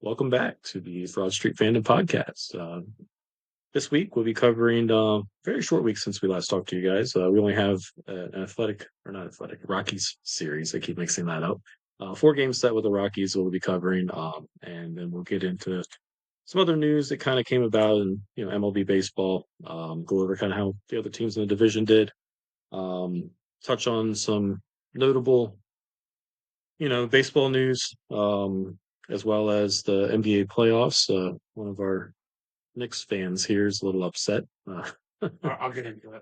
Welcome back to the Fraud Street Fandom Podcast. This week we'll be covering very short week since we last talked to you guys. We only have an Rockies series. I keep mixing that up. 4 game set with the Rockies we'll be covering, and then we'll get into some other news that kind of came about in MLB baseball. Go over kind of how the other teams in the division did. Touch on some notable baseball news. As well as the NBA playoffs. One of our Knicks fans here is a little upset. I'll get into it.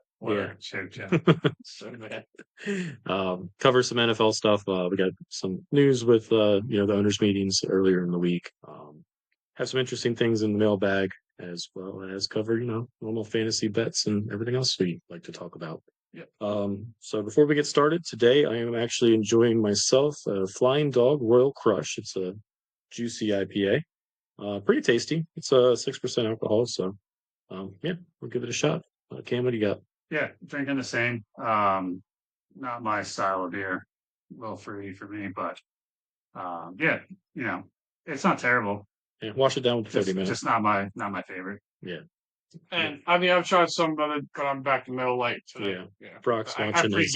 Cover some NFL stuff. We got some news with the owners' meetings earlier in the week. Have some interesting things in the mailbag, as well as cover normal fantasy bets and everything else we like to talk about. Yep. So before we get started today, I am actually enjoying myself a Flying Dog Royal Crush. It's a juicy IPA, pretty tasty. It's 6% alcohol, so we'll give it a shot. Cam, what do you got? Yeah, drinking the same. Not my style of beer, a little fruity for me, but it's not terrible. Yeah, wash it down with 30 minutes. Just not my favorite. Yeah. And I mean, I've tried some of it, but I'm back to Middle Light today. Yeah. Brock's I watching his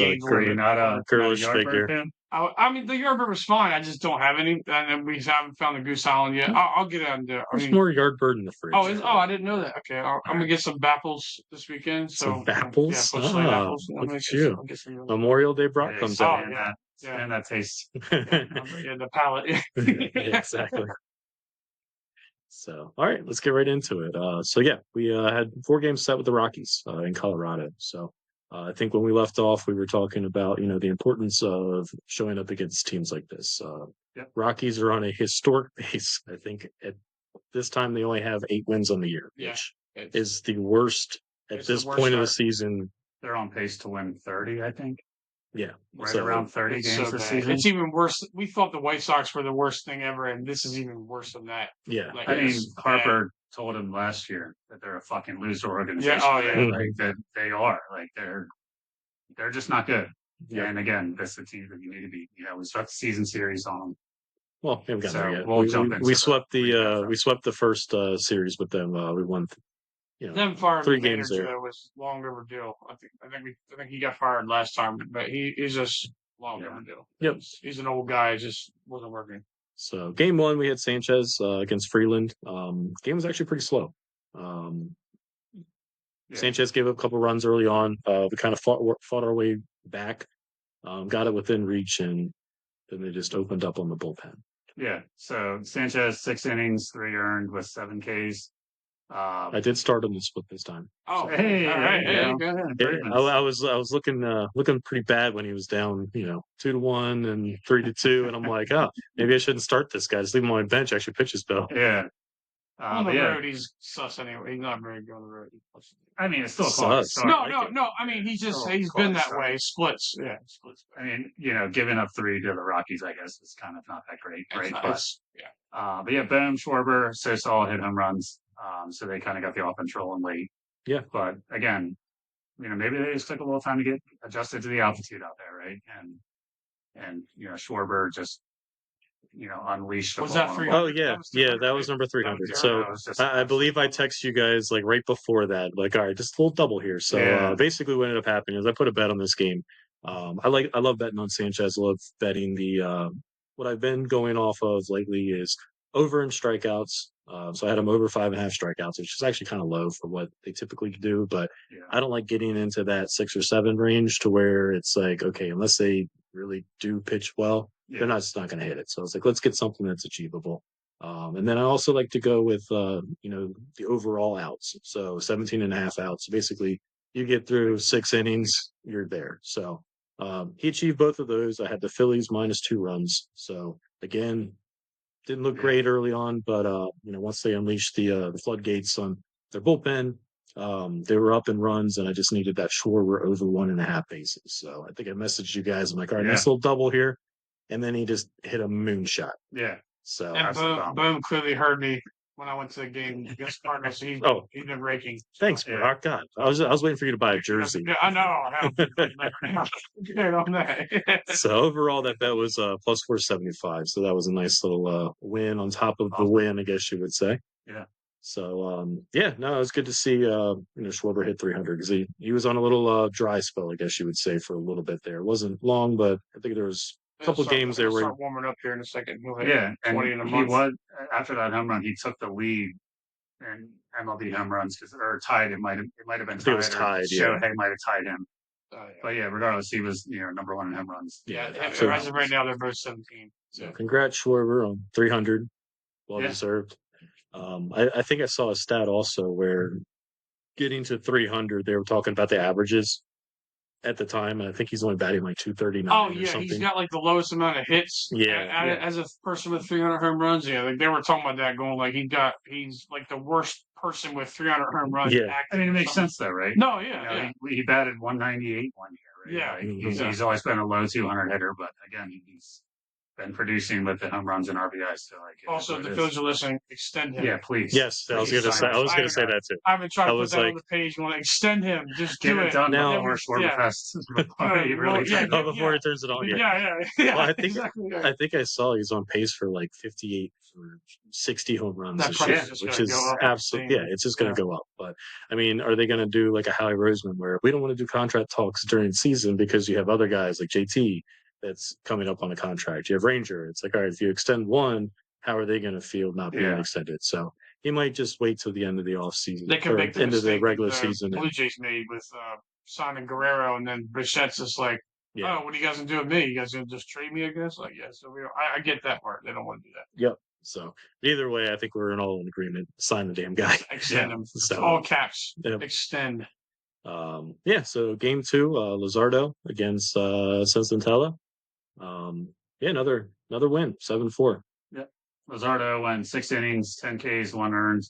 not a girlish figure. Fan? I mean, the Yardbird was fine. I just don't have any, and we haven't found the Goose Island yet. I'll get out there. There's more Yardbird in the fridge. I didn't know that. Okay, I'm gonna get some Bapples this weekend. Some Bapples? Bapples. Look at you. Memorial Day Brock comes out. And that tastes. The palate. Yeah, exactly. So, all right, let's get right into it. We had 4 games set with the Rockies in Colorado. So, I think when we left off, we were talking about, the importance of showing up against teams like this. Rockies are on a historic pace. I think at this time they only have 8 wins on the year, which is the worst at this point of the season. They're on pace to win 30, I think. Yeah. Around 30 games this season. It's even worse. We thought the White Sox were the worst thing ever, and this is even worse than that. Yeah. Harper told him last year that they're a fucking loser organization. That they are. Like, they're just not good. Yeah. And again, that's the team that you need to beat. We swept the season series on them. Well, we haven't gotten there yet. We'll jump into we swept the first series with them. We won them firing 3 games there. Was long overdue. I think he got fired last time, but he's just long overdue. Yep. He's an old guy. It just wasn't working. So game 1, we had Sanchez against Freeland. Game was actually pretty slow. Sanchez gave up a couple runs early on. We kind of fought our way back, got it within reach, and then they just opened up on the bullpen. Yeah. So Sanchez 6 innings, 3 earned with 7 Ks. I did start on the split this time. Oh, hey, all right. I was looking pretty bad when he was down, 2-1 and 3-2, and I'm like, maybe I shouldn't start this guy. Just leave him on my bench. Actually, pitch his bell. Yeah. On the road, he's sus anyway. He's not very good on the road. I mean, it's still sus. No. I mean, he's been that way. Splits. Yeah, splits. I mean, giving up 3 to the Rockies, I guess, is kind of not that great. Boom, Schwarber, Stott hit home runs. So they kind of got the offense rolling late. Yeah. But again, maybe they just took a little time to get adjusted to the altitude out there, right? And Schwarber just unleashed. Was that 300? Oh yeah, that was number 300. So I believe I texted you guys like right before that, like, all right, just a little double here. So basically, what ended up happening is I put a bet on this game. I love betting on Sanchez. I love betting the what I've been going off of lately is over in strikeouts. So I had him over 5.5 strikeouts, which is actually kind of low for what they typically do. But I don't like getting into that 6 or 7 range to where it's like, okay, unless they really do pitch well, they're just not going to hit it. So I was like, let's get something that's achievable. And then I also like to go with, the overall outs. So 17.5 outs. Basically, you get through 6 innings, you're there. So he achieved both of those. I had the Phillies -2 runs. So again, didn't look great early on, but once they unleashed the floodgates on their bullpen, they were up in runs, and I just needed that Schwarber over 1.5 bases. So I think I messaged you guys. I'm like, all right, nice little double here, and then he just hit a moonshot. Yeah. So and Boom clearly heard me when I went to the game against Cardinals. He's been raking. Thanks, Brock. God, I was waiting for you to buy a jersey. Yeah, I know. Good on that. So overall, that was plus 475. So that was a nice little win on top of the win, I guess you would say. Yeah. So it was good to see Schwarber hit 300 because he was on a little dry spell, I guess you would say, for a little bit there. It wasn't long, but I think there was a couple games there where warming up here in a second. And he was after that home run, he took the lead in MLB home runs or tied. It might have been tied. It was tied. Shohei might have tied him. But regardless, he was number one in home runs. Yeah, so as of right now, they're both 17. So congrats, Schwarber, on 300. Well deserved. I think I saw a stat also where getting to 300, they were talking about the averages at the time, and I think he's only batting like 239. Oh yeah, he's got like the lowest amount of hits. As a person with 300 home runs, like they were talking about that, going like he's like the worst person with 300 home runs. Yeah, I mean it makes sense though, right? No, he batted 198 one year, right? Yeah, he's always been a low 200 hitter, but again, he's been producing with the home runs and RBIs. So also, the Phillies are listening. Extend him. Yeah, please. Yes, I was going to say that too. I've been trying to put that on the page. You want to extend him? Just get it done now. Before he turns it on. Yeah. Well, I think I saw he's on pace for like 58 for 60 home runs this year, which is absolutely it's just going to go up. But I mean, are they going to do like a Howie Roseman where we don't want to do contract talks during season because you have other guys like JT that's coming up on a contract. You have Ranger. It's like, all right, if you extend one, how are they going to feel not being extended? So he might just wait till the end of the off season. They can make the end of the regular season. Blue Jays made with signing Guerrero, and then Bichette's just like, oh, what are you guys gonna do with me? You guys gonna just trade me? I guess. Like, yeah. So I get that part. They don't want to do that. Yep. So either way, I think we're all in agreement. Sign the damn guy. Extend him. So, all caps. Extend. So game 2, Luzardo against Sensantella. Another win, 7-4. Yeah, Luzardo went 6 innings, 10 Ks, 1 earned.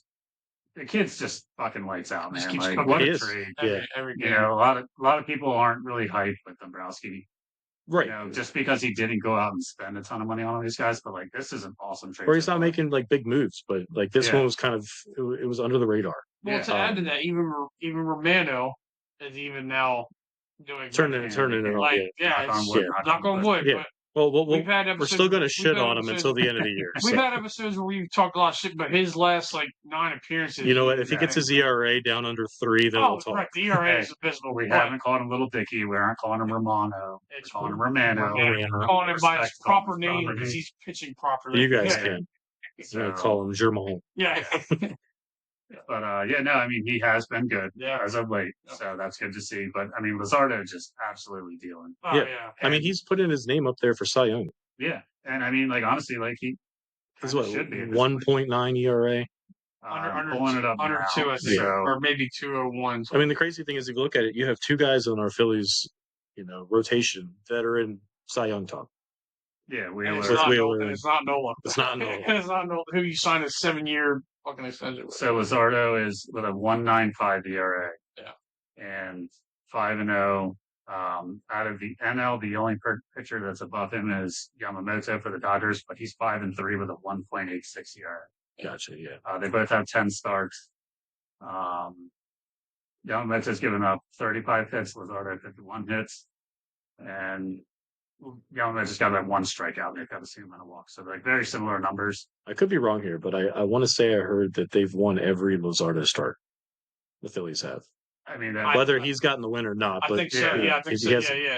The kid's just fucking lights out, man. Like what a trade! Every game. A lot of people aren't really hyped with Dombrowski, right? Just because he didn't go out and spend a ton of money on all these guys. But like, this is an awesome trade. Or he's not making like big moves, but like this one was kind of it was under the radar. Well, to add to that, even Romano is even now doing turning it on. Knock on wood. Yeah. Well, we're still going to shit on him until the end of the year. We've had episodes where we've talked a lot of shit, but his last 9 appearances. You know what? If he gets his ERA down under 3, then we'll talk. Right, the ERA is abysmal. We haven't called him Little Dicky. We aren't calling him Romano. We're calling him Romano. We're calling him by his proper name because he's pitching properly. You guys can. So, call him Germol. Yeah. But I mean, he has been good as of late, so that's good to see. But I mean, Luzardo just absolutely dealing. I mean, he's putting his name up there for Cy Young. Yeah, and I mean, like honestly, like he's what 1.9 ERA. Under 2, I think, or maybe 2.01. I mean, the crazy thing is, if you look at it, you have 2 guys on our Phillies, rotation that are in Cy Young talk. Yeah, Wheeler. It's not Nola. It's not Nola. Who you signed a 7-year fucking extension with. So Luzardo is with a 1.95 ERA. Yeah. And 5-0. Out of the NL, the only pitcher that's above him is Yamamoto for the Dodgers, but he's 5-3 with a 1.86 ERA. Gotcha. Yeah. They both have 10 starts. Yamamoto's given up 35 hits. Luzardo 51 hits, and Yamamoto's got that 1 strikeout. And they've got the same amount of walks, so like very similar numbers. I could be wrong here, but I want to say I heard that they've won every Luzardo start. The Phillies have. I mean, whether he's gotten the win or not, but I think so. Yeah, I think so.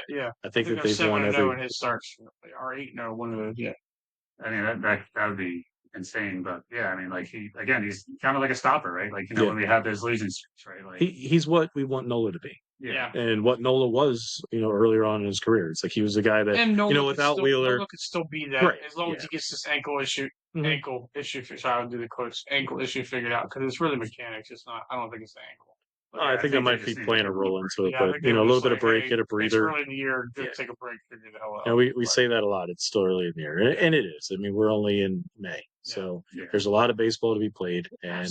Yeah. I think that they've won every. In his starts, or 8-0, one of those. Yeah. I mean, that would be insane, but yeah, I mean, like he's kind of like a stopper, right? Like when we have those losing streaks, right? Like he's what we want Nola to be. Yeah. And what Nola was, earlier on in his career. It's like he was a guy that, without Wheeler. Nola could still be that as long as he gets this ankle issue. Sorry, I'll do the quotes. Ankle issue figured out because it's really mechanics. It's not. I don't think it's the ankle. I think that might be playing a role into it, but a little bit of break, get a breather. It's early in the year. Take a break, figure the hell out. And we say that a lot. It's still early in the year, and it is. I mean, we're only in May, so there's a lot of baseball to be played, and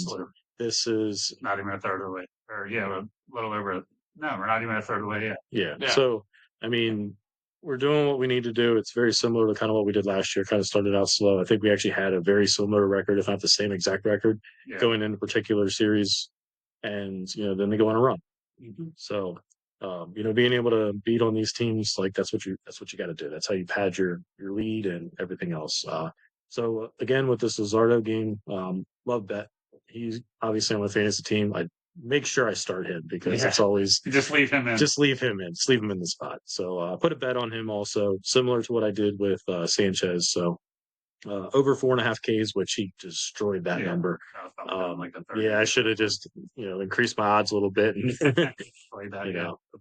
this is not even a third of the way, or a little over. No, we're not even a third of the way yet. Yeah. So I mean, we're doing what we need to do. It's very similar to kind of what we did last year. Kind of started out slow. I think we actually had a very similar record, if not the same exact record, going into particular series, and then they go on a run. So, being able to beat on these teams, like that's what you got to do. That's how you pad your lead and everything else. So again, with this Luzardo game, love that. He's obviously on the fantasy team. I make sure I start him because it's always just leave him in. Just leave him in. Just leave him in the spot. So I put a bet on him also, similar to what I did with Sanchez. So over 4.5 Ks, which he destroyed that number. I should have just increased my odds a little bit, and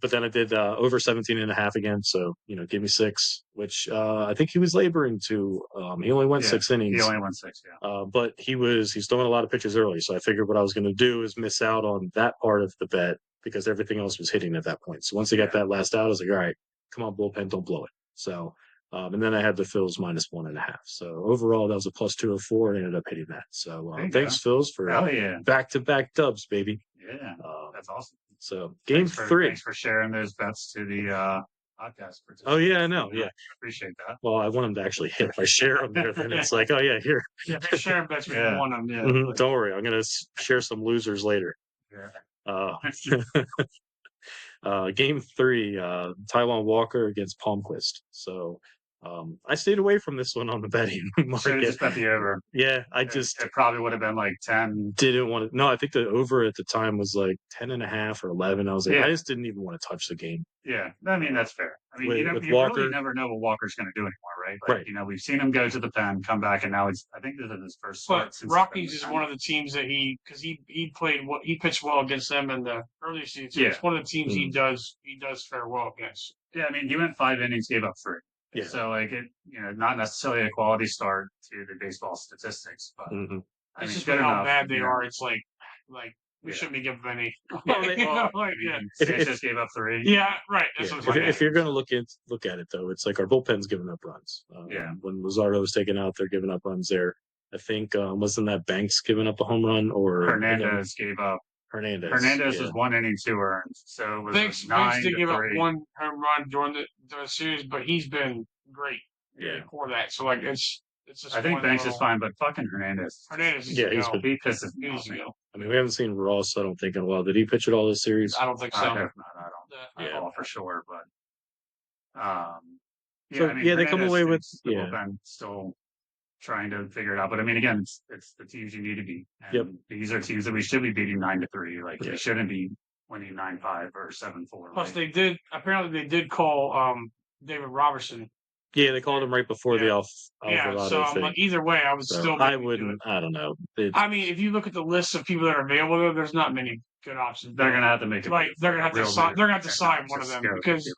But then I did over 17.5 again. So give me 6, which I think he was laboring to. He only went 6 innings. He only went 6, but he's throwing a lot of pitches early. So I figured what I was going to do is miss out on that part of the bet because everything else was hitting at that point. So once he got that last out, I was like, all right, come on, bullpen, don't blow it. So. And then I had the Phils minus 1.5. So overall, that was a plus 204 and ended up hitting that. So thanks, Phils, for back-to-back dubs, baby. Yeah, that's awesome. So game 3. Thanks for sharing those bets to the podcast. Oh, yeah, I know. Yeah. Appreciate that. Well, I want them to actually hit. If I share them there, then it's like, oh, yeah, here. Yeah, they're sharing bets with one of them. Yeah. Don't worry. I'm going to share some losers later. Yeah. Game 3, Taiwan Walker against Palmquist. So I stayed away from this one on the betting market. Should have just bet the over. Yeah, it probably would have been like 10. Didn't want to. No, I think the over at the time was like 10.5 or 11. I was like, I just didn't even want to touch the game. Yeah, I mean that's fair. I mean, you really never know what Walker's going to do anymore, right? Like, right. We've seen him go to the pen, come back, and now I think this is his first start. But Rockies is one of the teams that he pitched well against them in the early season. Yeah. It's one of the teams he does fare well against. Yeah, I mean, he went 5 innings, gave up 3. Yeah. So not necessarily a quality start to the baseball statistics, but it's just how bad they are. It's like we shouldn't be giving any. Sanchez gave up 3. Yeah, right. If you're going to look at it though, it's like our bullpen's giving up runs. When Luzardo was taken out, they're giving up runs there. I think wasn't that Banks giving up a home run or Hernandez gave up. Hernandez was 1 inning, 2 earned. So it was Banks did give up 1 home run during the series, but he's been great for that. So it's just. I think Banks is fine, but fucking Hernandez. He pisses me off. I mean, we haven't seen Ross, I don't think, in a while. Did he pitch at all this series? I don't think so. I don't for sure, but they come away with still trying to figure it out. But I mean, again, it's the teams you need to beat. And these are teams that we should be beating 9-3. Like they shouldn't be winning 9-5 or 7-4. Plus, they did call David Robertson. Yeah, they called him right before the Alvarado thing. Like, either way, I would still. I wouldn't. I don't know. I mean, if you look at the list of people that are available, there's not many good options. They're gonna have to make it. Like they're gonna have to sign. They're gonna have to sign one of them because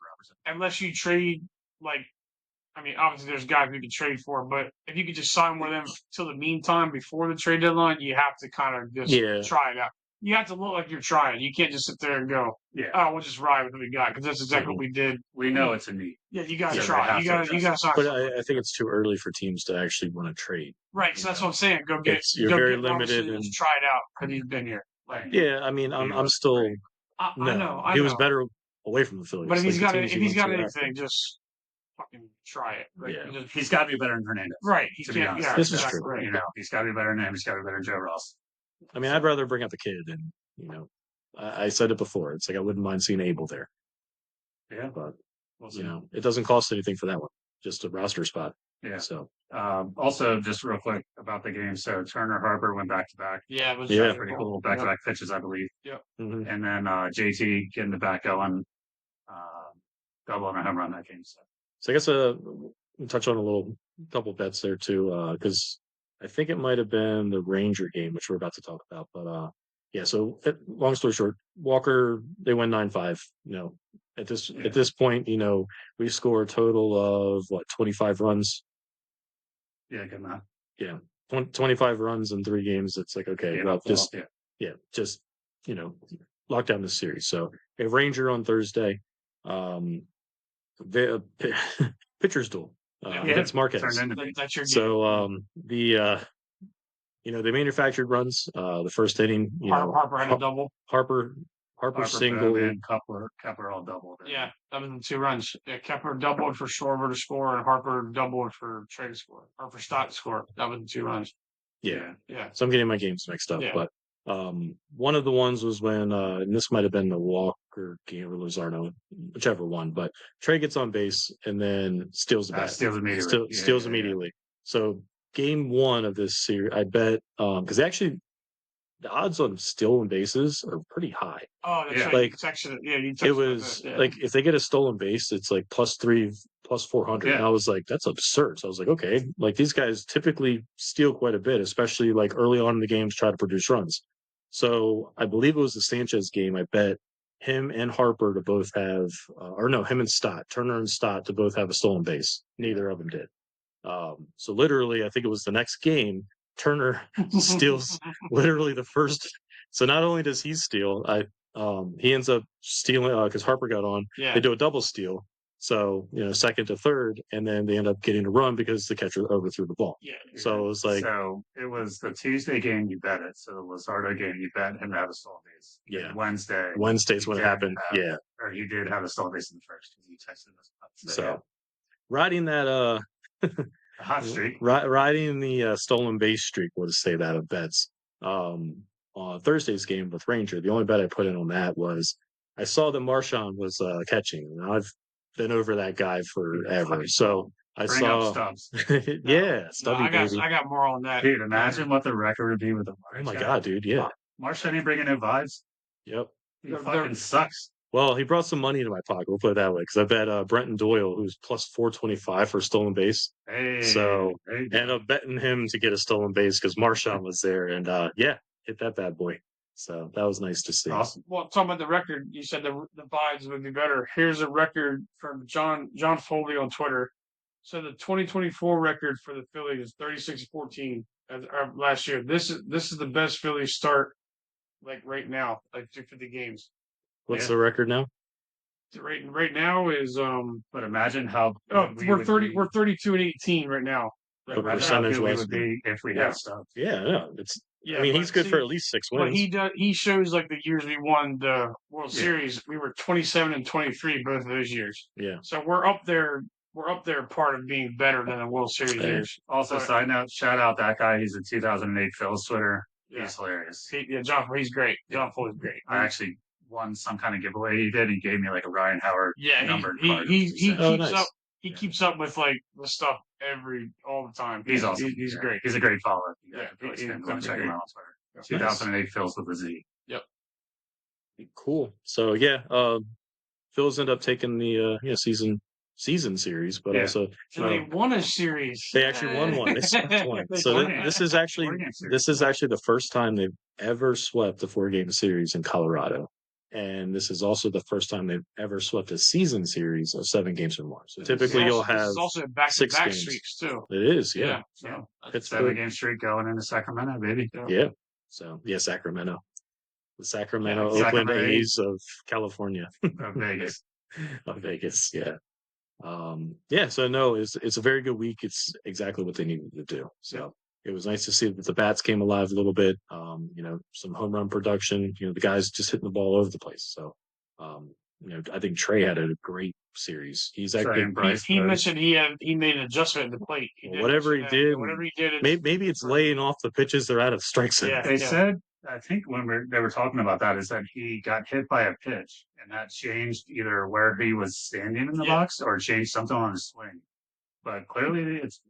unless you trade, I mean, obviously there's guys we can trade for, but if you could just sign one of them till the meantime before the trade deadline, you have to kind of just try it out. You have to look like you're trying. You can't just sit there and go, we'll just ride with what we got, because that's exactly what we did. We know it's a need. Yeah, you got to try. You got to sign. But I think it's too early for teams to actually want to trade. Right, so that's what I'm saying. You're very limited and try it out because he's been here. I mean, I'm still. I know. He was better away from the Phillies. But if he's got anything, just fucking try it. He's got to be better than Hernandez. Right. He can't. Yeah, this is true. Right. He's got to be better than him. He's got to be better than Joe Ross. I mean, I'd rather bring up the kid, and I said it before. It's like I wouldn't mind seeing Abel there. Yeah, but it doesn't cost anything for that one, just a roster spot. Yeah. So, also, just real quick about the game. So Turner Harper went back to back. Yeah, it was pretty cool. Back to back pitches, I believe. Yep. Mm-hmm. And then JT getting the back going, double and a home run that game. So I guess we'll touch on a couple bets there too, because I think it might have been the Ranger game, which we're about to talk about. But so long story short, Walker, they win 9-5. At this point, we score a total of 25 runs. Yeah, good math. Yeah, 25 runs in 3 games. It's like, okay, just lock down this series. So a Ranger on Thursday, pitcher's duel. That's Marquez. That's your game. So they manufactured runs. The first inning, Harper had a double. Harper Harper single, and Kepler all doubled. Yeah, that was the 2 runs. Yeah, Kepler doubled for Schwarber to score, and Harper doubled for Trey to score, or for Stott to score. That was the 2 runs. Yeah. Yeah. So I'm getting my games mixed up, but one of the ones was when, and this might have been the Walker game or Luzardo, whichever one, but Trey gets on base and then steals the bat. Steals immediately. Steals immediately. So game 1 of this series, I bet, because actually the odds on stolen bases are pretty high. Oh, that's right. Like, it was like, if they get a stolen base, it's like +3, +400. And I was like, that's absurd. So I was like, okay, like these guys typically steal quite a bit, especially like early on in the games, try to produce runs. So I believe it was the Sanchez game. I bet him and Harper to both have, him and Stott, Turner and Stott to both have a stolen base. Neither of them did. So literally, I think it was the next game, Turner steals literally the first. So not only does he steal, he ends up stealing because Harper got on. Yeah. They do a double steal. So, second to third, and then they end up getting a run because the catcher overthrew the ball. Yeah. So it was like. So it was the Tuesday game you bet it. So the Luzardo game you bet him to have a stolen base. Yeah. Wednesday's when it happened. Or you did have a stolen base in the first because you texted us. So riding that hot streak. Riding the stolen base streak, we'll just say that, of bets. On Thursday's game with Ranger, the only bet I put in on that was I saw that Marchand was catching, and I've been over that guy forever. So I saw Stubbs. Stubby baby. I got more on that. Dude, imagine what the record would be with the Marchand. Oh my god, dude, yeah. Marchand ain't bringing in vibes. Yep. He fucking sucks. Well, he brought some money into my pocket. We'll put it that way, because I bet Brenton Doyle, who's +425 for a stolen base. So ended up betting him to get a stolen base because Marchand was there, and hit that bad boy. So that was nice to see. Awesome. Well, talking about the record, you said the vibes would be better. Here's a record from John Foley on Twitter. So the 2024 record for the Phillies is 36-14 last year. This is the best Phillies start like right now, like 50 games. What's the record now? Right now is But imagine how we're 32-18 right now. What percentage would be if we had stuff. Yeah, no, it's. I mean, he's good for at least 6 wins. But he shows like the years we won the World Series. We were 27 and 23 both of those years. Yeah. So we're up there. We're up there, part of being better than the World Series years. Also, side note, shout out that guy. He's a 2008 Phil's Twitter. Yeah. He's hilarious. He's great. John Foley's great. I actually won some kind of giveaway he did. He gave me like a Ryan Howard numbered card. He keeps up with like the stuff all the time. He's awesome. He's great. He's a great follower. Yeah, check him out on Twitter. 2008 Phil's with a Z. Yep. Cool. So Phil's end up taking the season series, but also they won a series. They actually won one. They swept one. So this is actually the first time they've ever swept a 4-game series in Colorado. And this is also the first time they've ever swept a season series of 7 games or more. So typically you'll have it's also back-to-back streaks too. It is, yeah. So it's 7-game streak going into Sacramento, baby. Yeah. So Sacramento. The Sacramento Oakland A's of California. Of Vegas. Of Vegas, yeah. So no, it's a very good week. It's exactly what they needed to do. So it was nice to see that the bats came alive a little bit. Some home run production. The guys just hitting the ball all over the place. So, I think Trey had a great series. He's actually he mentioned he made an adjustment at the plate. Whatever he did, maybe it's laying off the pitches they're out of strike zone. Yeah, they said. I think when they were talking about that is that he got hit by a pitch and that changed either where he was standing in the box or changed something on his swing. But clearly it's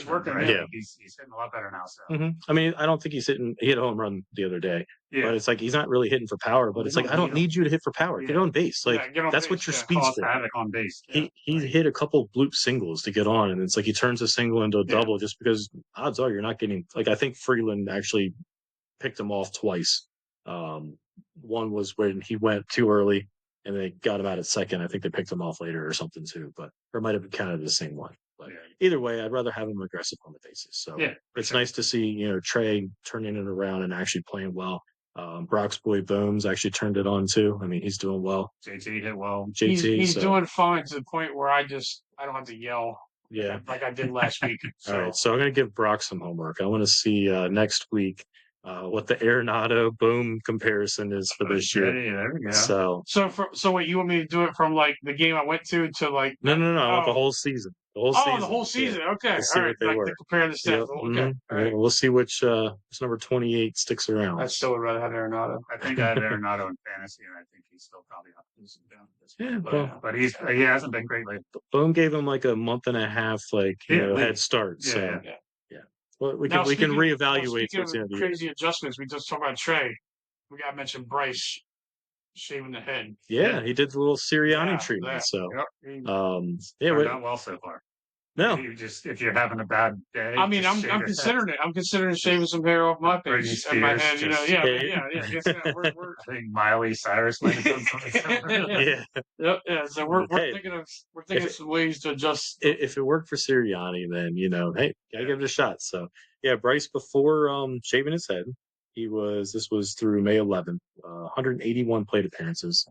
working. Right? Yeah. He's hitting a lot better now. So I mean, I don't think he hit a home run the other day. Yeah. But it's like he's not really hitting for power. But it's like I don't need you to hit for power. Get on base. Like that's what your speed's for. Havoc on base. He hit a couple bloop singles to get on, and it's like he turns a single into a double just because odds are you're not getting. Like I think Freeland actually picked him off twice. One was when he went too early and they got him out at second. I think they picked him off later or something too, or it might have been kind of the same one. But either way, I'd rather have him aggressive on the bases. So it's nice to see, Trey turning it around and actually playing well. Brock's boy Bones actually turned it on too. I mean, he's doing well. JT hit well. He's doing fine to the point where I don't have to yell. Yeah. Like I did last week. All right. So I'm going to give Brock some homework. I want to see next week. what the Arenado Boom comparison is for this year. Yeah, there we go. So wait, you want me to do it from like the game I went to like no, I want the whole season. The whole season. Yeah. Okay, we'll see all right. what they were. Compare the stats. Yep. Okay, all right. We'll see which number 28 sticks around. I still would rather have Arenado. I think I have Arenado in fantasy, and I think he's still probably up to down. Yeah, but he hasn't been great lately. Boom gave him like a month and a half, head start. Yeah. Well, we can reevaluate towards the end of the year. Crazy adjustments. We just talked about Trey. We got to mention Bryce shaving the head. Yeah, he did the little Sirianni treatment. So, turned out well so far. No, if you're having a bad day. I mean, I'm considering it. I'm considering shaving some hair off my face and my head. I think Miley Cyrus might have done something. Yeah. So we're thinking of some ways to adjust. If it worked for Sirianni, then hey, gotta give it a shot. So yeah, Bryce before shaving his head, this was through May 11th, 181 plate appearances.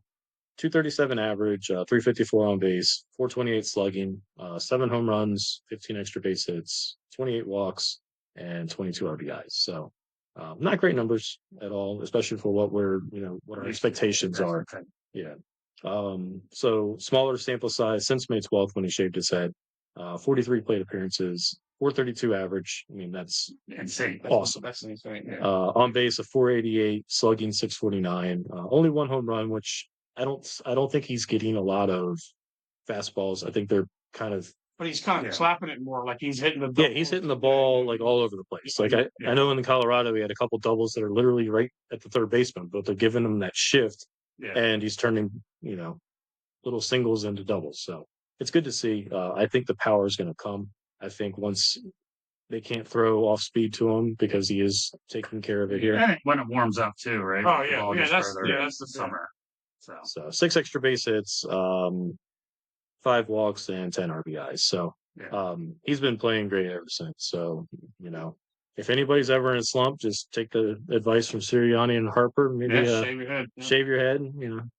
237 average, 354 on base, 428 slugging, 7 home runs, 15 extra base hits, 28 walks, and 22 RBIs. So, not great numbers at all, especially for what what our expectations are. Yeah. So smaller sample size since May 12th when he shaved his head, 43 plate appearances, 432 average. I mean, that's insane. Awesome. That's insane. Yeah. On base of 488, slugging 649, only 1 home run, which I don't think he's getting a lot of fastballs. I think they're kind of. But he's kind of slapping it more, like he's hitting the. Yeah, he's hitting the ball like all over the place. Like I know in Colorado he had a couple doubles that are literally right at the third baseman, but they're giving him that shift, and he's turning little singles into doubles. So it's good to see. I think the power is going to come. I think once they can't throw off speed to him because he is taking care of it here. And when it warms up too, right? Oh yeah, that's the summer. So 6 extra base hits, 5 walks, and 10 RBIs. So he's been playing great ever since. So if anybody's ever in a slump, just take the advice from Sirianni and Harper. Maybe shave your head. Shave your head. I mean,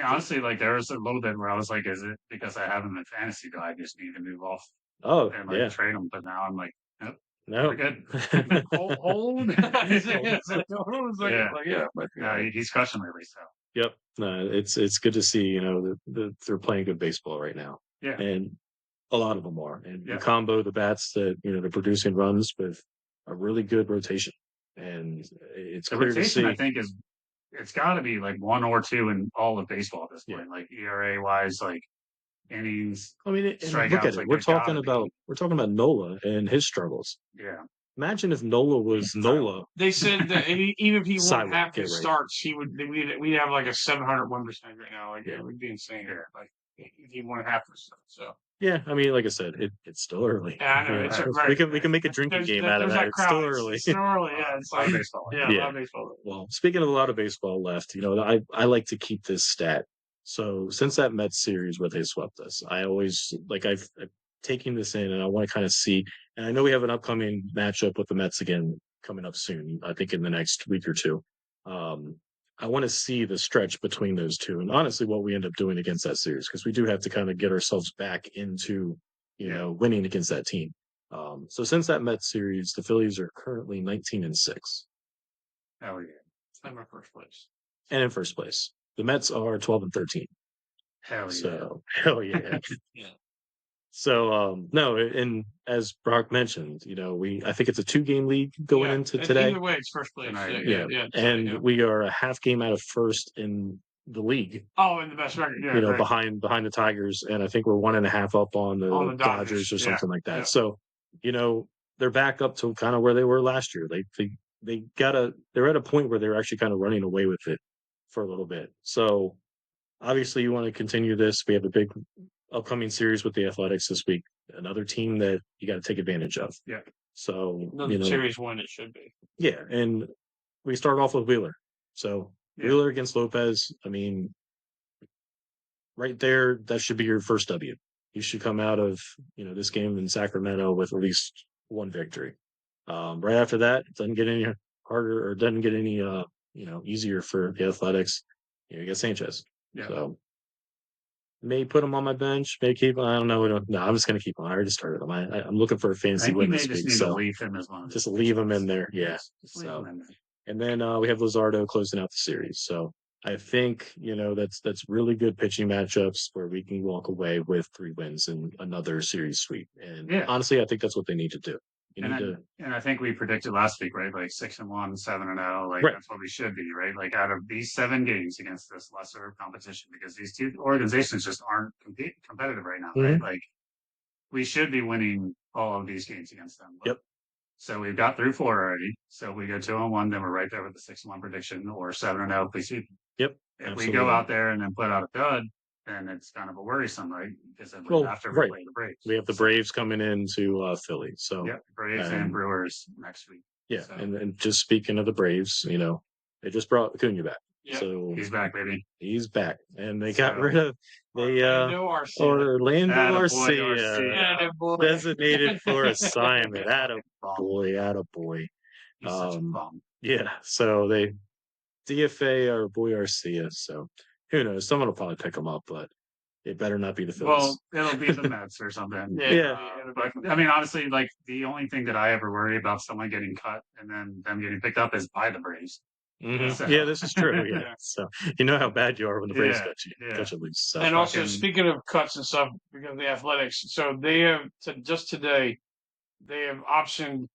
honestly, there was a little bit where I was like, "Is it because I have him in fantasy? Do I just need to move off?" Oh, and trade him. But now I'm like, nope. No, we're good. Hold. He's crushing lately. So. Yep. No, it's good to see. That they're playing good baseball right now. Yeah. And a lot of them are. And the combo, the bats that they're producing runs with a really good rotation. And it's the clear rotation, to see. I think it's got to be like 1 or 2 in all of baseball at this point. Like ERA wise, like innings. I mean, look at it. We're talking about Nola and his struggles. Yeah. Imagine if Nola was Nola. They said that even if he won half his starts, we'd have like a 700 win percentage right now. Like it would be insane. Yeah. Like if he won half his stuff. So. Yeah, I mean, like I said, it's still early. Yeah, I know. It's right. We can make a drinking game out of that. It's still early. It's still early. Yeah, it's like baseball. Yeah, a lot of baseball. Well, speaking of a lot of baseball left, I like to keep this stat. So since that Mets series where they swept us, I always I've taken this in and I want to kind of see. And I know we have an upcoming matchup with the Mets again coming up soon. I think in the next week or two. I want to see the stretch between those two, and honestly, what we end up doing against that series, because we do have to kind of get ourselves back into winning against that team. So since that Mets series, the Phillies are currently 19-6. Hell yeah! I'm in first place. And in first place, the Mets are 12-13. Hell yeah! So hell yeah! Yeah. So no, and as Brock mentioned, I think it's a 2-game league going into today. Either way, it's first place. Yeah. And we are a half game out of first in the league. Oh, in the best record. Yeah, behind the Tigers, and I think we're 1.5 up on the Dodgers or something like that. Yeah. So, they're back up to kind of where they were last year. They're at a point where they're actually kind of running away with it for a little bit. So obviously you want to continue this. We have a big upcoming series with the Athletics this week. Another team that you got to take advantage of. Yeah. So series one it should be. Yeah, and we start off with Wheeler. So Wheeler against Lopez. I mean, right there, that should be your first W. You should come out of this game in Sacramento with at least 1 victory. Right after that, it doesn't get any harder or doesn't get any easier for the Athletics. You get Sanchez. Yeah. So may put him on my bench. May keep. I don't know. No, I'm just gonna keep him. I already started him. I'm looking for a fantasy win this week, so leave him as one. Just leave him in there. Yeah. Just leave him in there. And then we have Luzardo closing out the series. So I think that's really good pitching matchups where we can walk away with 3 wins and another series sweep. And honestly, I think that's what they need to do. And I think we predicted last week, right? Like 6-1, 7-0. Like that's what we should be, right? Like out of these 7 games against this lesser competition, because these 2 organizations just aren't competitive right now, right? Like we should be winning all of these games against them. Yep. So we've got through 4 already. So we go 2-1, then we're right there with the 6-1 prediction, or 7-0, please. Yep. If we go out there and then put out a dud, then it's kind of a worrisome, right? Because then after we play the Braves. We have the Braves coming into Philly. So Braves and Brewers next week. Yeah, so. And just speaking of the Braves, they just brought Acuna back. Yeah, so he's back, baby. He's back, and they got rid of Orlando Arcia, designated for assignment. Attaboy. He's such a bum. Yeah, so they DFA our boy Arcia. So who knows? Someone will probably pick him up, but it better not be the Phillies. Well, it'll be the Mets or something. Yeah. But I mean, honestly, like the only thing that I ever worry about someone getting cut and then them getting picked up is by the Braves. Mm-hmm. So. Yeah, this is true. Yeah. So you know how bad you are when the Braves cut you loose. So. And also, speaking of cuts and stuff, because of the Athletics, so they have just today they have optioned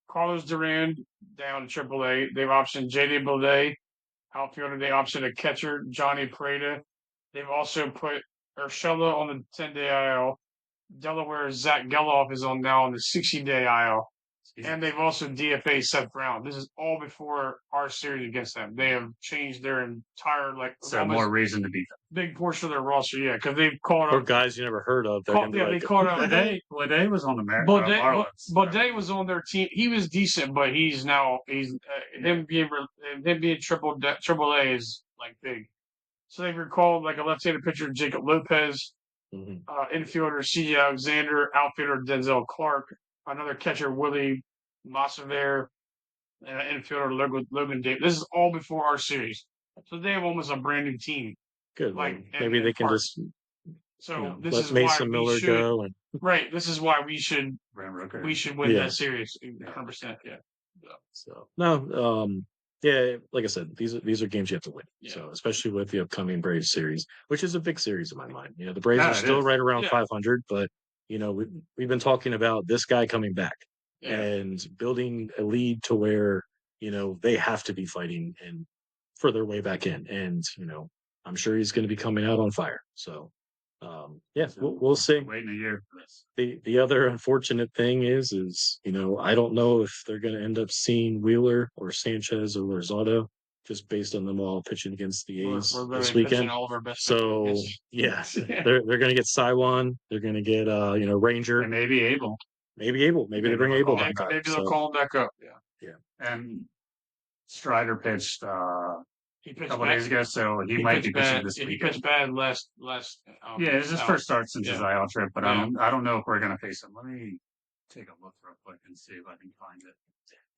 Carlos Duran down to AAA. They've optioned J.D. Bleday, outfielder. They optioned a catcher, Johnny Prada. They've also put Urshela on the 10-day IL. Delaware's Zach Geloff is now on the 60-day IL. And they've also DFA Seth Brown. This is all before our series against them. They have changed their entire more reason to beat them. Big portion of their roster, because they've called up guys you never heard of. They called up. Bleday was on the Marlins. Bleday was on their team. He was decent, but he's him being triple A is like big. So they've recalled like a left-handed pitcher, Jacob Lopez, infielder C.J. Alexander, outfielder Denzel Clark, another catcher Willie Massaver, and infielder Logan Davis. This is all before our series, so they have almost a brand new team. Good. Maybe they can just. So this let is Mason why Miller go. Right. This is why we should win that series. 100%. Yeah. So no. Yeah, like I said, these are games you have to win. Yeah. So especially with the upcoming Braves series, which is a big series in my mind. The Braves are still right around 500, but we've been talking about this guy coming back and building a lead to where they have to be fighting and for their way back in. And I'm sure he's going to be coming out on fire. So we'll see. Waiting a year for this. The other unfortunate thing is I don't know if they're going to end up seeing Wheeler or Sanchez or Luzardo just based on them all pitching against the A's this weekend. So they're going to get Saiwan. They're going to get Ranger. And maybe Abel. Maybe they bring Abel back. Maybe they'll call him back up. Yeah. And Strider pitched. He pitched a couple days ago, so he might be pitching this week. He pitched bad last. It's his first start since his IL trip, but I don't know if we're going to face him. Let me take a look real quick and see if I can find it.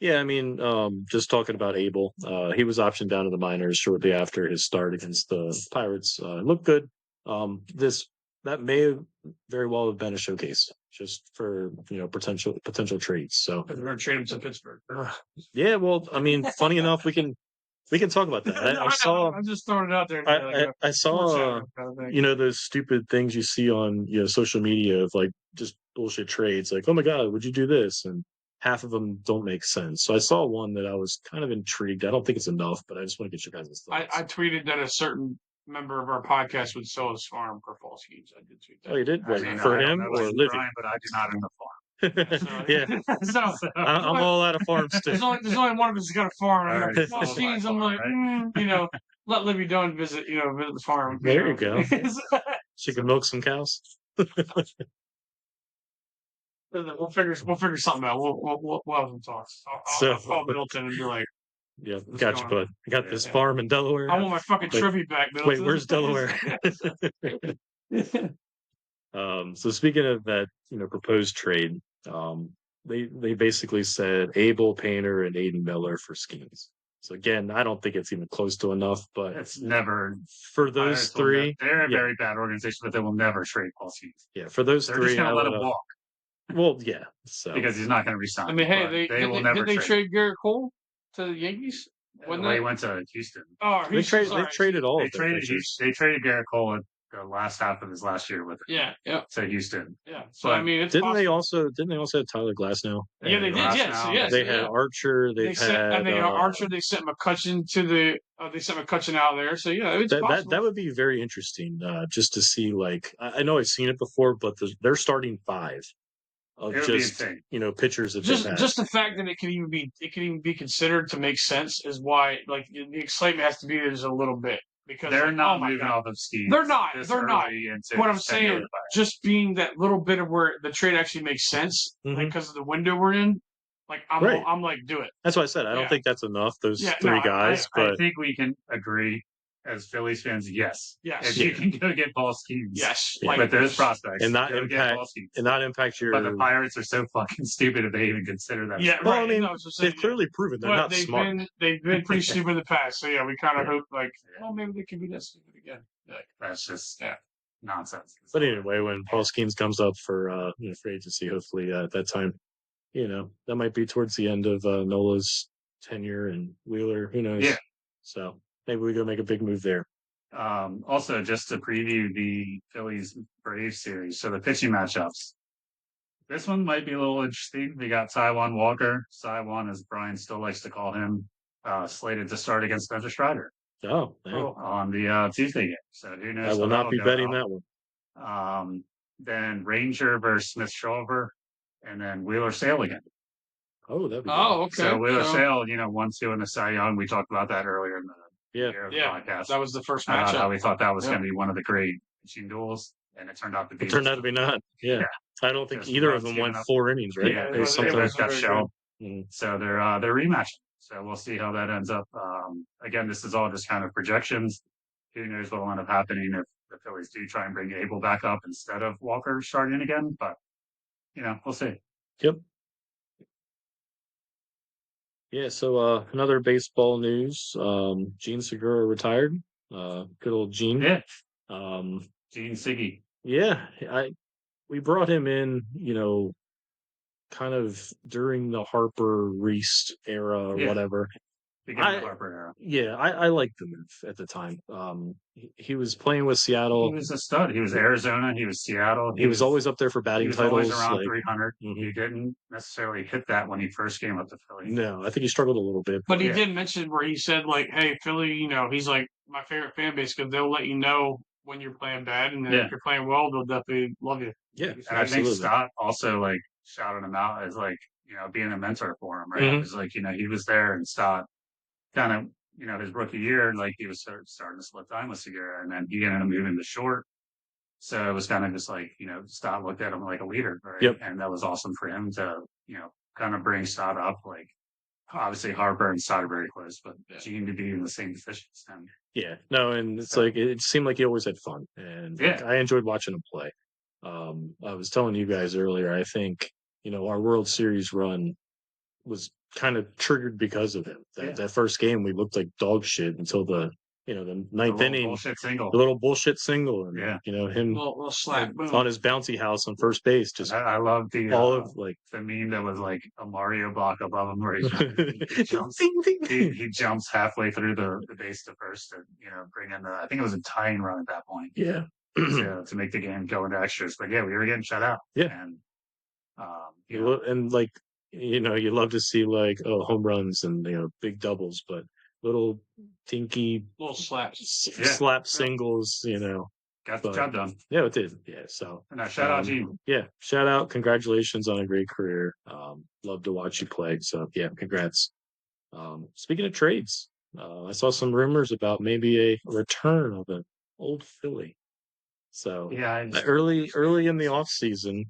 Yeah, I mean, just talking about Abel, he was optioned down to the minors shortly after his start against the Pirates. Looked good. That may very well have been a showcase just for potential trades. So we're going to trade him to Pittsburgh. Yeah, well, I mean, funny enough, we can talk about that. I'm just throwing it out there. I saw, those stupid things you see on social media of like just bullshit trades. Like, oh my god, would you do this? And half of them don't make sense. So I saw one that I was kind of intrigued. I don't think it's enough, but I just want to get your guys' thoughts. I tweeted that a certain member of our podcast would sell his farm for false schemes. I did tweet that. Oh, you did? For him or Livy? But I do not own the farm. So I'm all out of farms too. There's only one of us who's got a farm. False schemes. I'm like, let Livy Dunn visit the farm. There you go. She can milk some cows. We'll figure something out. We'll have some talks. I'll call Middleton and be like, "Yeah, gotcha, bud. I got this farm in Delaware. I want my fucking trivia back, Middleton." Wait, where's Delaware? So speaking of that, proposed trade, they basically said Abel Painter and Aiden Miller for Skeens. So again, I don't think it's even close to enough, but it's never for those three. They're a very bad organization, but they will never trade Paul Skeens. Yeah, for those they're three, just going to let him walk. Well, yeah, so because he's not going to resign. I mean, hey, they will never trade Garrett Cole to the Yankees? When he went to Houston. Oh, they traded all of their pitchers. They traded Garrett Cole at the last half of his last year with him. Yeah. To Houston. Yeah. So I mean, didn't they also have Tyler Glasnow? Yeah, they did. Yes. They had Archer. They had Archer. They sent McCutchen to the. They sent McCutchen out there. So yeah, it's possible. That would be very interesting. Just to see, like, I know I've seen it before, but they're starting 5 of just pitchers that just the fact that it can even be considered to make sense is why, like, the excitement has to be there just a little bit. Because they're not moving off of Steve. They're not. What I'm saying, just being that little bit of where the trade actually makes sense, because of the window we're in. Like I'm like, do it. That's what I said. I don't think that's enough. Those 3 guys, but I think we can agree as Phillies fans. Yes. If you can go get Paul Skeens. Yes. But there's prospects and not impact your. But the Pirates are so fucking stupid if they even consider that. Yeah. Well, I mean, they've clearly proven they're not smart. They've been pretty stupid in the past. So yeah, we kind of hope well, maybe they can be that stupid again. That's just nonsense. But anyway, when Paul Skeens comes up for free agency, hopefully at that time, that might be towards the end of Nola's tenure and Wheeler. Who knows? Yeah. So maybe we go make a big move there. Also, just to preview the Phillies Braves series, so the pitching matchups. This one might be a little interesting. We got Taijuan Walker, Taijuan, as Brian still likes to call him, slated to start against Spencer Strider. Oh, on the Tuesday game. So who knows? I will not be betting that one. Then Ranger versus Smith Schwarber, and then Wheeler Sale again. Oh, that'd be okay. So Wheeler Sale, 1-2 in the Cy Young. We talked about that earlier in the podcast. That was the first matchup. How we thought that was going to be one of the great pitching duels, and it turned out to be. It turned out to be not. Yeah. I don't think either of them went 4 innings, right? Yeah, they both got shelled. So they're rematching. So we'll see how that ends up. Again, this is all just kind of projections. Who knows what will end up happening if the Phillies do try and bring Abel back up instead of Walker starting again. But, we'll see. Yep. Yeah, so another baseball news. Gene Segura retired. Good old Gene. Yeah. Gene Siggy. Yeah. We brought him in, kind of during the Harper Reese era or whatever. Beginning of the Harper era. Yeah, I liked the move at the time. He was playing with Seattle. He was a stud. He was Arizona. He was Seattle. He was always up there for batting titles. He was always around 300. He didn't necessarily hit that when he first came up to Philly. No, I think he struggled a little bit. But he did mention where he said, like, hey, Philly, he's like my favorite fan base because they'll let you know when you're playing bad, and then if you're playing well, they'll definitely love you. Yeah, and I think Stott also shouted him out as being a mentor for him, right? It was he was there, and Stott kind of his rookie year, he was starting to split time with Segura, and then he ended up moving to short. So it was kind of just Stott looked at him like a leader, right? Yep. And that was awesome for him to kind of bring Stott up. Obviously Harper and Stott are very close, but Gene to be in the same positions. Yeah, no, and it's it seemed like he always had fun, and I enjoyed watching him play. I was telling you guys earlier, I think our World Series run was kind of triggered because of him. That first game, we looked like dog shit until the ninth inning, the little bullshit single, and him little slap on his bouncy house on first base. Just I love the the meme that was a Mario block above him where he jumps halfway through the base to first and bring in I think it was a tying run at that point. Yeah, to make the game go into extras. But we were getting shut out. Yeah, and you love to see home runs and big doubles, but little tinky little slaps, slap singles, got the job done. Yeah, it did. Yeah, so and shout out Gene. Yeah, shout out, congratulations on a great career. Love to watch you play. So yeah, congrats. Speaking of trades, I saw some rumors about maybe a return of an old Philly. So early in the off season,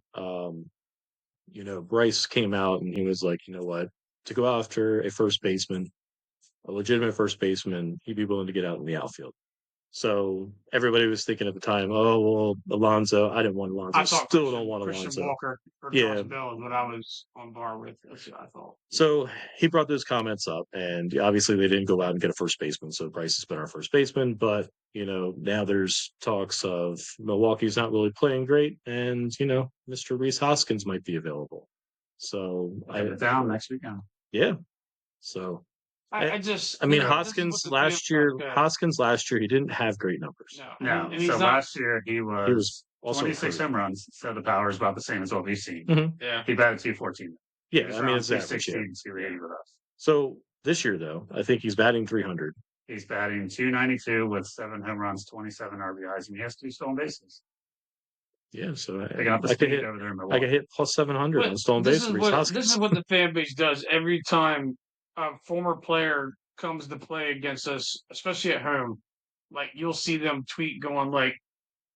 Bryce came out and he was like, you know what, to go after a legitimate first baseman, he'd be willing to get out in the outfield. So everybody was thinking at the time, oh, well, Alonso. I didn't want Alonso. I still don't want Christian Alonso. Walker or Josh Bell is what I was on bar with. That's what I thought. So he brought those comments up, and obviously they didn't go out and get a first baseman. So Bryce has been our first baseman. But, now there's talks of Milwaukee's not really playing great, and, Mr. Rhys Hoskins might be available. So down next weekend. Yeah. So Hoskins last year, he didn't have great numbers. No. So last year he was also 26 home runs. So the power is about the same as what we've seen. Mm-hmm. Yeah. He batted 214. Yeah. It's average. With us. So this year, though, I think he's batting 300. He's batting 292 with 7 home runs, 27 RBIs, and he has 2 stolen bases. Yeah, so I could hit plus 700 on stolen bases. This is what the fan base does every time a former player comes to play against us, especially at home. Like, you'll see them tweet going like,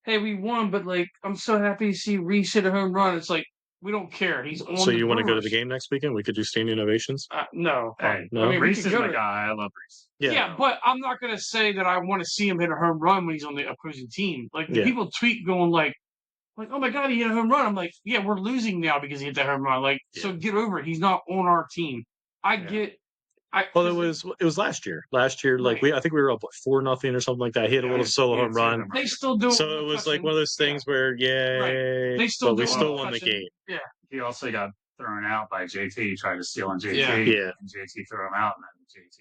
hey, we won, but like, I'm so happy to see Rhys hit a home run. It's like, we don't care. He's on. So you want to go to the game next weekend? We could do standing ovations. No. Hey, no. Rhys is my guy. I love Rhys. Yeah, but I'm not going to say that I want to see him hit a home run when he's on the opposing team. Like, people tweet going like, oh my God, he hit a home run. I'm like, yeah, we're losing now because he hit that home run. Like, so get over it. He's not on our team. Well, it was last year. Last year, like I think we were up 4-0 or something like that. He had a little solo home run. They still do it. So it was like one of those things where, they still we still won the game. Yeah. He also got thrown out by JT. He tried to steal on JT. Yeah. And JT threw him out, and then JT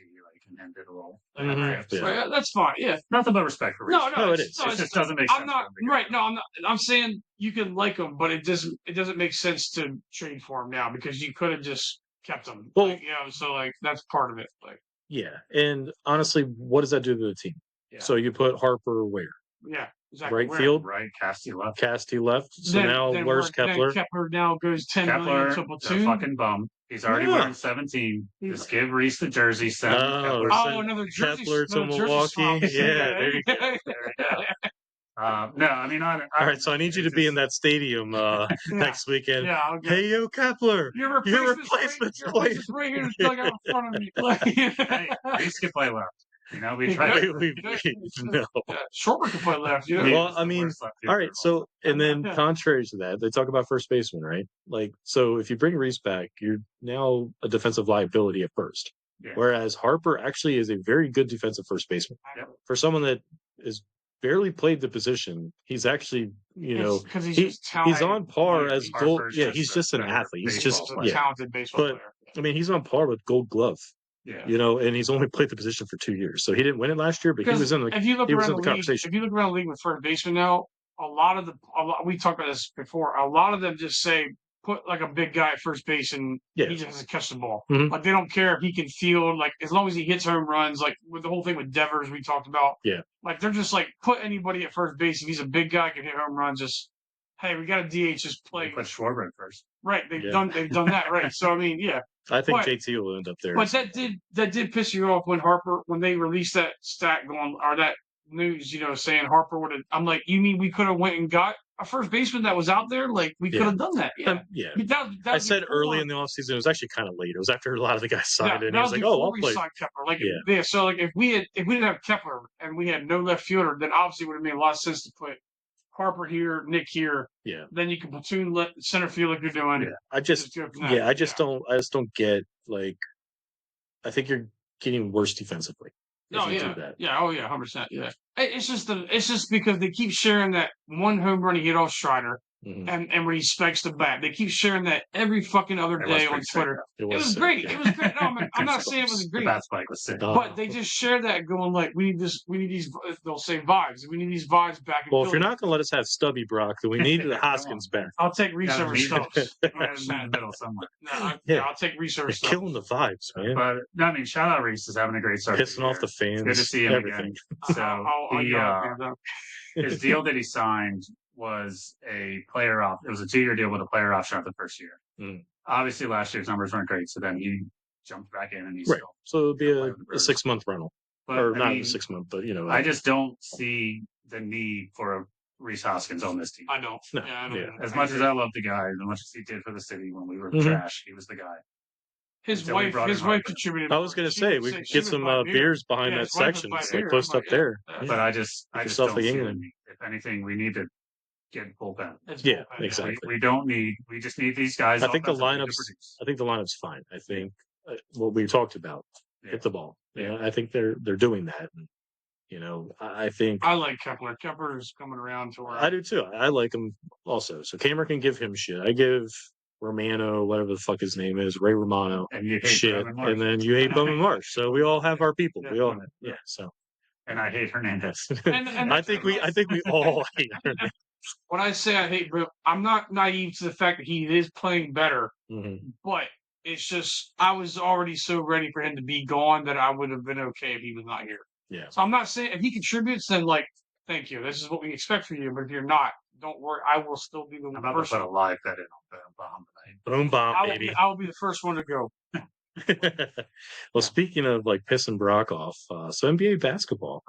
and him did a roll. Mm-hmm. That's fine. Yeah. Nothing but respect for Rhys. No, it is. It just doesn't make sense. I'm not right. No, I'm not. I'm saying you can like him, but it doesn't make sense to trade for him now because you could have just kept him. Well, so that's part of it. Like. Yeah, and honestly, what does that do to the team? Yeah. So you put Harper where? Yeah, exactly. Right field? Right, Casty left. So then where's Kepler? Kepler now goes 10 million to platoon. Fucking bum. He's already wearing 17. Just give Rhys the jersey. Another jersey. Kepler to Milwaukee. Yeah, there you go. No, I mean, all right. So I need you to be in that stadium next weekend. Yeah, hey, yo, Kepler, your replacement's playing right here, dug out in front of me. Hey, Rhys can play left. We tried. No. Schwarber can play left. Yeah. Well, I mean, all right. So, and then contrary to that, they talk about first baseman, right? Like, so if you bring Rhys back, you're now a defensive liability at first. Yeah. Whereas Harper actually is a very good defensive first baseman. Yep. For someone that is barely played the position, he's actually, he's on par as gold. Yeah, he's just an athlete. He's just a talented baseball player. I mean, he's on par with Gold Glove. Yeah, and he's only played the position for 2 years, so he didn't win it last year. But he was in the conversation. If you look around the league with first baseman now, we talked about this before. A lot of them just say put like a big guy at first base and he just has to catch the ball. Mm-hmm. Like they don't care if he can field. Like as long as he hits home runs. Like with the whole thing with Devers we talked about. Yeah, like they're just like put anybody at first base if he's a big guy can hit home runs. Just hey, we got a DH. Just play. Put Schwarber at first. Right, they've done that right. So I mean, yeah. I think JT will end up there. But that did piss you off when they released that stat or that news, saying Harper would have. I'm like, you mean we could have went and got a first baseman that was out there? Like we could have done that. Yeah. I mean, I said early in the offseason. It was actually kind of late. It was after a lot of the guys signed, and he was like, "Oh, I'll play." Kepler. So like if we didn't have Kepler and we had no left fielder, then obviously it would have made a lot of sense to put Harper here, Nick here. Yeah. Then you can platoon center field like you're doing. Yeah. I just don't get like. I think you're getting worse defensively. Oh yeah. Yeah. Oh yeah. 100%. Yeah. It's just because they keep sharing that one home run he hit off Strider. Mm-hmm. And when he spikes the bat, they keep sharing that every fucking other day on Twitter. It was great. It was great. No, I'm not saying it was great. The bat spike was sick. But they just share that, going like, we need these. They'll say vibes. We need these vibes back. Well, if you're not going to let us have Stubby Brock, then we need the Hoskins back. I'll take Rhys over Stokes. In the middle somewhere. I'll take Rhys over Stokes. Killing the vibes, man. But no, I mean, shout out Rhys is having a great start. Pissing off the fans. Good to see him again. So his deal that he signed was a player off. It was a 2-year deal with a player option after the first year. Mm. Obviously, last year's numbers weren't great, so then he jumped back in and he's still. So it'll be a 6-month rental, not a 6 month, but I just don't see the need for a Rhys Hoskins on this team. I don't. No. Yeah, I don't. Yeah. As much as I love the guy, as much as he did for the city when we were trash, he was the guy. His wife contributed. I was going to say we could get some beers behind that section. It's like post up there. But I just don't see it. If anything, we need to get bullpen. Yeah, exactly. We just need these guys. I think the lineup's fine. I think what we talked about, hit the ball. Yeah, I think they're doing that. And, you know, I think I like Kepler. Kepler's coming around to where I do too. I like him also. So Kamer can give him shit. I give Romano, whatever the fuck his name is, Ray Romano, and you hate shit, and then you hate Bowman Marsh. So we all have our people. We all, So, and I hate Hernandez. and I think we all hate Hernandez. When I say I hate Bill, I'm not naive to the fact that he is playing better, but it's just I was already so ready for him to be gone that I would have been okay if he was not here. Yeah. So I'm not saying if he contributes, then thank you. This is what we expect from you. But if you're not, don't worry. I will still be the I'm first. About to put a live bet in on Bomb tonight. Boom Bomb, baby. I will be the first one to go. Well, speaking of pissing Brock off, so NBA basketball.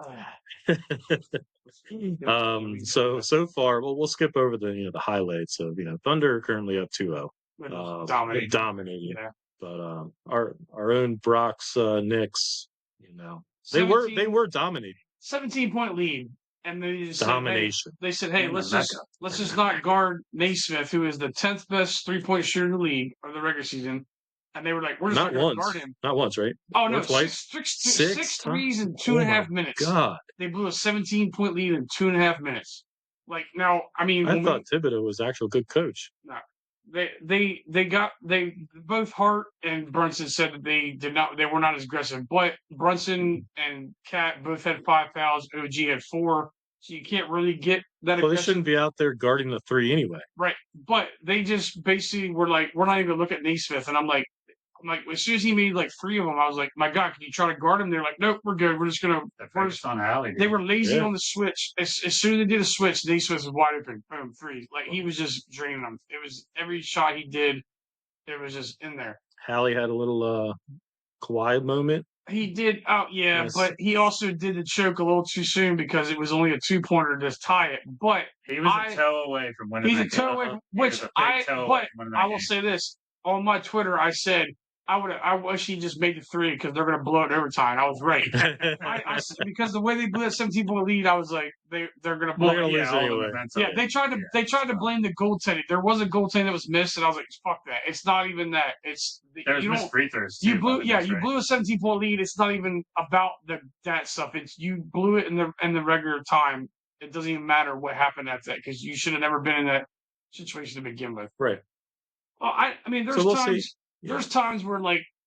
So far, we'll skip over the the highlights of Thunder currently up 2-0, dominating. Yeah. But our own Brock's Knicks, they were dominating. 17-point lead, and they just domination. Said, hey, let's just not guard Naismith, who is the 10th best 3-point shooter in the league of the regular season. And they were like, we're just not going to guard him. Not once, right? Oh, no, twice. Six threes in 2.5 minutes. God. They blew a 17-point lead in 2.5 minutes. Now, I mean... I thought Thibodeau was an actual good coach. No. Both Hart and Brunson said that they were not as aggressive. But Brunson and Cat both had 5 fouls. OG had 4. So you can't really get that aggressive. Well, they shouldn't be out there guarding the 3 anyway. Right. But they just basically were like, we're not even going to look at Naismith. And I'm like, as soon as he made 3 of them, I was like, my God, can you try to guard him? They're like, nope, we're good. We're just going to. They were lazy on the switch. As soon as they did a switch, Naismith was wide open. Boom, 3. He was just draining them. It was every shot he did, it was just in there. Hallie had a little Kawhi moment. He did. Oh, yeah, yes. But he also did the choke a little too soon because it was only a 2-pointer to tie it. But he was a toe away from winning. He's a toe away, I will say this. On my Twitter, I said, I wish he just made the 3 because they're going to blow it overtime. I was right. Because the way they blew that 17-point lead, I was like, they're going to blow it anyway. Yeah, they tried to blame the goaltending. There was a goaltending that was missed, and I was like, fuck that. It's not even that. There's missed free throws. You blew a 17-point lead. It's not even about that stuff. It's you blew it in the regular time. It doesn't even matter what happened after that because you should have never been in that situation to begin with. Right. Well, I mean, there's times. There's times where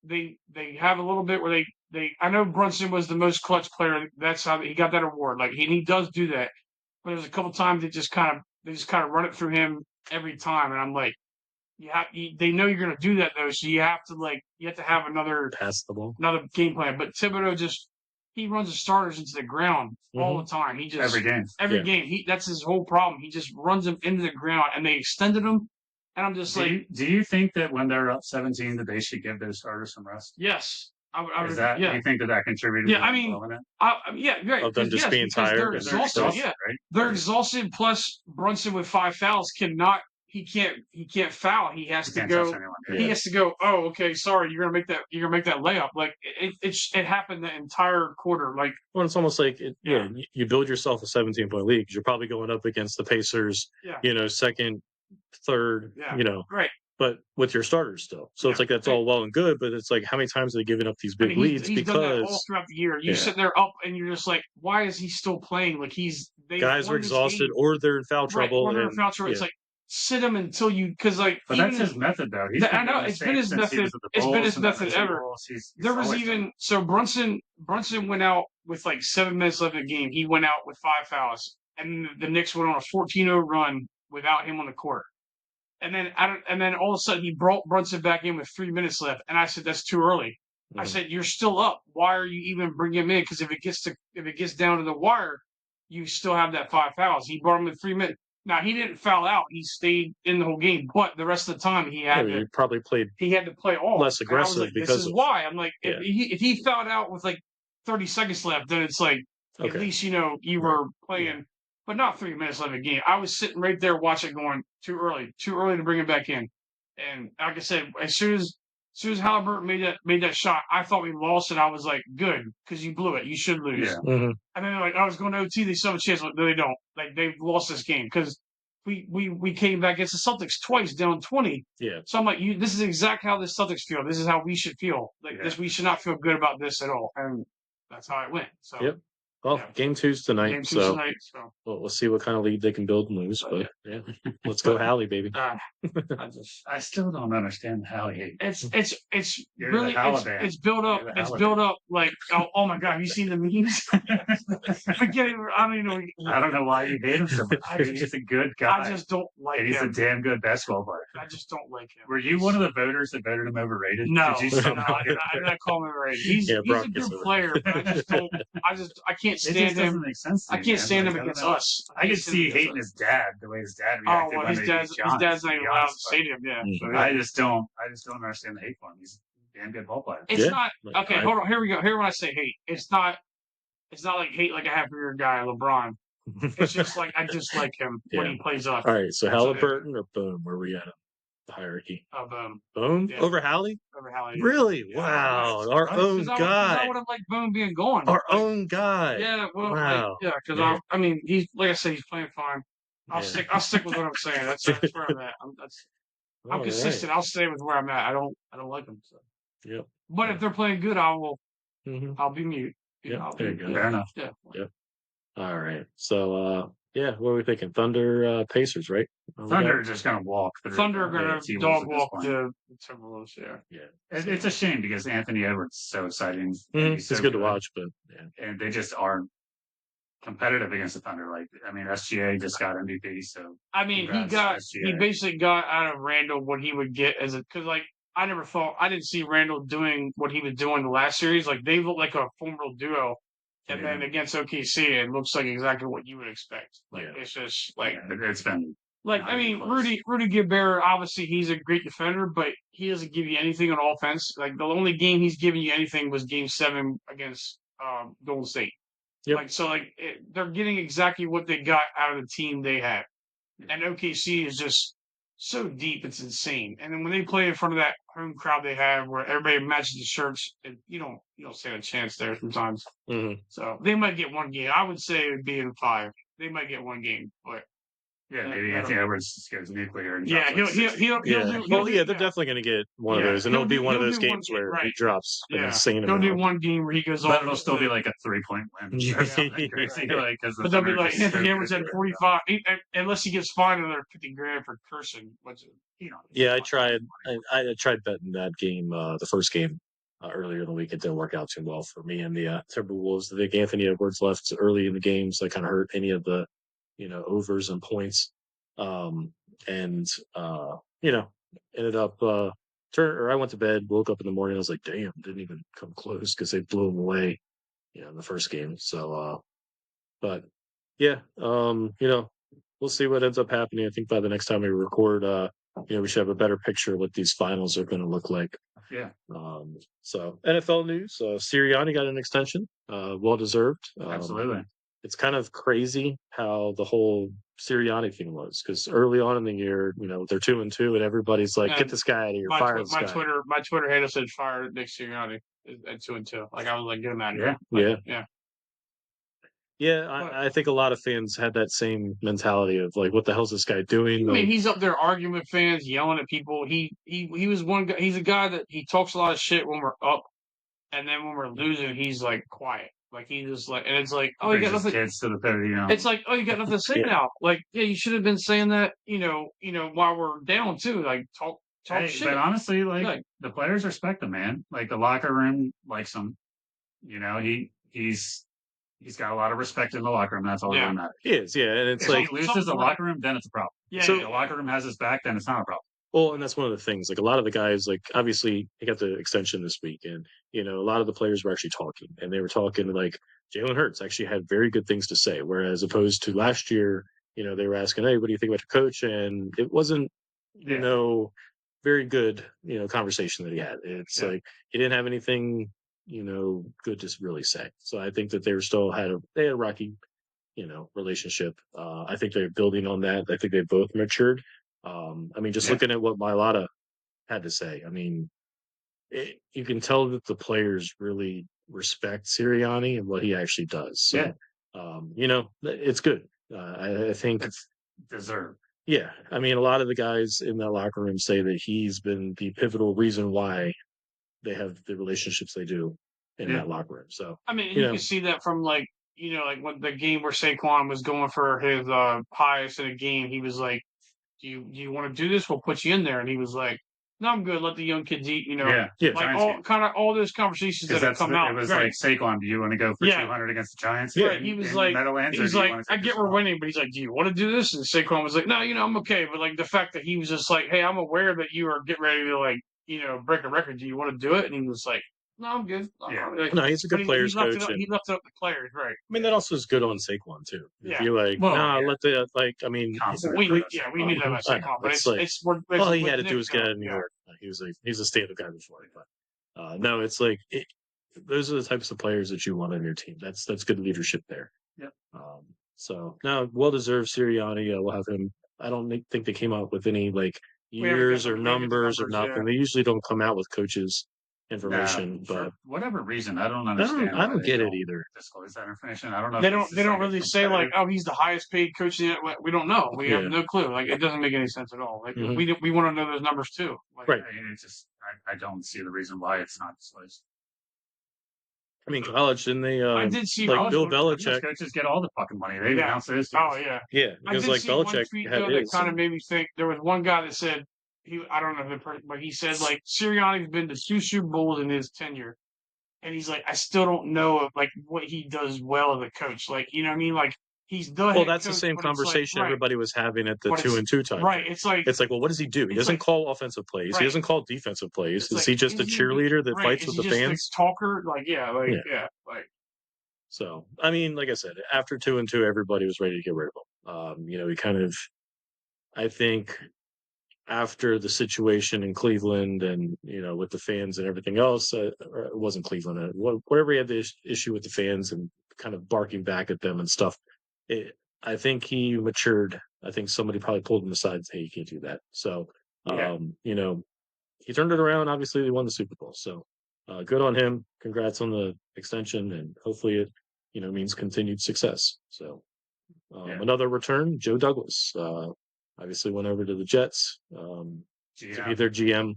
they have a little bit where they I know Brunson was the most clutch player. That's how he got that award. He does do that. But there's a couple times they just kind of run it through him every time, and I'm like, they know you're gonna do that though, so you have to have another pass the ball, another game plan. But Thibodeau he runs the starters into the ground all the time. He just every game. That's his whole problem. He just runs them into the ground, and they extended him. And I'm just do you think that when they're up 17 that they should give those starters some rest? Yes. Do you think that contributed? Yeah, I mean, right. Of them just being tired. They're exhausted. Right? They're exhausted. Plus, Brunson with 5 fouls he can't foul. He has to go. He has to go. Oh, okay. Sorry, you're gonna make that layup. It happened the entire quarter. Well, it's almost like you build yourself a 17-point lead because you're probably going up against the Pacers. Yeah. Second, third. Right. But with your starters still. So it's that's all well and good, but it's how many times are they giving up these big leads? He's done that all throughout the year. You sit there up and you're just like, why is he still playing? Guys are exhausted or they're in foul trouble. Right, It's sit him until because But that's his method though. I know it's been his method. It's been his method ever. There was even Brunson went out with 7 minutes left in the game. He went out with 5 fouls, and the Knicks went on a 14-0 run without him on the court. And then all of a sudden he brought Brunson back in with 3 minutes left, and I said that's too early. Mm-hmm. I said you're still up. Why are you even bringing him in? Because if it gets down to the wire, you still have that 5 fouls. He brought him with 3 minutes. Now he didn't foul out. He stayed in the whole game, but the rest of the time he had he probably played. He had to play all less aggressive because this is why I'm like if he fouled out with 30 seconds left, then it's at least you were playing. But not 3 minutes left in the game. I was sitting right there watching going, too early to bring him back in. And like I said, as soon soon as Halliburton made that shot, I thought we lost it. I was like, good, because you blew it. You should lose. Yeah. Mm-hmm. And then they're like, I was going to OT. They still have a chance. Like, no, they don't. Like, they've lost this game because we came back against the Celtics twice, down 20. Yeah. So I'm like, this is exactly how the Celtics feel. This is how we should feel. Like this, we should not feel good about this at all. And that's how it went. So. Yep. Well, Game 2's tonight. Game 2's tonight. So. We'll see what kind of lead they can build and lose. But yeah, let's go Hallie, baby. I still don't understand the Hallie hate. It's really it's built up. It's built up like oh my god, have you seen the memes? Forget it. I don't even know. I don't know why you hate him so much. He's a good guy. I just don't like him. He's a damn good basketball player. I just don't like him. Were you one of the voters that voted him overrated? No, Did you I did not call him overrated. He's a good player, but I can't stand him. Make sense I can't stand him against us. I could see hating his dad, the way his dad reacted. Oh, well, his dad's not even allowed to stadium. Yeah, I just don't understand the hate for him. He's a damn good ball player. It's not okay. Hold on, here we go. Here when I say hate, it's not like hate like I have for your guy LeBron. It's just like I just like him when he plays up. All right, so Halliburton or Boom? Where are we at? The hierarchy. Boom. Boom over Hallie? Over Hallie. Really? Yeah. Wow. Our own guy. I would have liked Boom being gone. Our own guy. Yeah. Well. Wow. Because I mean, he's like I said, he's playing fine. I'll stick with what I'm saying. That's where I'm at. I'm consistent. Right. I'll stay with where I'm at. I don't like him. So. Yep. But if they're playing good, I will. Mm-hmm. I'll be mute. Yeah. Fair enough. Yeah. Yep. All right. So, what are we thinking? Thunder, Pacers, right? Thunder are just going to walk. Thunder are going to dog walk the Timberwolves. Yeah. It's a shame because Anthony Edwards is so exciting. Mm-hmm. He's so good to watch, but and they just aren't competitive against the Thunder. Like, I mean, SGA just got MVP, so I mean, he basically got out of Randall what he would get because like I didn't see Randall doing what he was doing the last series. Like they look like a formidable duo. And then against OKC, it looks like exactly what you would expect. Like it's just like it's been like I mean, Rudy Gobert, obviously he's a great defender, but he doesn't give you anything on offense. Like the only game he's given you anything was Game 7 against Golden State. Yep. They're getting exactly what they got out of the team they had, and OKC is just so deep, it's insane. And then when they play in front of that home crowd they have, where everybody matches the shirts, you don't stand a chance there sometimes. Mm-hmm. So they might get one game. I would say it would be in 5. They might get one game, but maybe Anthony Edwards goes nuclear. And he'll they're definitely going to get one of those, and it'll be one of those games where he drops an insane amount. He'll do one game where he goes off. But it'll still be like a 3-point win. But they'll be like Anthony Edwards at 45, unless he gets fined another $50,000 for cursing. I tried. I tried betting that game, the first game. Earlier in the week, it didn't work out too well for me and the Timberwolves. I think Anthony Edwards left early in the game, so I kind of hurt any of the, overs and points. Ended up I went to bed, woke up in the morning, I was like, damn, didn't even come close because they blew him away, in the first game. So, we'll see what ends up happening. I think by the next time we record, we should have a better picture of what these finals are going to look like. Yeah. So NFL news, Sirianni got an extension, well deserved. Absolutely. It's kind of crazy how the whole Sirianni thing was, because early on in the year, they're 2-2, and everydy's like, "Get this guy out of here! Fire this guy!" My Twitter handle said, "Fire Nick Sirianni at 2-2." Like I was like, "Get him out of here!" Yeah, I think a lot of fans had that same mentality of like, what the hell's this guy doing? I mean, he's up there arguing with fans, yelling at people. He was one guy. He's a guy that he talks a lot of shit when we're up, and then when we're losing, he's like quiet. Like he just like, and it's like, oh, you got nothing. Kids to the 30, It's like, oh, you got nothing to say now. Like, yeah, you should have been saying that, while we're down too. Like talk shit. But honestly, like the players respect him, man. Like the locker room likes him. He's got a lot of respect in the locker room. That's all that matters. He is, and it's if he loses the locker room, then it's a problem. Yeah. So the locker room has his back, then it's not a problem. Well, and that's one of the things. Like a lot of the guys, like obviously he got the extension this week, and a lot of the players were actually talking, and they were talking like Jalen Hurts actually had very good things to say, whereas opposed to last year, they were asking, "Hey, what do you think about your coach?" And it wasn't, very good, conversation that he had. It's like he didn't have anything, good to really say. So I think that they had a rocky, relationship. I think they're building on that. I think they both matured. Looking at what Mailata had to say, I mean, you can tell that the players really respect Sirianni and what he actually does. So, it's good. I think it's deserved. Yeah, I mean, a lot of the guys in that locker room say that he's been the pivotal reason why they have the relationships they do in that locker room. So, I mean, you can see that from like when the game where Saquon was going for his highest in a game, he was like, "Do you want to do this? We'll put you in there." And he was like, "No, I'm good. Let the young kids eat." Like all those conversations that have come out. It was like Saquon, do you want to go for 200 against the Giants? Yeah, right. He was like, I get we're winning, but he's like, "Do you want to do this?" And Saquon was like, "No, I'm okay." But like the fact that he was just like, "Hey, I'm aware that you are getting ready to break a record. Do you want to do it?" And he was like, "No, I'm good." Yeah. No, he's a good players coach. He left it up to players, right? I mean, that also is good on Saquon too. Yeah. If you're like, let the we need that Saquon, but it's all he had to do was get out of New York. He's a stand-up guy before, but no, it's like those are the types of players that you want on your team. That's good leadership there. Yeah. So now, well-deserved Sirianni. We'll have him. I don't think they came out with any years or numbers or nothing. Yeah. They usually don't come out with coaches information, but for whatever reason, I don't understand. I don't get it either. Disclose that information. I don't know. They don't really say he's the highest paid coach. We don't know. We have no clue. It doesn't make any sense at all. We want to know those numbers too. Right. It's just I don't see the reason why it's not disclosed. I mean, college, didn't they? I did see Bill Belichick. Coaches get all the fucking money. They announce this. Oh yeah. Yeah, because Belichick had that kind of made me think. There was one guy that said I don't know but he said Sirianni's been to 2 Super Bowls in his tenure, and he's like, I still don't know what he does well as a coach. You know what I mean? He's done. Well, that's the same conversation everybody was having at the 2-2 time. Right. It's like, well, what does he do? He doesn't call offensive plays. Right. He doesn't call defensive plays. Is he just a cheerleader that fights with the fans? Talker? So, I mean, like I said, after 2-2, everybody was ready to get rid of him. We kind of, I think, after the situation in Cleveland and, with the fans and everything else, it wasn't Cleveland. Whatever he had the issue with the fans and kind of barking back at them and stuff, I think he matured. I think somebody probably pulled him aside and said, hey, you can't do that. So, he turned it around. Obviously, they won the Super Bowl. So, good on him. Congrats on the extension. And hopefully it, means continued success. So, another return, Joe Douglas. Obviously went over to the Jets to be their GM.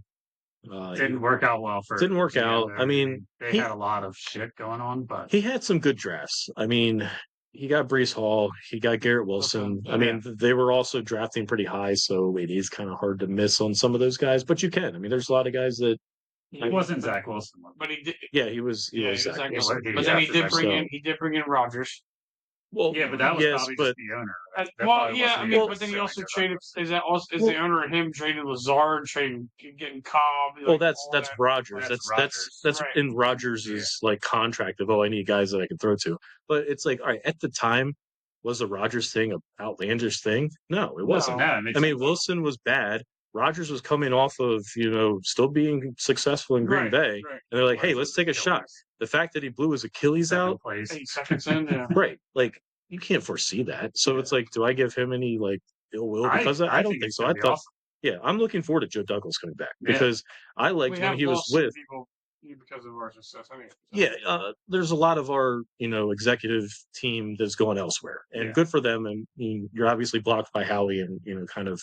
Didn't work out well for. Didn't work out. I mean, they had a lot of shit going on, but he had some good drafts. I mean, he got Breece Hall, he got Garrett Wilson. I mean, they were also drafting pretty high, so it is kind of hard to miss on some of those guys. But you can. I mean, there's a lot of guys that. He wasn't Zach Wilson, but he did. Yeah, he was. He was Zach Wilson. But then he did bring in Rodgers. Well, yeah, but that was probably just the owner. But then he also traded. Is the owner of him trading Lazard, getting Cobb? Well, that's Rodgers. That's in Rodgers' contract of I need guys that I can throw to. But it's all right, at the time, was the Rodgers thing an outlandish thing? No, it wasn't. No, I mean, Wilson was bad. Rodgers was coming off of still being successful in Green Bay, and they're like, "Hey, let's take a shot." The fact that he blew his Achilles out, 8 seconds in, right? You can't foresee that. So it's do I give him any ill will because I don't think so. I thought, awesome. I'm looking forward to Joe Douglas coming back because I liked when he was with. Because of our success, there's a lot of our executive team that's going elsewhere, and good for them. And you're obviously blocked by Howie, and kind of.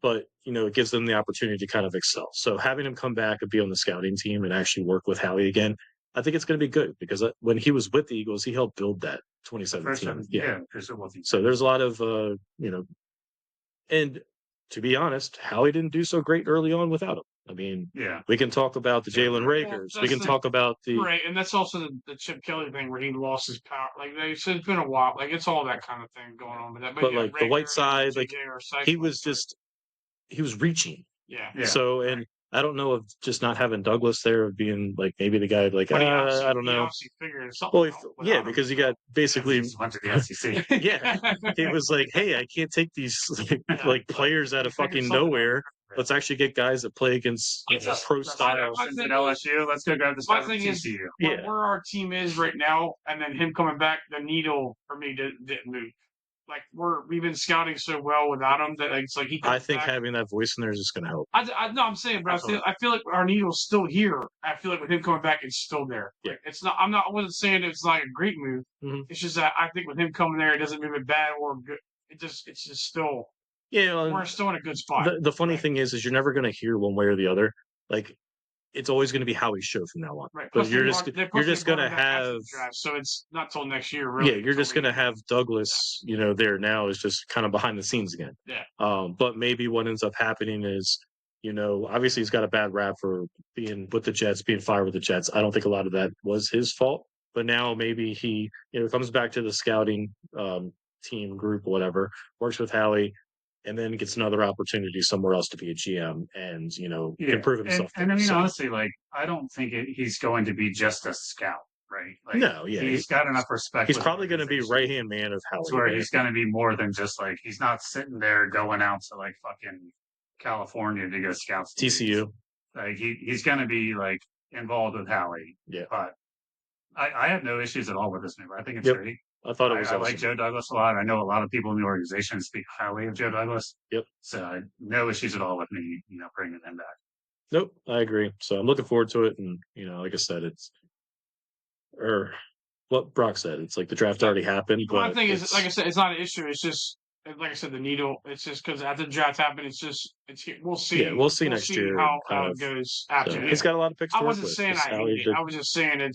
But, it gives them the opportunity to kind of excel. So having him come back and be on the scouting team and actually work with Howie again, I think it's going to be good because when he was with the Eagles, he helped build that 2017. So there's a lot of, and to be honest, Howie didn't do so great early on without him. I mean, we can talk about the Jalen Rakers. We can talk about the right, and that's also the Chip Kelly thing where he lost his power. They said it's been a while. It's all that kind of thing going on with that. But the white side, he was reaching. Yeah. So, and I don't know if just not having Douglas there of being maybe the guy I don't know. Well, because he got basically went to the SEC. He was hey, I can't take these players out of fucking nowhere. Let's actually get guys that play against pro style. At LSU, let's go grab this. My thing is, where our team is right now, and then him coming back, the needle for me didn't move. like we've been scouting so well without him that it's like he. I think having that voice in there is just going to help. No, I'm saying, but I feel like our needle's still here. I feel like with him coming back, it's still there. Yeah, it's not. I wasn't saying it's like a great move. Mm-hmm. It's just that I think with him coming there, it doesn't move it bad or good. It's just still. Yeah, we're still in a good spot. The funny thing is you're never going to hear one way or the other. Like, it's always going to be Howie's show from now on. Right. But you're just going to have. Draft, so it's not till next year, really. Yeah, you're just going to have Douglas, there now is just kind of behind the scenes again. Yeah. But maybe what ends up happening is, obviously he's got a bad rap for being with the Jets, being fired with the Jets. I don't think a lot of that was his fault. But now maybe he, comes back to the scouting team group, whatever, works with Howie, and then gets another opportunity somewhere else to be a GM and, can prove himself. And I mean, honestly, like, I don't think he's going to be just a scout, right? Like, no, yeah. He's got enough respect. He's probably going to be right-hand man of Howie. Where he's going to be more than just, like, he's not sitting there going out to, like, fucking California to go scout. TCU. Like, he's going to be, like, involved with Howie. Yeah. But I have no issues at all with this move. I think it's great. I thought it was awesome. I like Joe Douglas a lot. I know a lot of people in the organization speak highly of Joe Douglas. Yep. So no issues at all with me, bringing him back. Nope, I agree. So I'm looking forward to it. And, like I said, or what Brock said, it's like the draft already happened. But my thing is, like I said, it's not an issue. It's just, like I said, the needle. It's just because after the draft happened, it's here. We'll see. Yeah, we'll see next year how it goes after. So he's got a lot of picks. I wasn't saying I hate it. I was just saying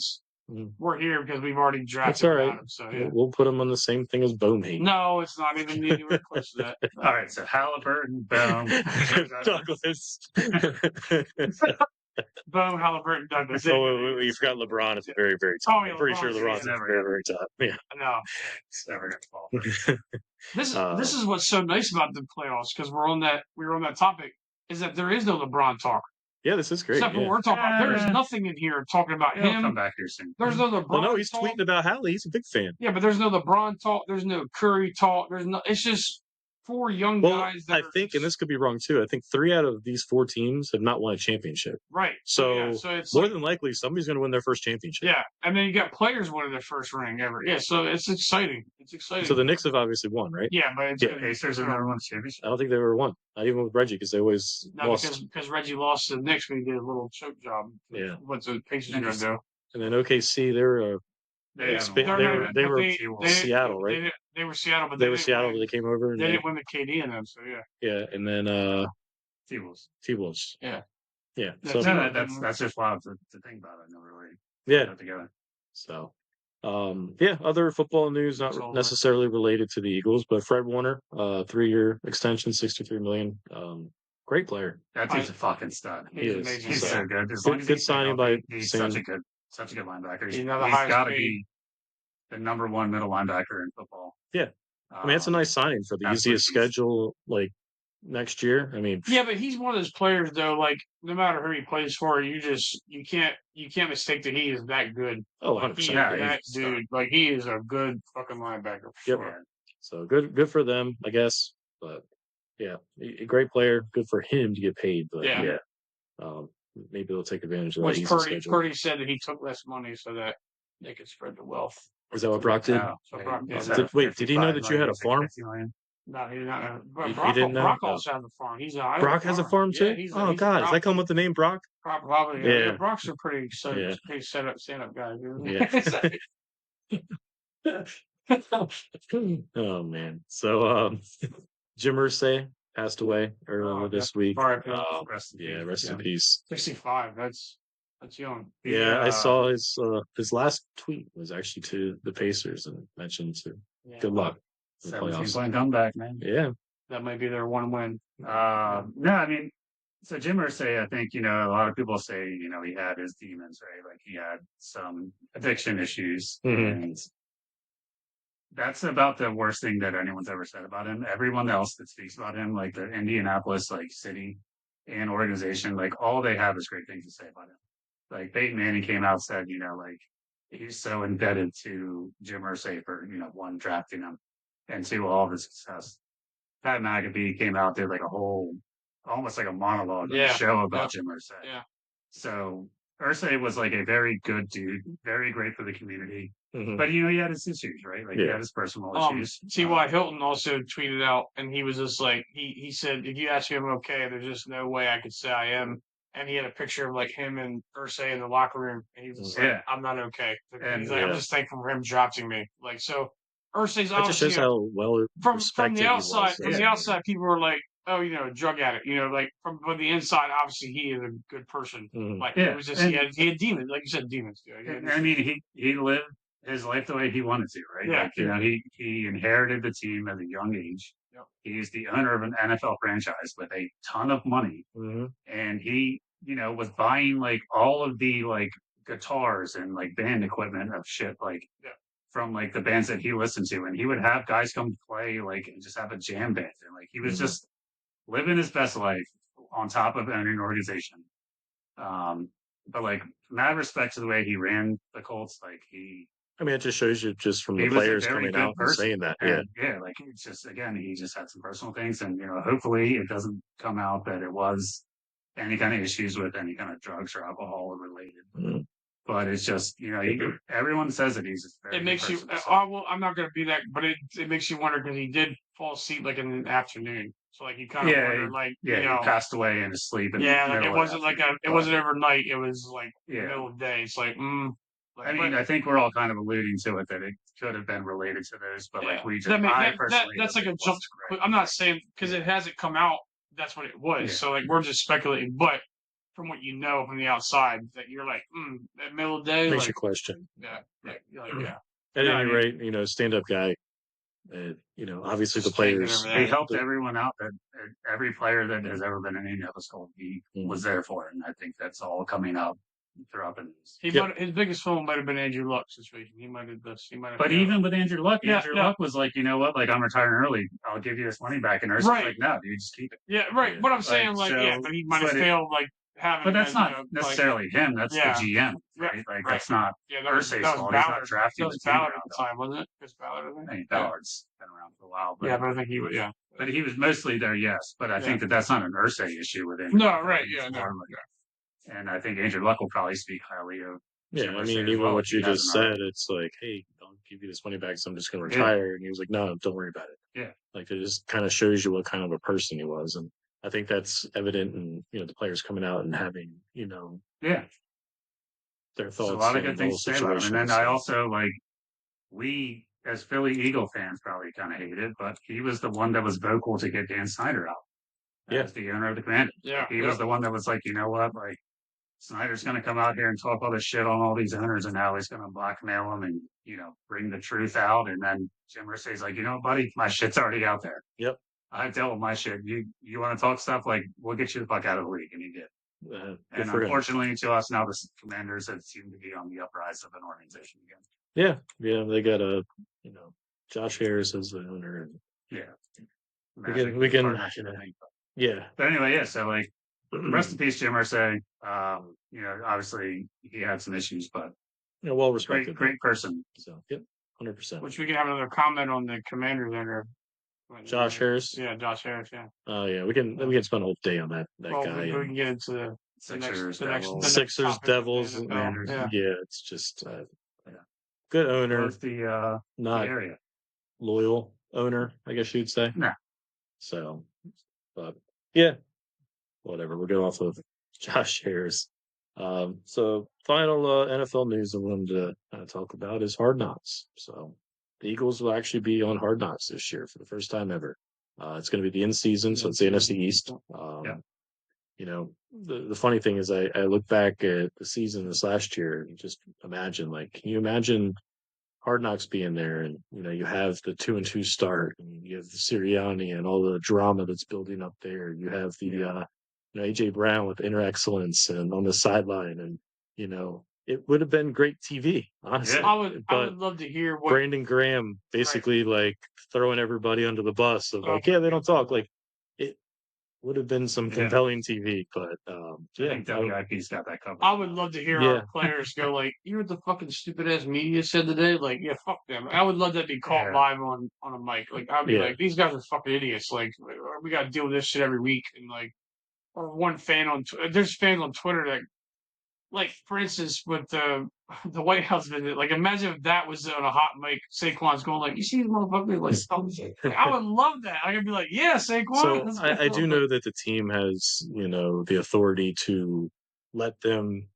we're here because we've already drafted. That's all right. Him, so yeah. We'll put him on the same thing as Bohm. No, it's not even anywhere close to that. All right, so Halliburton, Bohm, Douglas. Bohm, Halliburton, Douglas. Oh, you forgot LeBron at the very, very top. I'm pretty sure LeBron's at the very, very top. Yeah. No. It's never going to fall. This is what's so nice about the playoffs because we were on that topic is that there is no LeBron talk. Yeah, this is great. Except for what we're talking about. There is nothing in here talking about him. Come back here soon. There's no LeBron. Well, no, he's talk. tweeting about Hallie. He's a big fan. Yeah, but there's no LeBron talk. There's no Curry talk. It's just 4 young guys. I think, and this could be wrong too. I think 3 out of these 4 teams have not won a championship. Right. So it's more than likely somebody's going to win their first championship. Yeah, and then you got players winning their first ring ever. Yeah, so it's exciting. It's exciting. So the Knicks have obviously won, right? Yeah, but Pacers have never won a championship. I don't think they ever won. Not even with Reggie because they always lost. Because Reggie lost to the Knicks when he did a little choke job. Yeah. What's the Pacers going to do? And then OKC, they were Seattle, right? They were Seattle, but they were Seattle, but they came over. And they didn't win the KD in them, so yeah. Yeah, and then T-Wolves. Yeah. Yeah. So that's just wild to think about. I never really put together. So, other football news not necessarily related to the Eagles, but Fred Warner, 3-year extension, $63 million. Great player. That dude's a fucking stud. He's amazing. He's so good. Good signing by. He's such a good linebacker. He's got to be the number 1 middle linebacker in football. Yeah, I mean it's a nice signing for the easiest schedule like next year. I mean, yeah, but he's one of those players though. Like no matter who he plays for, you can't mistake that he is that good. Oh, 100%. That dude, like he is a good fucking linebacker. For sure. So good for them, I guess. But yeah, a great player. Good for him to get paid. But maybe they'll take advantage of that easy schedule. Purdy said that he took less money so that they could spread the wealth. Is that what Brock did? Wait, did he know that you had a farm? No, he did not know. But he didn't know? Brock also has a farm. Brock has a farm too? God, does that come with the the name Brock? Probably. Yeah. Brock's a pretty stand-up guy. Yeah. Oh, man. So, Jim Irsay passed away earlier this week. Rest in peace. 65. That's young. Yeah, I saw his last tweet was actually to the Pacers and mentioned good luck. 17-point comeback, man. Yeah. That might be their one win. No, I mean, so Jim Irsay, I think, a lot of people say, he had his demons, right? Like he had some addiction issues. Mm-hmm. And that's about the worst thing that anyone's ever said about him. Everyone else that speaks about him, like the Indianapolis, city and organization, all they have is great things to say about him. Like Peyton Manning came out and said, he's so indebted to Jim Irsay for, 1, drafting him, and 2, all of his success. Pat McAfee came out, did a whole, almost like a monologue show about Jim Irsay. Yeah. So Irsay was like a very good dude, very great for the community. Mhm. But he had his issues, right? Like he had his personal issues. T.Y. Hilton also tweeted out, and he was just like, he said, if you ask me if I'm okay, there's just no way I could say I am. And he had a picture of like him and Irsay in the locker room, and he was just like, I'm not okay. And he's like, I'm just thankful for him drafting me. Like, so Irsay's that just shows how well from the outside. he was. From the outside, people were like, "Oh, drug addict." Like from the inside, obviously he is a good person. Like it was just he had demons, like you said, demons. I mean, he lived his life the way he wanted to, right? Yeah, like, he inherited the team at a young age. Yep. He's the owner of an NFL franchise with a ton of money, and he was buying like all of the like guitars and like band equipment of shit like from like the bands that he listened to, and he would have guys come play like and just have a jam band, and like he was just living his best life on top of owning an organization. But like mad respect to the way he ran the Colts, like I mean, it just shows you just from the players coming out and saying that. Yeah, like it's just again, he just had some personal things, and hopefully it doesn't come out that it was any kind of issues with any kind of drugs or alcohol related. But it's just everyone says that he's. It makes you. Well, I'm not going to be that, but it makes you wonder because he did fall asleep like in the afternoon. So like you kind of wonder, like he passed away in his sleep. Like it wasn't it wasn't overnight. It was like middle of the day. It's like, I think we're all kind of alluding to it that it could have been related to those, but like we just, that's like a jump. I'm not saying because it hasn't come out. That's what it was. So like we're just speculating, but from what you know from the outside, that you're like, at middle of the day, makes you question. Yeah. At any rate, stand-up guy. Obviously the players. He helped everyone out. That every player that has ever been in Indianapolis Colts, he was there for, and I think that's all coming out throughout the news. His biggest film might have been Andrew Luck's situation. He might have. But even with Andrew Luck, Luck was like, you know what? Like I'm retiring early. I'll give you this money back, and Ursay's like, no, dude, just keep it. Yeah, right. What I'm saying, but he might have failed, like. But that's not necessarily him. That's the GM, right? Like that's not Ursay's fault. He's not drafting the team Ballard at the time, wasn't it? Chris Ballard, I think. Ballard's been around for a while. But I think he was. Yeah, but he was mostly there, yes. But I think that's not an Ursay issue with him. No, right? Yeah, no. And I think Andrew Luck will probably speak highly of. Yeah, I mean, even what you just said, it's like, hey, I'll give you this money back, so I'm just going to retire. And he was like, no, don't worry about it. Yeah, like it just kind of shows you what kind of a person he was, and I think that's evident in the players coming out and having their thoughts. A lot of good things to say about him. And then I also we as Philly Eagle fans probably kind of hate it, but he was the one that was vocal to get Dan Snyder out as the owner of the Commanders. Yeah, he was the one that was like, you know what, like Snyder's going to come out here and talk all this shit on all these owners, and now he's going to blackmail them and bring the truth out. And then Jim Irsay's like, buddy, my shit's already out there. Yep. I dealt with my shit. You want to talk stuff? Like, we'll get you the fuck out of the league. And he did. And unfortunately to us now, the Commanders have seemed to be on the uprise of an organization again. Yeah. They got Josh Harris as the owner. And we can. But anyway, so like, rest in peace, Jim Irsay. Obviously he had some issues, but well respected, great person. So 100%. Which we can have another comment on the Commanders owner. Josh Harris. Yeah, Josh Harris. Yeah. Oh yeah, we can spend a whole day on that guy. We can get into the Sixers, Devils. Yeah, it's just good owner. Not area. Loyal owner, I guess you'd say. No. So, but yeah, whatever. We're going off of Josh Harris. So final NFL news I wanted to talk about is Hard Knocks. So the Eagles will actually be on Hard Knocks this year for the first time ever. It's going to be the end season, so it's the NFC East. The funny thing is I look back at the season this last year and just imagine, can you imagine Hard Knocks being there, and you have the 2-2 start, and you have the Sirianni and all the drama that's building up there. You have the AJ Brown with inner excellence and on the sideline, and it would have been great TV, honestly. I would love to hear what Brandon Graham basically throwing everybody under the bus of they don't talk. It would have been some compelling TV, but I think WIP's got that covered. I would love to hear our players go you hear what the fucking stupid ass media said today? Fuck them. I would love that to be caught live on a mic. I'd be like, these guys are fucking idiots. We got to deal with this shit every week. And or one fan there's fans on Twitter that like for instance, with the White House visit, like imagine if that was on a hot mic. Saquon's going like, "You see these motherfuckers like stop shit." I would love that. I could be like, "Yeah, Saquon." So I do know that the team has, the authority to let them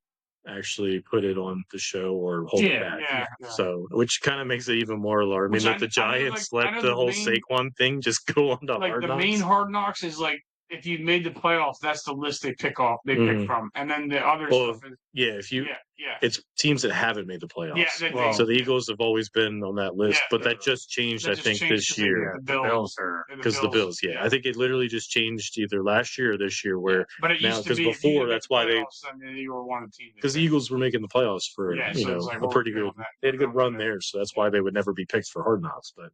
actually put it on the show or hold it back. Yeah. So, which kind of makes it even more alarming that the Giants let the whole Saquon thing just go on to Hard Knocks. Like the main Hard Knocks is like if you made the playoffs, that's the list they pick from, and then the other stuff is it's teams that haven't made the playoffs. Yeah, so the Eagles have always been on that list, but that just changed, I think, this year. The Bills are because the Bills. I think it literally just changed either last year or this year. Where but it used now, because before that's why they you were one of the teams because the Eagles were making the playoffs for a pretty good. They had a good run there, so that's why they would never be picked for Hard Knocks. But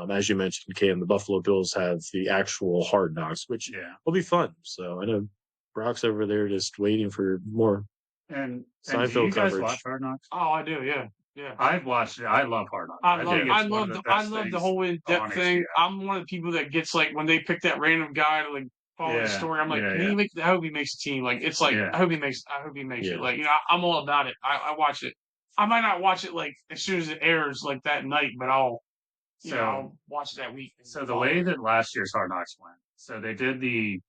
as you mentioned, Cam, the Buffalo Bills have the actual Hard Knocks, which will be fun. So I know Brock's over there just waiting for more. And Seinfeld do you guys coverage. watch Hard Knocks? Oh, I do. Yeah. I've watched it. I love Hard Knocks. I love the whole in-depth thing. I'm one of the people that gets like when they pick that random guy to like follow the story. I'm like, I hope he makes a team. Like it's like I hope he makes it. Like I'm all about it. I watch it. I might not watch it like as soon as it airs like that night, but I'll watch it that week. So the way that last year's Hard Knocks went, so they did the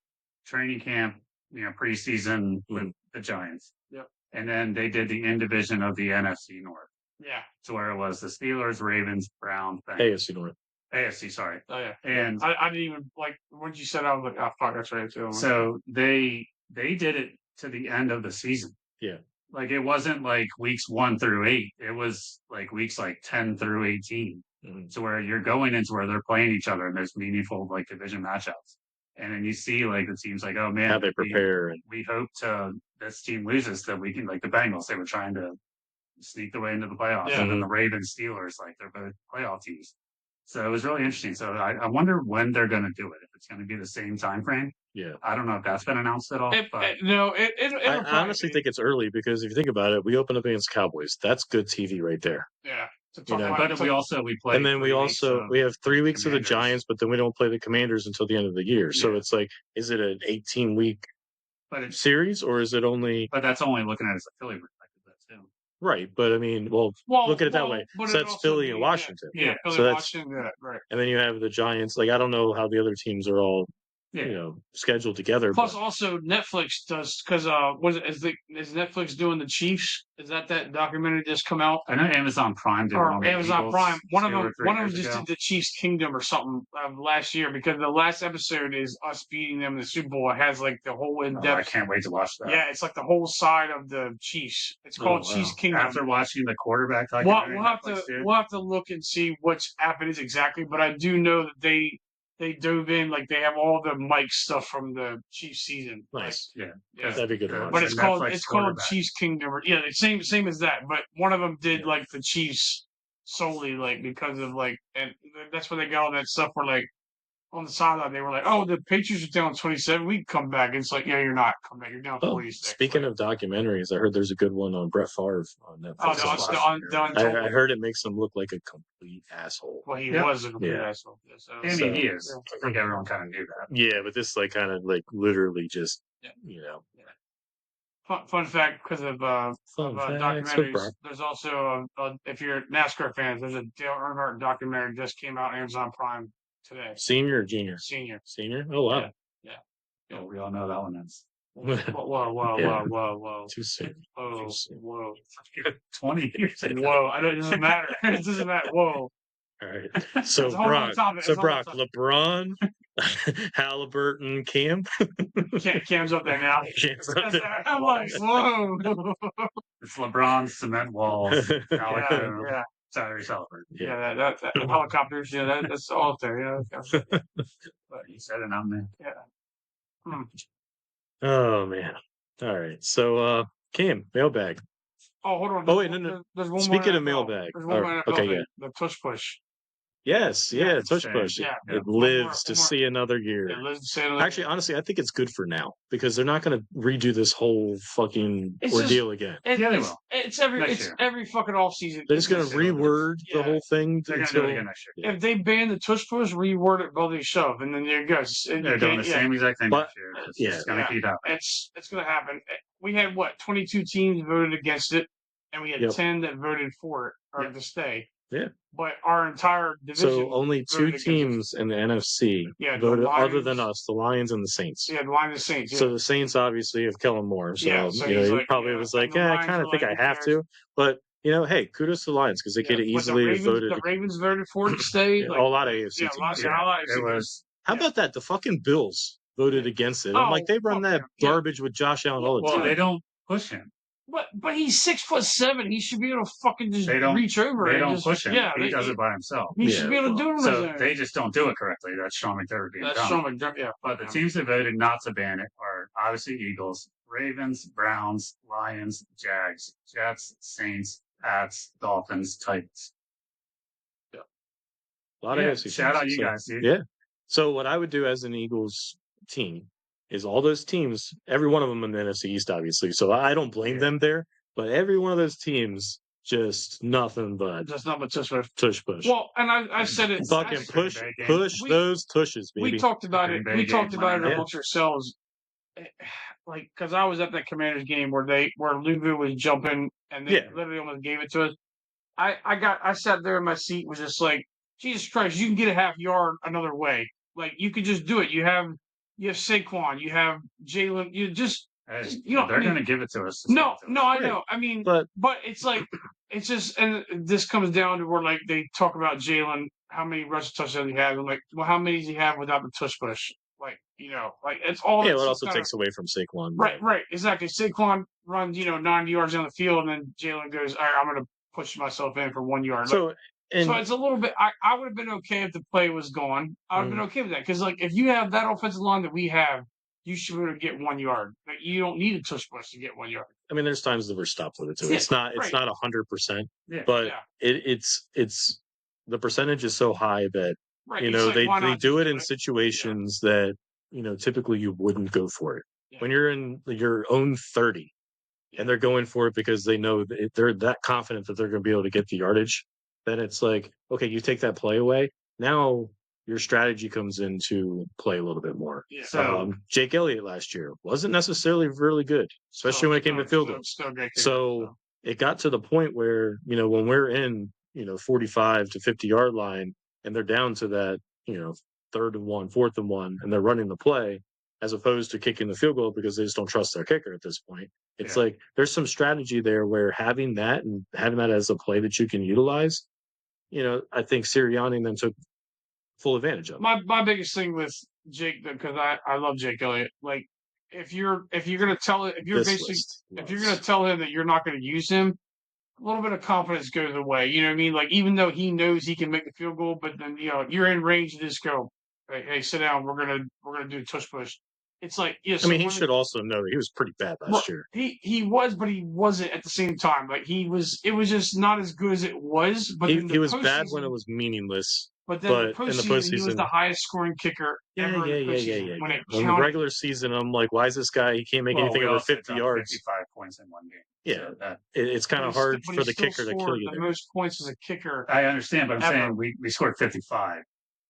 training camp, preseason with the Giants. Yep. And then they did the in division of the NFC North. Yeah. To where it was the Steelers, Ravens, Browns, AFC North. AFC, sorry. Oh yeah. And I didn't even like when you said I was like, oh fuck, that's right too. So they did it to the end of the season. Yeah. Like it wasn't like weeks 1 through 8. It was like weeks like 10 through 18. To where you're going into where they're playing each other and there's meaningful like division matchups. And then you see like the teams like, oh man, how they prepare. We hope this team loses that we can, like the Bengals, they were trying to sneak their way into the playoffs. And then the Ravens, Steelers, like they're both playoff teams. So it was really interesting. So I wonder when they're going to do it. If it's going to be the same time frame. Yeah. I don't know if that's been announced at all. I honestly think it's early because if you think about it, we open up against Cowboys. That's good TV right there. Yeah. But we play. And then we have 3 weeks of the Giants, but then we don't play the Commanders until the end of the year. So it's like, is it an 18-week series or is it only? But that's only looking at it as a Philly perspective, that too. Right, but I mean, look at it that way. So that's Philly and Washington. Yeah, Philly and Washington. Right. And then you have the Giants. Like I don't know how the other teams are all. Scheduled together. Plus, also Netflix does because is Netflix doing the Chiefs? Is that documentary just come out? I know Amazon Prime did. Or Amazon Prime. One of them just did the Chiefs Kingdom or something last year because the last episode is us beating them in the Super Bowl. It has like the whole in depth. I can't wait to watch that. Yeah, it's like the whole side of the Chiefs. It's called Chiefs Kingdom. After watching the quarterback documentary, we'll have to look and see which app it is exactly. But I do know that they dove in, like they have all the Mike stuff from the Chiefs season. Nice. Like, that'd be good. But it's called Chiefs Kingdom. Same as that. But one of them did like the Chiefs solely, like because of like, and that's where they got all that stuff. Where like on the sideline, they were like, "Oh, the Patriots are down 27. We can come back." And it's like, "Yeah, you're not coming back. You're down 46." Speaking of documentaries, I heard there's a good one on Brett Favre on Netflix. I heard it makes him look like a complete asshole. Well, he was a complete asshole. He is. I think everyone kind of knew that. Yeah, but this like kind of like literally just Fun fact, because of documentaries, there's also if you're NASCAR fans, there's a Dale Earnhardt documentary just came out on Amazon Prime today. Senior or junior? Senior. Oh wow. Yeah, we all know that one is. Whoa. Too soon. Whoa. 20 years ago. Whoa. It doesn't matter. It doesn't matter. Whoa. All right. So Brock, LeBron, Halliburton, Cam. Cam's up there now. I'm like, whoa. It's LeBron, cement walls. Yeah. Tyrese Halliburton. Yeah, that helicopters. Yeah, that's all up there. Yeah. But you said it, I'm there. Yeah. Oh man. All right. So Cam, mailbag. Oh, hold on. Oh wait, no. There's one Speaking more of mailbag. Okay, the Tush push. Yes, Tush push. It lives to see another year. It lives to see another Actually, honestly, I think it's good for now because they're not going to redo this whole fucking ordeal again. They will. It's every fucking off season. They're just going to reword the whole thing. They're going to do it again next year. If they ban the Tush push, reword it, Bully shove, and then there you go. They're doing the same exact thing next year. It's going to keep happening. It's going to happen. we had 22 teams voted against it, and we had 10 that voted for it or to stay. Yeah. But our entire division. So only 2 teams in the NFC voted, other than us, the Lions and the Saints. Yeah, the Lions and Saints. Yeah. So the Saints obviously have Kellen Moore. So, so he probably was like, I kind of think I have to. But, hey, kudos to the Lions because they could have easily voted. The Ravens voted for it to stay. A lot of AFC teams. It was. How about that? The fucking Bills voted against it. I'm like, they run that garbage with Josh Allen all the time. Well, they don't push him. But he's 6'7". He should be able to fucking just reach over. They don't push him. Yeah, he does it by himself. He should be able to do it. So they just don't do it correctly. That's Sean McDermott being dumb. Yeah. But the teams that voted not to ban it are obviously Eagles, Ravens, Browns, Lions, Jags, Jets, Saints, Pats, Dolphins, Titans. Yeah. A lot of AFC. Shout out you guys, dude. Yeah. So what I would do as an Eagles team is all those teams, every one of them in the NFC East, obviously. So I don't blame them there, but every one of those teams, just nothing but tush push. Well, and I said it. Fucking push those tushes, baby. We talked about it. We talked about it amongst ourselves. Like, because I was at that Commanders game where Luvu was jumping and they literally almost gave it to us. I sat there in my seat, was just like, Jesus Christ, you can get a half yard another way. Like, you could just do it. You have Saquon, you have Jalen, they're going to give it to us. No, I know. I mean, but it's like, it's just, and this comes down to where, like, they talk about Jalen, how many rushing touchdowns he has. I'm like, well, how many does he have without the tush push? Like, like, it's all. Yeah, it also takes away from Saquon. Right, exactly. Saquon runs, 90 yards down the field, and then Jalen goes, all right, I'm going to push myself in for 1 yard. So it's a little bit. I would have been okay if the play was gone. I would have been okay with that because, like, if you have that offensive line that we have, you should be able to get 1 yard. Like, you don't need a tush push to get 1 yard. I mean, there's times that we're stopped with it too. It's not 100%, but it's the percentage is so high that they do it in situations that typically you wouldn't go for it. When you're in your own 30 and they're going for it because they know that they're that confident that they're going to be able to get the yardage, then it's like, okay, you take that play away. Now your strategy comes into play a little bit more. Yeah. So Jake Elliott last year wasn't necessarily really good, especially when it came to field goals. So it got to the point where, when we're in, 45 to 50 yard line and they're down to that, 3rd and 1, 4th and 1, and they're running the play as opposed to kicking the field goal because they just don't trust their kicker at this point. It's like there's some strategy there where having that as a play that you can utilize, I think Sirianni then took full advantage of it. My biggest thing with Jake, because I love Jake Elliott. Like, if you're gonna tell him that you're not gonna use him, a little bit of confidence goes away. You know what I mean? Like, even though he knows he can make the field goal, but then you're in range to just go, hey, sit down. We're gonna do a tush push. It's like, he should also know that he was pretty bad last year. He was, but he wasn't at the same time. Like, it was just not as good as it was. But he was bad when it was meaningless. But then in the postseason, he was the highest scoring kicker ever. When it in the regular season, I'm like, why is this guy? He can't make anything over 50 yards. 55 points in one game. Yeah, so it's kind of hard for the kicker to kill you. The most points as a kicker. I understand, but I'm saying we scored 55.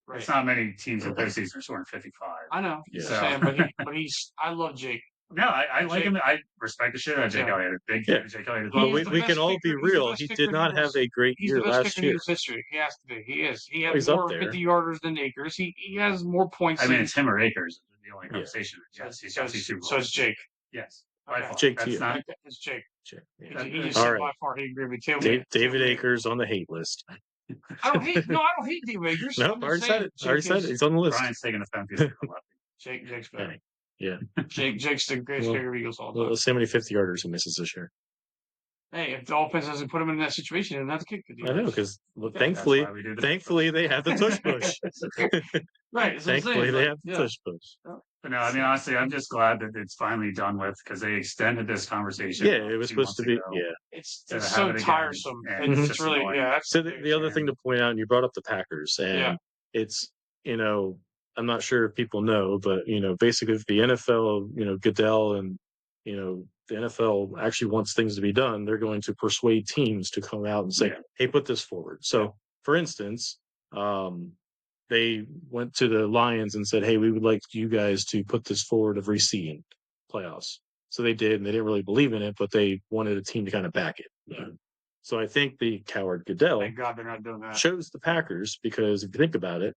Right. There's not many teams in postseason are scoring 55. I know. Yeah. But I love Jake. No, I like him. I respect the shit out of Jake Elliott. Big Jake Elliott. Well, we can all be real. He did not have a great year last year. History. He has to be. He is. He has more 50-yarders than Akers. He has more points. I mean, it's him or Akers. The only conversation. Yes, so it's Jake. Yes. Jake T. It's Jake. He just all right. By far he agreed with me. David Akers on the hate list. I don't hate David Akers. No, I already said it. He's on the list. Brian's taking offense. Jake's better. Yeah. Jake's the greatest kicker of Eagles all time. Let's see how many 50-yarders he misses this year. Hey, if the offense doesn't put him in that situation, then that's a kick. I know, because thankfully they have the tush push. Right. Thankfully they have the tush push. But no, I mean, honestly, I'm just glad that it's finally done with because they extended this conversation. Yeah, it was supposed to be. It's so tiresome. It's really, So the other thing to point out, and you brought up the Packers, and it's, I'm not sure if people know, but, basically if the NFL, Goodell and, the NFL actually wants things to be done, they're going to persuade teams to come out and say, hey, put this forward. So, for instance, they went to the Lions and said, hey, we would like you guys to put this forward of reseeding playoffs. So they did, and they didn't really believe in it, but they wanted a team to kind of back it. Yeah. So I think the coward Goodell Thank God they're not doing that. chose the Packers because if you think about it,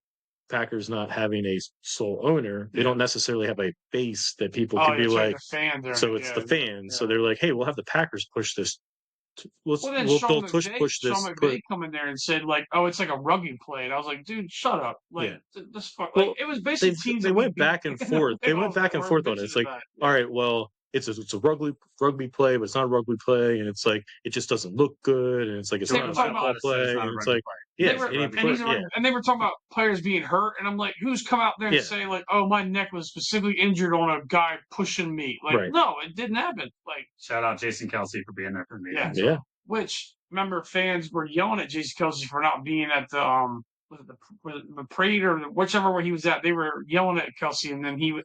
Packers not having a sole owner, they don't necessarily have a base that people can be like. The fans so it's the fans. So they're like, hey, we'll have the Packers push this. We'll Sean push this. Sean McVay come in there and said like, "Oh, it's like a rugby play," and I was like, "Dude, shut up!" Like, this fuck. Like, it was basically teams. They went back and forth. They went back and forth on it. It's like, all right, well, it's a rugby play, but it's not a rugby play, and it's like it just doesn't look good, and it's like it's not a football play, and it's like and they were talking about players being hurt, and I'm like, who's come out there and say like, oh, my neck was specifically injured on a guy pushing me? Like, no, it didn't happen. Like, shout out Jason Kelsey for being there for me. Yeah. Which remember fans were yelling at Jason Kelsey for not being at the was it the parade or whichever where he was at. They were yelling at Kelsey, and then he was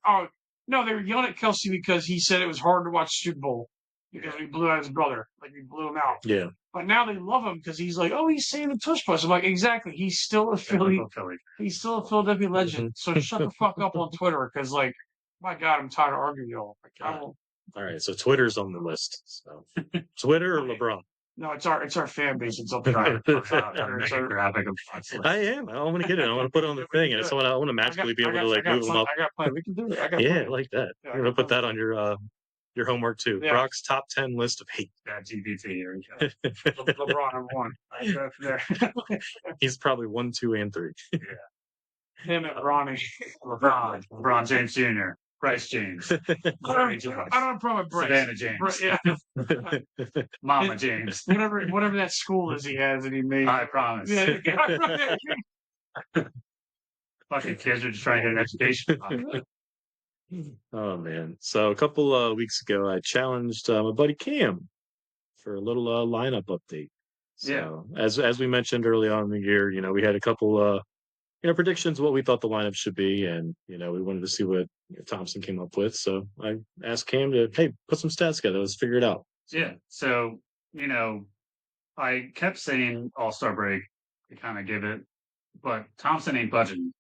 no, they were yelling at Kelsey because he said it was hard to watch Super Bowl because he blew out his brother, like he blew him out. Yeah. But now they love him because he's like, oh, he's saying the tush push. I'm like, exactly. He's still a Philly. He's still a Philadelphia legend. So shut the fuck up on Twitter because, like, my God, I'm tired of arguing y'all. Like, all right, so Twitter's on the list. So Twitter or LeBron? No, it's our fan base. It's up there. I am. I want to get it. I want to put it on the thing, and so I want to magically be able to like move them up. I got plans. We can do it. I like that. I'm gonna put that on your homework too. Yeah. Brock's top 10 list of hate. GBT. LeBron number one. He's probably 1, 2, and 3. Yeah. Him and Ronnie. LeBron James Jr. Bryce James. I don't have a problem with Bryce. Savannah James. Yeah. Mama James. Whatever that school is he has that he made. I promise. Yeah. Fucking kids are just trying to get an education. Oh man! So a couple of weeks ago, I challenged my buddy Cam for a little lineup update. So as we mentioned early on in the year, we had a couple predictions of what we thought the lineup should be, and we wanted to see what Thompson came up with. So I asked Cam to put some stats together. Let's figure it out. Yeah. So I kept saying All-Star break to kind of give it, but Thompson ain't budging.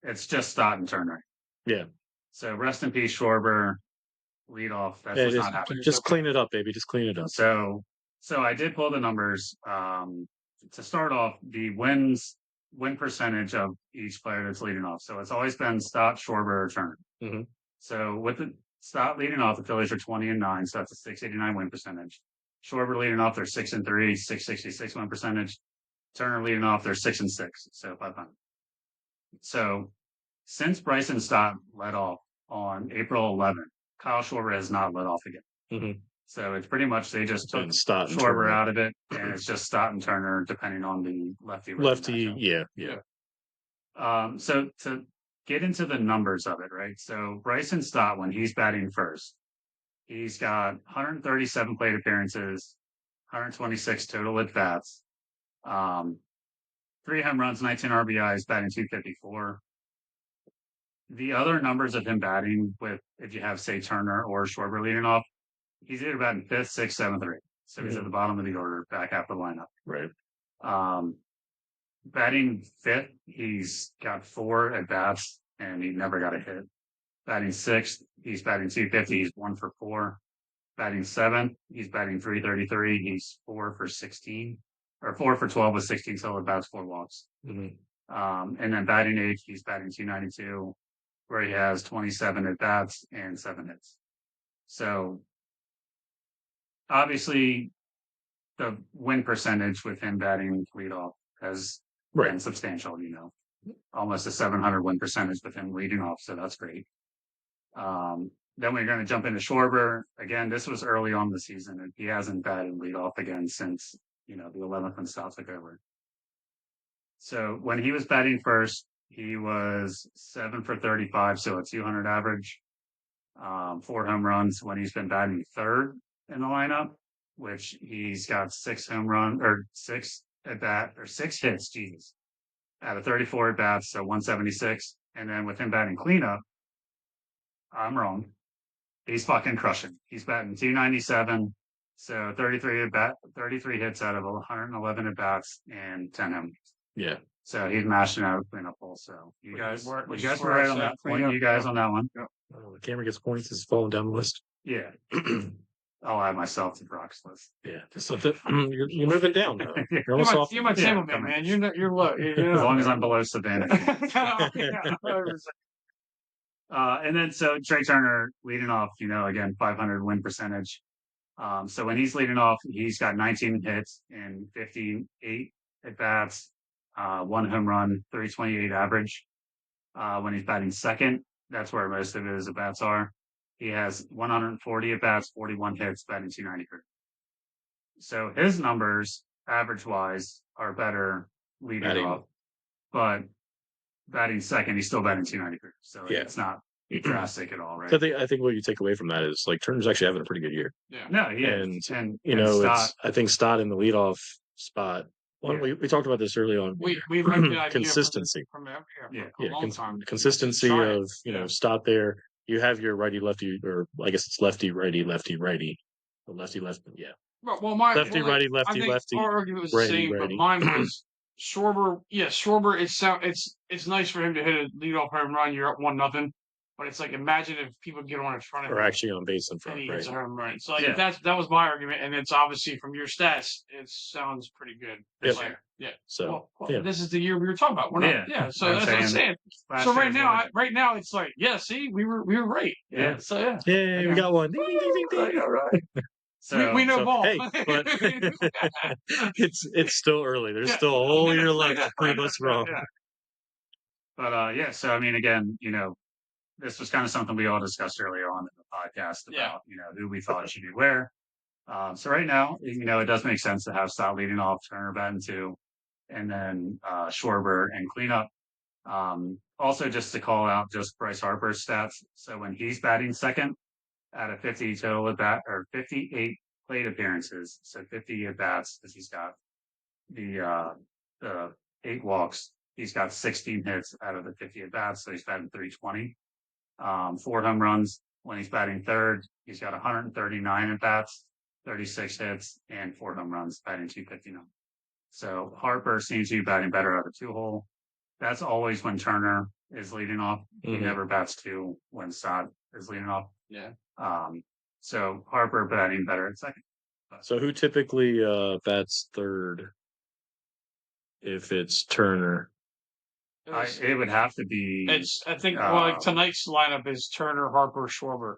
It's just Stott and Turner. Yeah. So rest in peace, Schwarber, lead off. That's what's not happening. Just clean it up, baby. Just clean it up. So I did pull the numbers. To start off, the win percentage of each player that's leading off. So it's always been Stott, Schwarber, or Turner. Mm-hmm. So with the Stott leading off, the Phillies are 20-9, so that's a 689 win percentage. Schwarber leading off, they're 6-3, 666 win percentage. Turner leading off, they're 6-6, so 500. So since Bryson Stott led off on April 11th, Kyle Schwarber has not led off again. Mm-hmm. So it's pretty much they just took Stott Schwarber out of it, and it's just Stott and Turner, depending on the lefty. Yeah. So to get into the numbers of it, right? So Bryson Stott, when he's batting first, he's got 137 plate appearances, 126 total at bats, 3 home runs, 19 RBIs, batting 254. The other numbers of him batting with, if you have, say, Turner or Schwarber leading off, he's either batting 5th, 6th, 7th, or 8th. So he's at the bottom of the order, back half of the lineup. Right. Batting 5th, he's got 4 at bats, and he never got a hit. Batting 6th, he's batting 250. He's 1 for 4. Batting 7th, he's batting 333. He's 4 for 16, or 4 for 12 with 16 total at bats, 4 walks. Mm-hmm. And then batting 8th, he's batting 292. Where he has 27 at bats and 7 hits. So obviously the win percentage with him batting leadoff has been substantial, almost a 700 win percentage with him leading off. So that's great. Then we're going to jump into Schwarber. Again, this was early on the season, and he hasn't batted leadoff again since, the 11th when Stott took over. So when he was batting first, he was 7 for 35, so a 200 average. 4 home runs when he's been batting third in the lineup, which he's got 6 hits, Jesus, out of 34 at bats, so 176. And then with him batting cleanup, I'm wrong. He's fucking crushing. He's batting 297, so 33 hits out of 111 at bats and 10 home runs. Yeah. So he's mashing out a cleanup hole. So you guys were right on that point. You guys on that one. The camera gets points. It's falling down the list. Yeah. I'll add myself to Brock's list. Yeah, so you're moving down now. You're almost off. You're my table man. You're low. As long as I'm below Savannah. And then so Trey Turner leading off, again, 500 win percentage. So when he's leading off, he's got 19 hits and 58 at bats, 1 home run, 328 average. When he's batting second, that's where most of his at bats are. He has 140 at bats, 41 hits, batting 293. So his numbers, average wise, are better leading off, but batting second, he's still batting 293. So it's not drastic at all, right? So I think what you take away from that is like Turner's actually having a pretty good year. Yeah. No, he is. And Stott, I think Stott in the leadoff spot. Well, we talked about this early on. We consistency from a long time. Consistency of Stott there. You have your righty lefty, or I guess it's lefty righty lefty righty, lefty lefty. Yeah. Well, my lefty righty lefty lefty. Our argument was the same, but mine was Schwarber. Yeah, Schwarber. It's nice for him to hit a leadoff home run. You're up 1-0. But it's like, imagine if people get on in front of him. Or actually on base in front, and he right? hits a home run. So that was my argument, and it's obviously from your stats, it sounds pretty good. Yep. So this is the year we were talking about. We're not, so that's what I'm saying. So right now it's like, see, we were right. Yeah. So we got one. All right. So, we know ball. Hey, but it's still early. There's still a whole year left to prove us wrong. But so I mean, again, this was kind of something we all discussed earlier on in the podcast about, who we thought should be where. So right now, it does make sense to have Stott leading off, Turner batting 2, and then Schwarber and cleanup. Also, just to call out just Bryce Harper's stats. So when he's batting second at a 50 total at bat, or 58 plate appearances, so 50 at bats, because he's got the 8 walks. He's got 16 hits out of the 50 at bats, so he's batting 320. 4 home runs. When he's batting third, he's got 139 at bats, 36 hits, and 4 home runs, batting 259. So Harper seems to be batting better out of the 2-hole. That's always when Turner is leading off. He never bats 2 when Stott is leading off. Yeah. So Harper batting better at second. So who typically bats third if it's Turner? It would have to be. I think tonight's lineup is Turner, Harper, Schwarber.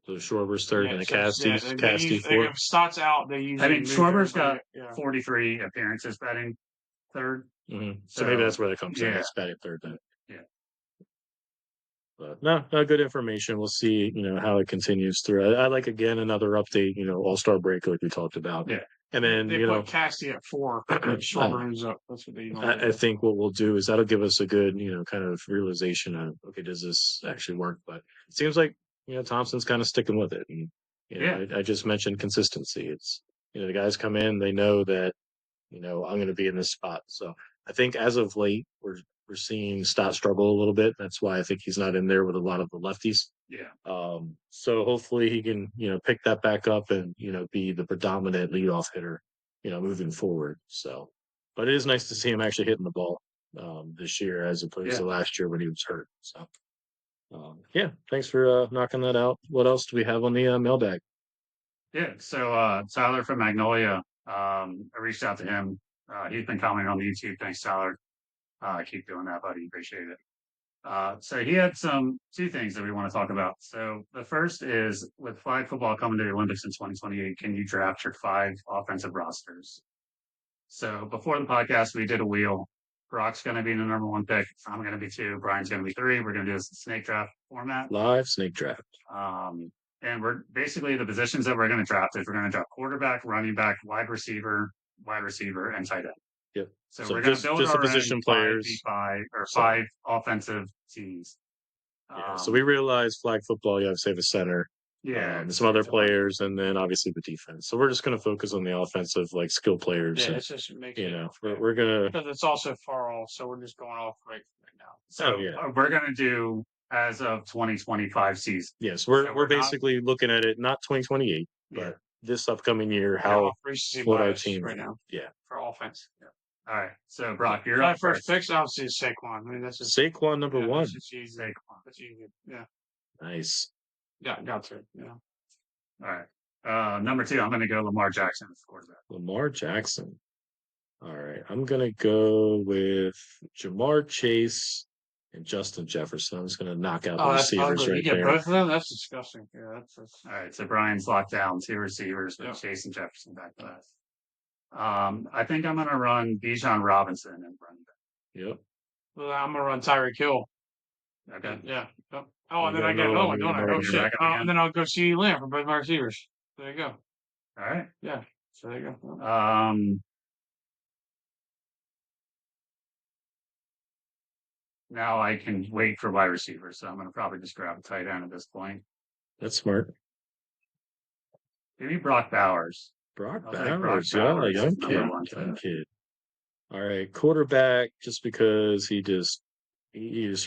So Schwarber's third and the Casties. If Stott's out, they usually. I mean, Schwarber's got 43 appearances batting third. Mm-hmm. So maybe that's where that comes in. It's batting third then. Yeah. But no, good information. We'll see, how it continues through. I like, again, another update, All-Star break like we talked about. Yeah. And then, they put Casty at 4. Schwarber moves up. That's what they I think what we'll do is that'll give us a good, kind of realization of, okay, does this actually work? But it seems like, Thompson's kind of sticking with it. And, I just mentioned consistency. It's, the guys come in, they know that, I'm going to be in this spot. So I think as of late, we're seeing Stott struggle a little bit. That's why I think he's not in there with a lot of the lefties. Yeah. So hopefully he can, pick that back up and, be the predominant leadoff hitter, moving forward. So, but it is nice to see him actually hitting the ball this year as opposed to last year when he was hurt. So, thanks for knocking that out. What else do we have on the mailbag? Yeah. So Tyler from Magnolia, I reached out to him. He's been commenting on the YouTube. Thanks, Tyler. Keep doing that, buddy. Appreciate it. So he had 2 things that we want to talk about. So the first is, with flag football coming to the Olympics in 2028, can you draft your 5 offensive rosters? So before the podcast, we did a wheel. Brock's going to be the number 1 pick. I'm going to be 2. Brian's going to be 3. We're going to do this snake draft format. Live snake draft. And we're basically, the positions that we're going to draft is we're going to draft quarterback, running back, wide receiver, and tight end. Yep. So we're going to build just our the position players. 5 offensive teams. So we realize flag football, you have to say the center. Yeah. Some other players, and then obviously the defense. So we're just going to focus on the offensive, skill players. Yeah, it's just making we're going to. Because it's also far off, so we're just going off right now. So we're going to do as of 2025 season. Yes, we're basically looking at it, not 2028, but this upcoming year, what our team right now. Yeah. For offense. Yeah. All right. So Brock, you're my first pick. Obviously, is Saquon. I mean, that's Saquon number 1. That's easy. Saquon. That's easy. Yeah. Nice. Yeah, got to. Yeah. All right. Number 2, I'm going to go Lamar Jackson as quarterback. Lamar Jackson. All right. I'm going to go with Jamar Chase and Justin Jefferson. I'm just going to knock out the receivers right there. You get there. both of them? That's disgusting. Yeah, that's all right. So Brian's locked down 2 receivers with Chase and Jefferson back to us. I think I'm going to run Bijan Robinson and running back. Yep. Well, I'm going to run Tyreek Hill. Okay. Yeah. Oh, and then I get another one, don't I? Oh, shit. And then I'll go CeeDee Lamb for both my receivers. There you go. All right. Yeah. So there you go. Now I can wait for wide receivers, so I'm going to probably just grab a tight end at this point. That's smart. Maybe Brock Bowers. Brock Bowers, yeah, young kid. All right, quarterback, just because he just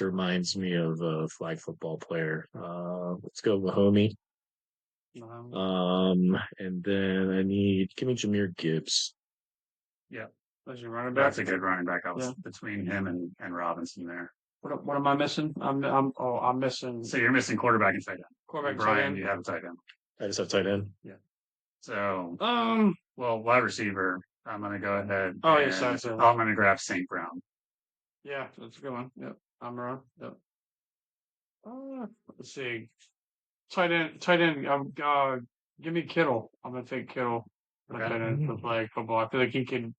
reminds me of a flag football player. Let's go Mahomey. And then give me Jahmyr Gibbs. Yeah. That's your running back. That's a good running back. I was between him and Robinson there. What am I missing? I'm missing. So you're missing quarterback and tight end. Quarterback, Brian, you have a tight end. I just have tight end. Yeah. So, well, wide receiver. I'm going to go ahead. Oh, yes, I'm going to grab St. Brown. Yeah, that's a good one. Yep, I'm wrong. Yep. Let's see. Tight end. Give me Kittle. I'm going to take Kittle. Okay. Tight end for flag football. I feel like he can.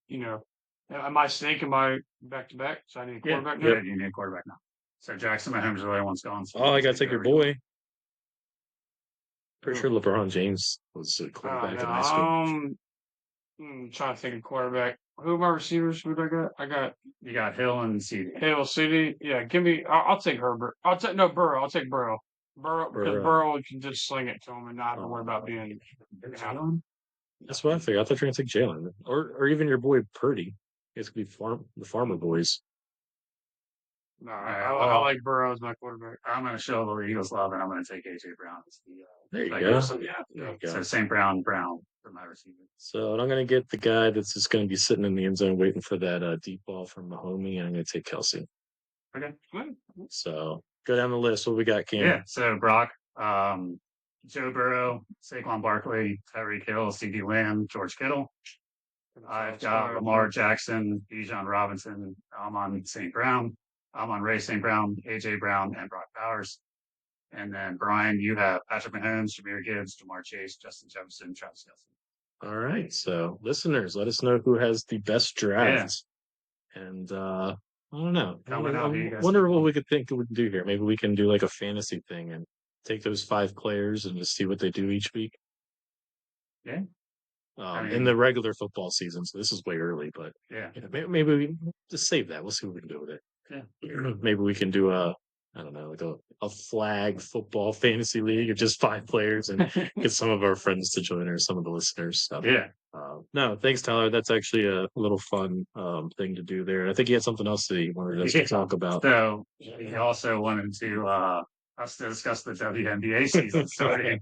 Am I snake? Am I back to back? So I need a quarterback now. Yeah, you need a quarterback now. So Jackson Mahomes really wants gone. So I got to take your boy. Pretty sure LeBron James was a quarterback in high school. Trying to think of quarterback. Who are my receivers? Who do I got? You got Hill and CeeDee. Hill, CeeDee. Yeah, give me. I'll take Herbert. Burrow. I'll take Burrow. Because Burrow can just sling it to him and not have to worry about being. That's what I figured. I thought you were going to take Jalen or even your boy Purdy. It's going to be the Farmer Boys. No, I like Burrow as my quarterback. I'm going to show the Eagles love, and I'm going to take A.J. Brown. There you go. So St. Brown for my receiver. So I'm going to get the guy that's just going to be sitting in the end zone waiting for that deep ball from Mahomey, and I'm going to take Kelsey. Okay. So go down the list. What we got, Cam? Yeah, so Brock, Joe Burrow, Saquon Barkley, Tyreek Hill, CeeDee Lamb, George Kittle. I've got Lamar Jackson, Bijan Robinson. I'm on St. Brown. I'm on Ray St. Brown, A.J. Brown, and Brock Bowers. And then, Brian, you have Patrick Mahomes, Jahmyr Gibbs, Jamar Chase, Justin Jefferson, Travis Kelce. All right. So, listeners, let us know who has the best draft. Yeah. And I don't know. I wonder what we could think we can do here. Maybe we can do like a fantasy thing and take those 5 players and just see what they do each week. Yeah. In the regular football season. So this is way early, but maybe we just save that. We'll see what we can do with it. Yeah. Maybe we can do like a flag football fantasy league of just 5 players and get some of our friends to join or some of the listeners. So, yeah. No, thanks, Tyler. That's actually a little fun thing to do there. I think he had something else that he wanted us to talk about. So he also wanted to us to discuss the WNBA season starting.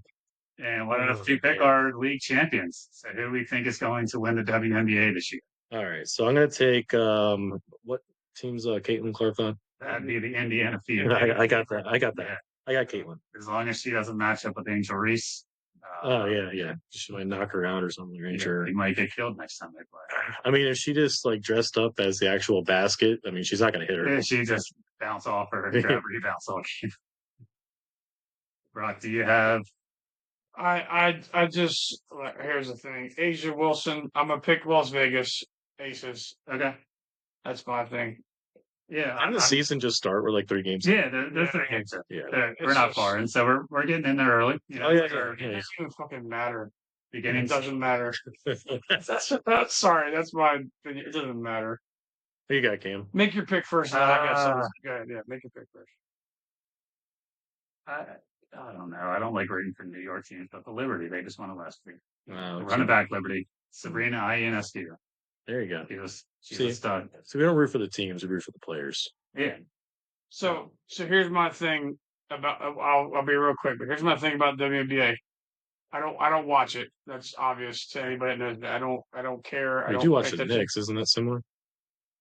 And wanted us to pick our league champions. So who we think is going to win the WNBA this year. All right. So I'm going to take what team's Caitlin Clark on? That'd be the Indiana Fever. I got that. Yeah. I got Caitlin. As long as she doesn't match up with Angel Reese. Yeah. She might knock her out or something. He might get killed next time they play. I mean, if she just dressed up as the actual basket, I mean, she's not going to hit her. Yeah, she just bounce off her and grab rebounds off. Brock, do you have? I just here's the thing. Asia Wilson. I'm gonna pick Las Vegas Aces. Okay, that's my thing. Yeah, and the season just start. We're 3 games. Yeah, they're 3 games. Yeah, we're not far, and so we're getting in there early. It doesn't even fucking matter. It doesn't matter. That's sorry. That's my opinion. It doesn't matter. Who you got, Cam? Make your pick first. And I got something. Go ahead. Yeah, make your pick first. I don't know. I don't like rooting for New York teams, but the Liberty, they just won it last week. Running back Liberty, Sabrina Ionescu. There you go. She's a stud. So we don't root for the teams; we root for the players. Yeah. So here's my thing about. I'll be real quick, but here's my thing about WNBA. I don't watch it. That's obvious to anybody that knows me. I don't care. I do watch the Knicks. Isn't that similar?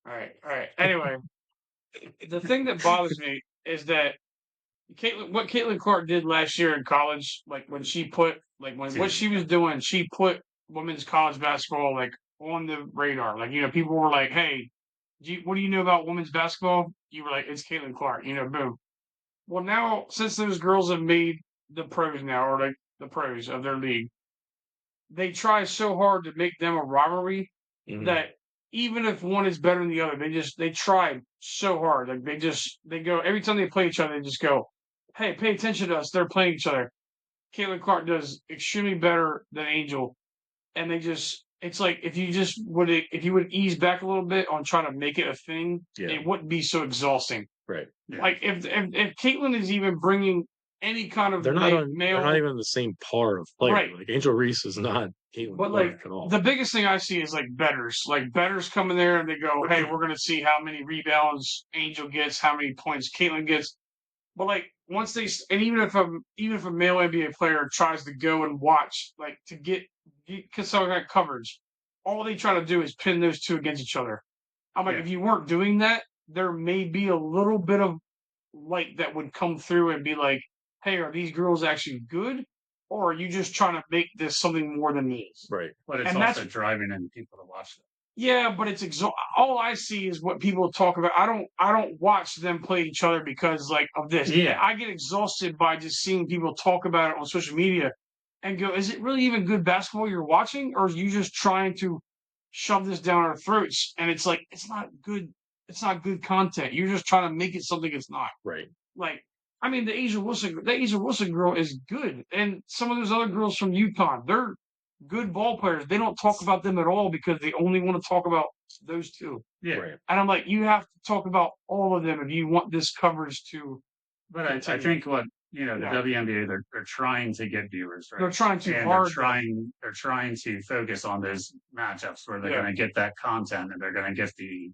All right. Anyway, the thing that bothers me is that what Caitlin Clark did last year in college, like when she put Like what she was doing, she put women's college basketball like on the radar. Like people were like, "Hey, what do you know about women's basketball?" You were like, "It's Caitlin Clark." Boom. Well, now since those girls have made the pros now, or like the pros of their league, they try so hard to make them a rivalry that even if one is better than the other, they try so hard. Like they go every time they play each other, they just go, "Hey, pay attention to us." They're playing each other. Caitlin Clark does extremely better than Angel, and it's like if you would ease back a little bit on trying to make it a thing, it wouldn't be so exhausting. Right. Yeah. Like if Caitlin is even bringing any kind of they're not even the same par of player. Right. Like Angel Reese is not Caitlin Clark at all. The biggest thing I see is like betters. Like betters come in there and they go, "Hey, we're gonna see how many rebounds Angel gets, how many points Caitlin gets." But like once even if a male NBA player tries to go and watch like to get some of that coverage, all they try to do is pin those two against each other. I'm like, if you weren't doing that, there may be a little bit of light that would come through and be like, "Hey, are these girls actually good, or are you just trying to make this something more than this?" Right. But it's also driving in people to watch them. Yeah, but it's all I see is what people talk about. I don't watch them play each other because like of this. Yeah. I get exhausted by just seeing people talk about it on social media and go, "Is it really even good basketball you're watching, or are you just trying to shove this down our throats?" And it's like it's not good. It's not good content. You're just trying to make it something it's not. Right. Like, I mean, the Asia Wilson girl is good, and some of those other girls from UConn, they're good ball players. They don't talk about them at all because they only want to talk about those two. Yeah. Right. And I'm like, you have to talk about all of them if you want this coverage to. But I think what the WNBA they're trying to get viewers, right? They're trying too hard. They're trying to focus on those matchups where they're going to get that content and they're going to get the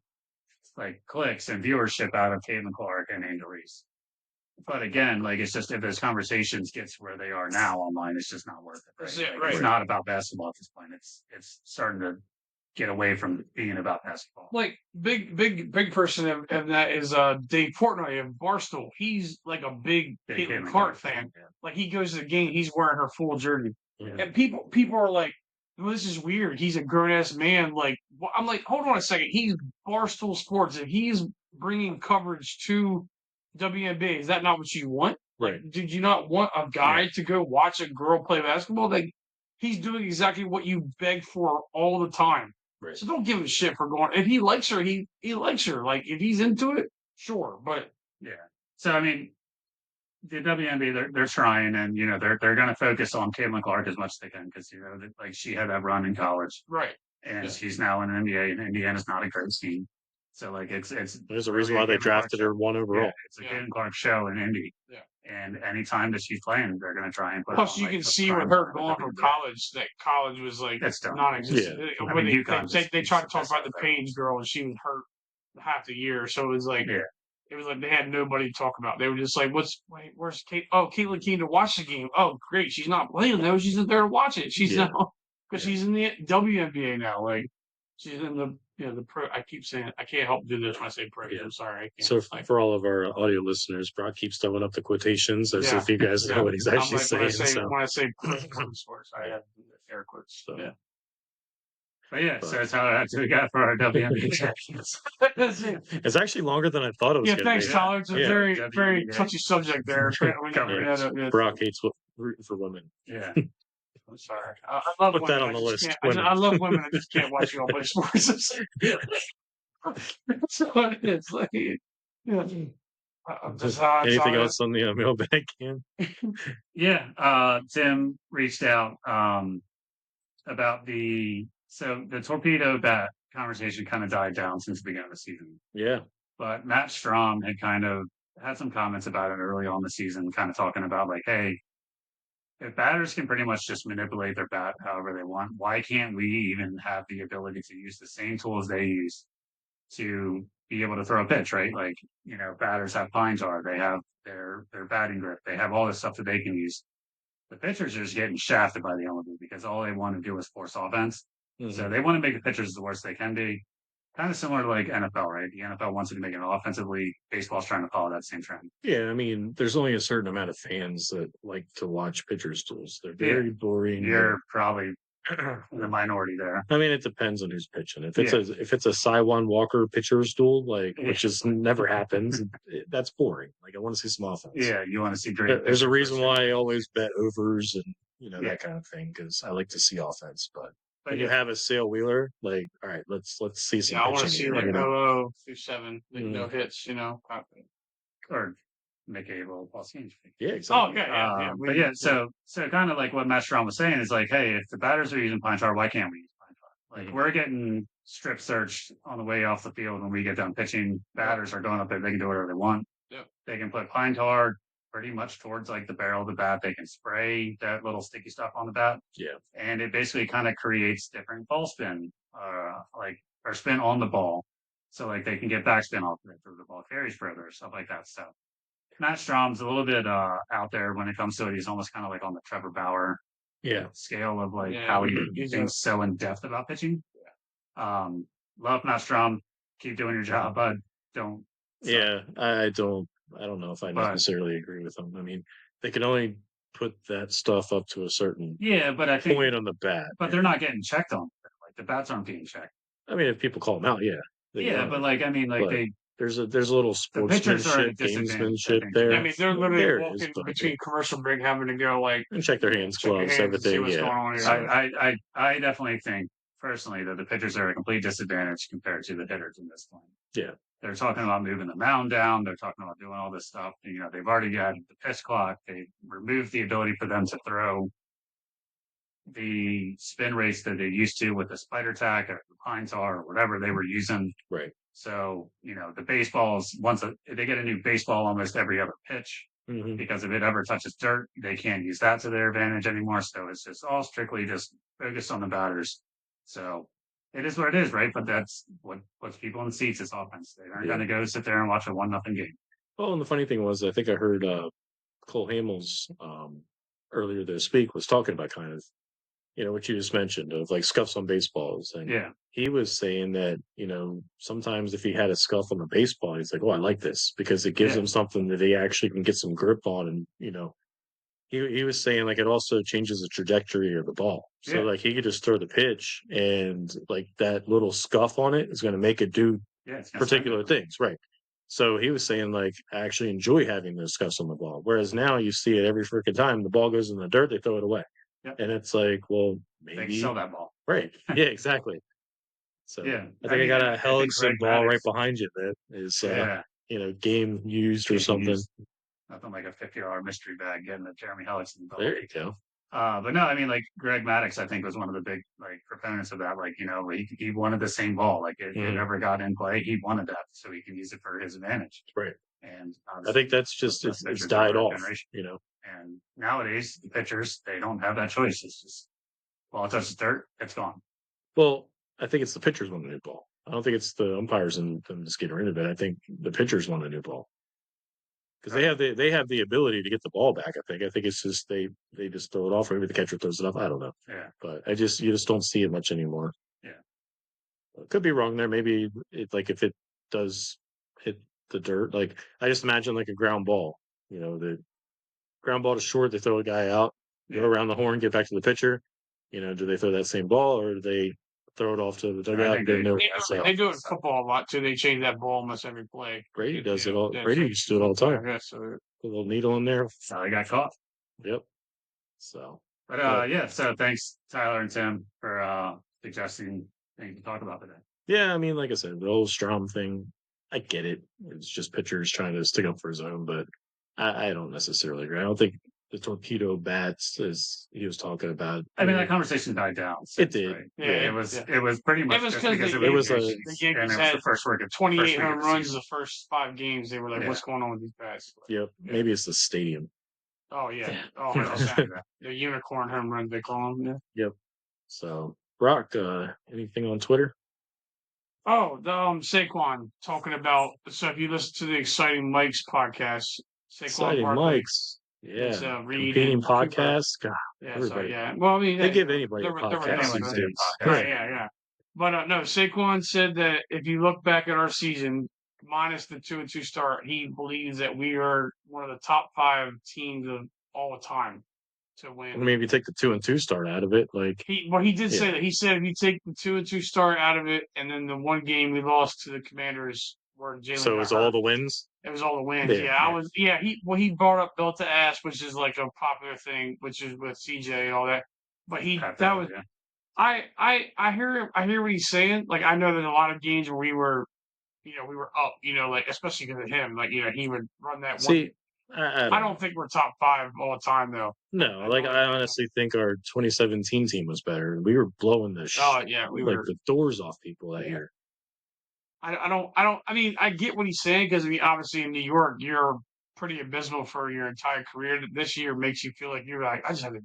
clicks and viewership out of Caitlin Clark and Angel Reese. But again, it's just if those conversations get to where they are now online, it's just not worth it. Right? That's it, right. It's not about basketball at this point. It's starting to get away from being about basketball. Like big person of that is Dave Portnoy of Barstool. He's like a big Caitlin Clark fan. Yeah. Like he goes to the game, he's wearing her full jersey, and people are like, "Well, this is weird. He's a grown ass man." Like I'm like, hold on a second. He's Barstool Sports. If he's bringing coverage to WNBA, is that not what you want? Right. Like, did you not want a guy to go watch a girl play basketball? Like he's doing exactly what you beg for all the time. Right. So don't give him shit for going. If he likes her, he likes her. Like if he's into it, sure. But yeah. So I mean, the WNBA they're trying, and they're going to focus on Caitlin Clark as much as they can because she had that run in college, right? And she's now in the NBA, and Indiana's not a great team. So it's there's a reason why they drafted her 1 overall. Yeah, it's a Caitlin Clark show in Indy. Yeah. And anytime that she's playing, they're going to try and put. Plus, you can see with her going from college that college was like non-existent. Yeah. They tried to talk about the Page girl, and she was hurt half the year. So it was like, it was like they had nobody to talk about. They were just like, where's Kate? Oh, Caitlin came to watch the game. Oh, great. She's not playing though. She's in there to watch it. She's now because she's in the WNBA now. Like she's in the pro. I keep saying I can't help do this when I say pros. I'm sorry. I can't. So for all of our audio listeners, Brock keeps throwing up the quotations as if you guys know what he's actually saying. When I say pro sports, I have air quotes. So. Yeah. But so that's how we got for our WNBA champions. It's actually longer than I thought it was. Yeah, thanks, Tyler. It's a very, very touchy subject there. Brock hates rooting for women. Yeah. I'm sorry. I love Put women. that on the list. I love women. I just can't watch you all play sports. So it's like, anything else on the mailbag, Ken? Yeah. Tim reached out about the torpedo bat conversation kind of died down since the beginning of the season. Yeah. But Matt Strom had kind of had some comments about it early on in the season, kind of talking about like, hey, if batters can pretty much just manipulate their bat however they want, why can't we even have the ability to use the same tools they use to be able to throw a pitch, right? Like, batters have pine tar, they have their batting grip, they have all this stuff that they can use. The pitchers are just getting shafted by the MLB because all they want to do is force offense. Mm-hmm. So they want to make the pitchers the worst they can be. kind of similar to like NFL, right? The NFL wants you to make it offensively. Baseball's trying to follow that same trend. Yeah, I mean, there's only a certain amount of fans that like to watch pitchers' duels. They're very boring. You're probably in the minority there. I mean, it depends on who's pitching. If it's a Saiwan Walker pitcher's duel, which just never happens, that's boring. Like I want to see some offense. Yeah, you want to see great. There's a reason why I always bet overs and that kind of thing because I like to see offense. But when you have a Sale Wheeler, all right, let's see some. Yeah, I want to see like 0 through 7, no hits, or make a little Paul Skeens. Yeah, exactly. Oh, yeah. So kind of like what Matt Strom was saying is like, hey, if the batters are using pine tar, why can't we use pine tar? Like we're getting strip searched on the way off the field when we get done pitching. Batters are going up there; they can do whatever they want. Yep. They can put pine tar pretty much towards like the barrel of the bat. They can spray that little sticky stuff on the bat. Yeah, and it basically kind of creates different ball spin, or spin on the ball. So like they can get backspin off it through the ball carries further, stuff like that. So Matt Strom's a little bit out there when it comes to it. He's almost kind of like on the Trevor Bauer scale of like how he thinks so in depth about pitching. Love Matt Strom. Keep doing your job, bud. Don't. Yeah, I don't know if I necessarily agree with him. I mean, they can only put that stuff up to a certain but I think point on the bat. But they're not getting checked on. Like the bats aren't being checked. I mean, if people call them out, but like I mean, like they. There's a little sportsmanship, gamesmanship there. I mean, they're literally walking between commercial break, having to go and check their hands, gloves, everything. I definitely think personally that the pitchers are a complete disadvantage compared to the hitters in this point. Yeah, they're talking about moving the mound down. They're talking about doing all this stuff. They've already got the pitch clock. They removed the ability for them to throw the spin rates that they used to with the spider tack or the pine tar or whatever they were using. Right. So, the baseballs, they get a new baseball almost every other pitch, because if it ever touches dirt, they can't use that to their advantage anymore. So it's just all strictly just focused on the batters. So it is what it is, right? But that's what puts people in the seats is offense. They aren't going to go sit there and watch a 1-0 game. Well, and the funny thing was, I think I heard Cole Hamels earlier this week was talking about kind of, what you just mentioned of like scuffs on baseballs. And he was saying that, sometimes if he had a scuff on the baseball, he's like, oh, I like this because it gives him something that he actually can get some grip on. And, he was saying like it also changes the trajectory of the ball. So like he could just throw the pitch and like that little scuff on it is going to make it do particular things. Right. So he was saying like, I actually enjoy having those scuffs on the ball. Whereas now you see it every freaking time the ball goes in the dirt, they throw it away. Yep. And it's like, well, maybe they sell that ball. Right. Yeah, exactly. So I think I got a Hellickson ball right behind you that is game used or something. Nothing like a $50 mystery bag getting a Jeremy Hellickson ball. There you go. But no, I mean, like Greg Maddux, I think was one of the big proponents of that. Like, he wanted the same ball. Like it never got in play. He wanted that so he can use it for his advantage. Right. And I think that's just it's died off. And nowadays the pitchers, they don't have that choice. It's just ball touches dirt, it's gone. Well, I think it's the pitchers want a new ball. I don't think it's the umpires and them just getting rid of it. I think the pitchers want a new ball. Because they have the ability to get the ball back. I think it's just they just throw it off, or maybe the catcher throws it off. I don't know. Yeah. But you just don't see it much anymore. Yeah. Could be wrong there. Maybe if it does hit the dirt, like I just imagine like a ground ball. The ground ball to short, they throw a guy out, go around the horn, get back to the pitcher. Do they throw that same ball or do they throw it off to the dugout? They do it in football a lot too. They change that ball almost every play. Brady does it all. Brady used to do it all the time. So put a little needle in there. That's how he got caught. Yep. So. But So thanks Tyler and Tim for suggesting things to talk about today. Yeah, I mean, like I said, the whole Strom thing, I get it. It's just pitchers trying to stick up for his own, but I don't necessarily agree. I don't think the torpedo bats, as he was talking about. I mean, that conversation died down. It did. Right? It was pretty much because the Yankees had 28 home runs the first 5 games. They were like, "What's going on with these bats?" Yep. Maybe it's the stadium. Oh yeah. Oh, the unicorn home run they call them. Yeah. Yep. So, Brock, anything on Twitter? Oh, Saquon talking about. So if you listen to the Exciting Mike's podcast, Exciting Mike's. Yeah, competing podcasts. God, yeah, everybody. Well, I mean, they give anybody a podcast. Right, yeah. But no, Saquon said that if you look back at our season, minus the 2-2 start, he believes that we are one of the top 5 teams of all time to win. I mean, if you take the 2-2 start out of it, like he did say that. He said if you take the 2-2 start out of it, and then the one game we lost to the Commanders where Jalen. So it was all the wins. It was all the wins. Yeah. He brought up belt to ass, which is like a popular thing, which is with CJ and all that. But I hear what he's saying. Like I know there's a lot of games where we were up, like especially because of him. Like he would run that one. I don't think we're top 5 all the time though. No, I honestly think our 2017 team was better. We were blowing the the doors off people that year. I mean, I get what he's saying because obviously in New York you're pretty abysmal for your entire career. This year makes you feel like you're like I just had to.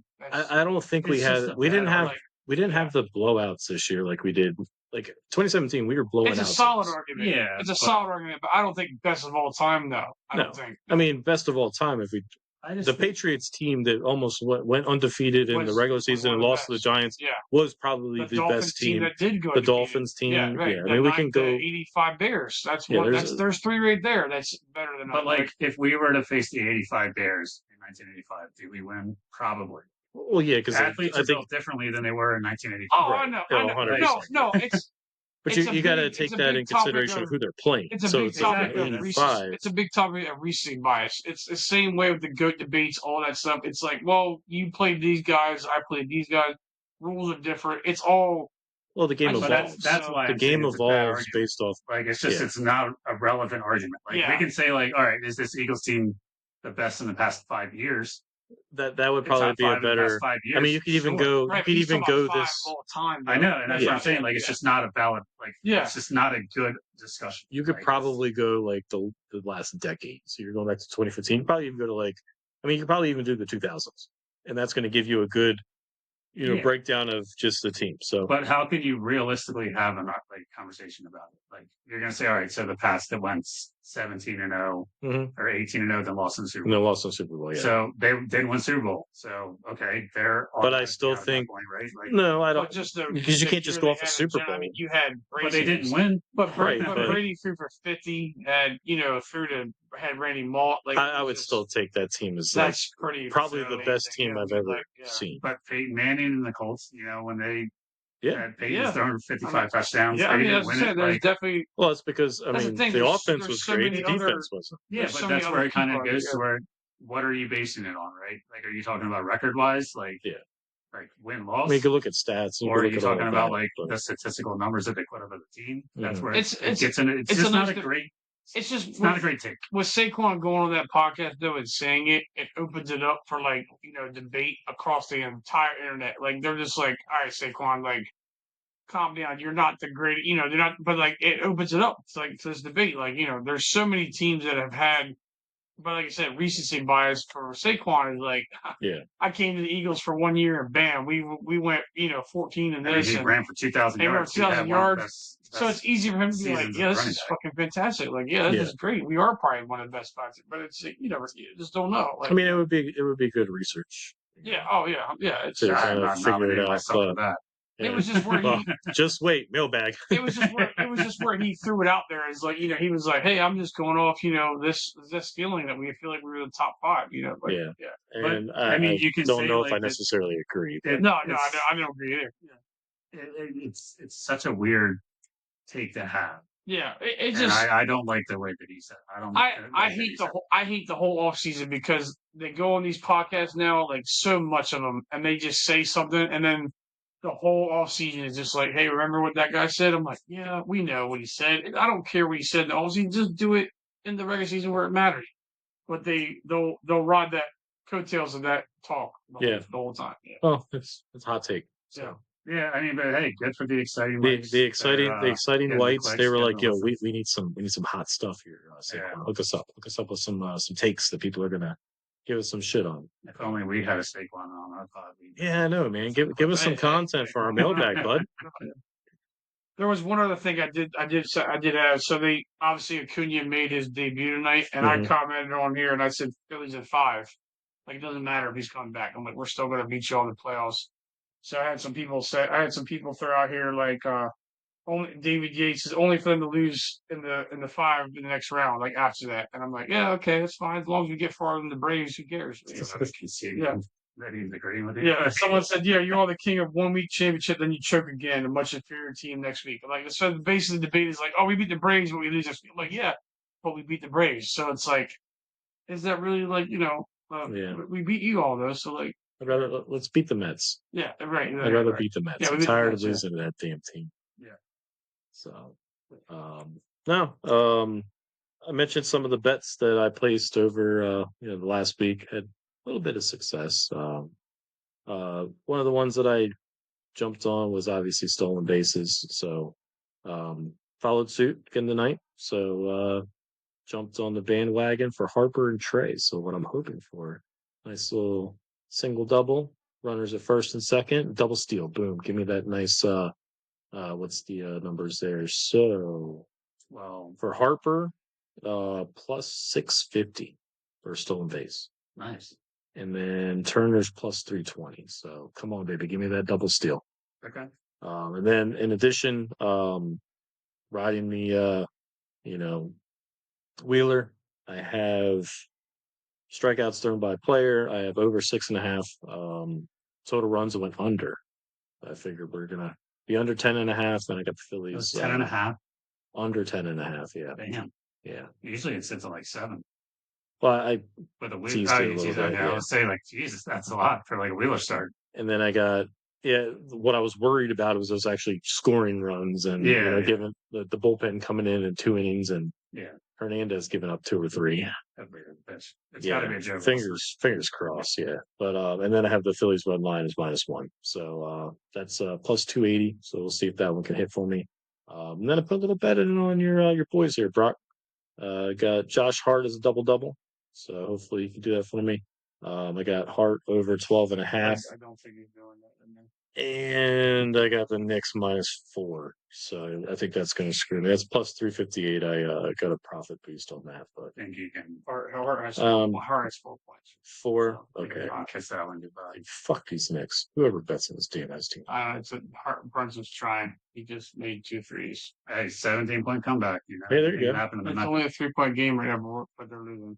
I don't think we didn't have the blowouts this year like we did. Like 2017, we were blowing out. It's a solid argument. Yeah, it's a solid argument, but I don't think best of all time though. I don't think. I mean, best of all time if we. The Patriots team that almost went undefeated in the regular season and lost to the Giants was probably the best team. That did go the Dolphins team. Yeah, right. I mean, we can go 85 Bears. There's 3 right there. That's better than. But if we were to face the 85 Bears in 1985, do we win? Probably. Well, yeah, because athletes are built differently than they were in 1985. Oh, I know. No, it's. But you got to take that in consideration of who they're playing. It's a big topic of recency bias. It's the same way with the GOAT debates, all that stuff. It's like, well, you played these guys, I played these guys. Rules are different. It's all. Well, the game evolves. That's why the game evolves based off. Like it's just it's not a relevant argument. Like we can say like, all right, is this Eagles team the best in the past 5 years? That would probably be a better. I mean, you could even go. You could even go this. All time, I know, and that's what I'm saying. Like, it's just not a valid. Like, it's just not a good discussion. You could probably go like the last decade. So you're going back to 2015. You probably even go to like. I mean, you could probably even do the 2000s, and that's going to give you a good, breakdown of just the team. So, but how can you realistically have a conversation about it? Like, you're going to say, all right, so the past that went 17-0 or 18-0, then lost in the Super Bowl. No, lost in the Super Bowl. Yeah. So they didn't win Super Bowl. So okay, they're. But I still think point, right? No, I don't. Because you can't just go off a Super Bowl. I mean, you had Brady, but they didn't win. But Brady threw for 50, and had Randy Moss. Like I would still take that team as probably the best team I've ever seen. But Peyton Manning and the Colts, when they. Peyton's thrown 55 touchdowns. Yeah, I mean, as I said, there's definitely. Well, it's because the offense was great, the defense wasn't. Yeah, but that's where it kind of goes to where. What are you basing it on, right? Like, are you talking about record-wise, like win-loss? I mean, you could look at stats, or are you talking about the statistical numbers that they put over the team? That's where it gets in. It's just not a great. It's just not a great take. With Saquon going on that podcast though and saying it opens it up for debate across the entire internet. Like they're just like, all right, Saquon, like calm down. You're not the great, they're not. But it opens it up. It's like to this debate. There's so many teams that have had. But like I said, recency bias for Saquon is I came to the Eagles for 1 year and bam, we went 14 and this. He ran for 2,000 yards. 2,000 yards. So it's easy for him to be like, yeah, this is fucking fantastic. Like, yeah, this is great. We are probably one of the best spots. But it's you just don't know. I mean, it would be good research. Yeah. Oh yeah. It's kind of figure it out. Yeah. It was just where he. Just wait, mailbag. It was just where he threw it out there. It's like he was like, "Hey, I'm just going off, this feeling that we feel like we were the top 5, Yeah. But, and I mean, you can don't know if I necessarily agree. No, I don't agree either. Yeah. It's such a weird take to have. Yeah, it just. I don't like the way that he said. I hate the whole off season because they go on these podcasts now, like so much of them, and they just say something, and then. The whole offseason is just like, hey, remember what that guy said? I'm like, yeah, we know what he said. I don't care what he said in the offseason. Just do it in the regular season where it matters. But they'll ride that coattails of that talk the whole time. Yeah. Well, it's a hot take. So. Yeah, I mean, but hey, good for the exciting whites. The exciting whites. They were like, yo, we need some hot stuff here. Look us up with some takes that people are gonna. Give us some shit on. If only we had a Saquon on our pod. Yeah, I know, man. Give us some content for our mailbag, bud. There was one other thing I did add. So they obviously Acuna made his debut tonight, and I commented on here and I said Phillies at 5. Like it doesn't matter if he's coming back. I'm like, we're still gonna beat you all in the playoffs. So I had some people throw out here like only David Yates is only for them to lose in the 5 in the next round, like after that. And I'm like, yeah, okay, that's fine. As long as we get far than the Braves, who cares? Yeah. That he's agreeing with you. Yeah, someone said, yeah, you're all the king of 1 week championship, then you choke again, a much inferior team next week. Like, so basically the debate is like, oh, we beat the Braves, but we lose next week. I'm like, yeah, but we beat the Braves. So it's like, is that really like, we beat you all though, so like, let's beat the Mets. Yeah, right. I'd rather beat the Mets. Yeah, I'm tired of losing to that damn team. Yeah. So, I mentioned some of the bets that I placed over, the last week. Had a little bit of success. One of the ones that I jumped on was obviously stolen bases. So, followed suit again tonight. So, jumped on the bandwagon for Harper and Trey. So, what I'm hoping for, nice little single double, runners at first and second, double steal, boom, give me that nice. What's the numbers there? So, well, for Harper, plus 650 for a stolen base. Nice. And then Turner's plus 320. So come on, baby, give me that double steal. Okay. And then in addition, riding the Wheeler, I have strikeouts thrown by player. I have over 6.5 total runs that went under. I figured we're gonna be under 10.5. Then I got the Phillies 10.5. Under 10.5. Yeah. Damn. Yeah. Usually it sits at like 7. Well, I with a Wheeler. I would say like, Jesus, that's a lot for like a Wheeler start. And then I got what I was worried about was those actually scoring runs and given the bullpen coming in 2 innings and Hernandez giving up 2 or 3. It's got to be a joke. Fingers crossed, yeah. But and then I have the Phillies run line as -1, so that's plus 280. So we'll see if that one can hit for me. And then I put a little bet in on your boys here, Brock. Got Josh Hart as a double. So hopefully you can do that for me. I got Hart over 12.5. I don't think he's doing that. And I got the Knicks -4. So I think that's going to screw me. That's plus 358. I got a profit boost on that. But I think you can. Hart has 4 points. 4? Okay. Kiss that one goodbye. Fuck these Knicks. Whoever bets in this DNS team. It's Brunson's trying. He just made 2 threes. Hey, 17-point comeback. Hey, there you go. It's only a 3-point game right now, but they're losing.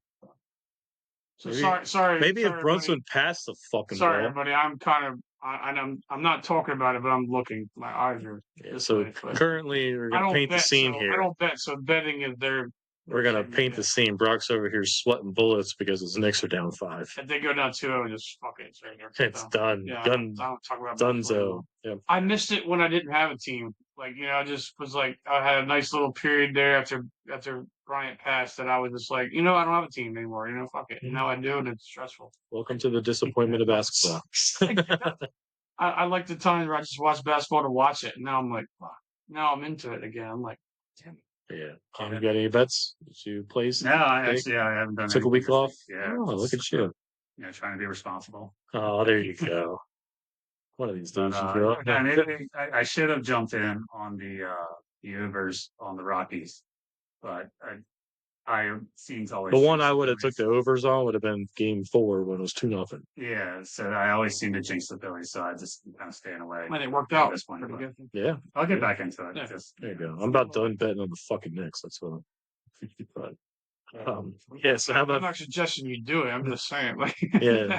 So maybe, sorry. Maybe if Brunson passed the fucking ball. Sorry, everybody. I'm kind of. I'm not talking about it, but I'm looking. My eyes are. So currently, we're gonna paint the scene here. I don't bet. So betting is there. We're gonna paint the scene. Brock's over here sweating bullets because his Knicks are down 5. If they go down 2-0, just fuck it. It's done. Yeah, I don't talk about Dunzo. Yep. I missed it when I didn't have a team. Like I just was like, I had a nice little period there after Bryant passed that I was just like, I don't have a team anymore. Fuck it. Now I do, and it's stressful. Welcome to the disappointment of basketball. I like the time where I just watch basketball to watch it, and now I'm like, fuck. Now I'm into it again. I'm like, damn it. Yeah. You got any bets that you placed? No, I haven't done. Took a week off. Yeah. Oh, look at you. Trying to be responsible. Oh, there you go. One of these days, I should have jumped in on the overs on the Rockies, but I seems always the one I would have took the overs on would have been Game 4 when it was 2-0. Yeah, so I always seem to jinx the Phillies, so I just kind of staying away. When it worked out, this point, yeah, I'll get back into it. Yeah. There you go. I'm about done betting on the fucking Knicks. That's what I'm. So how about? I'm not suggesting you do it. I'm just saying, like.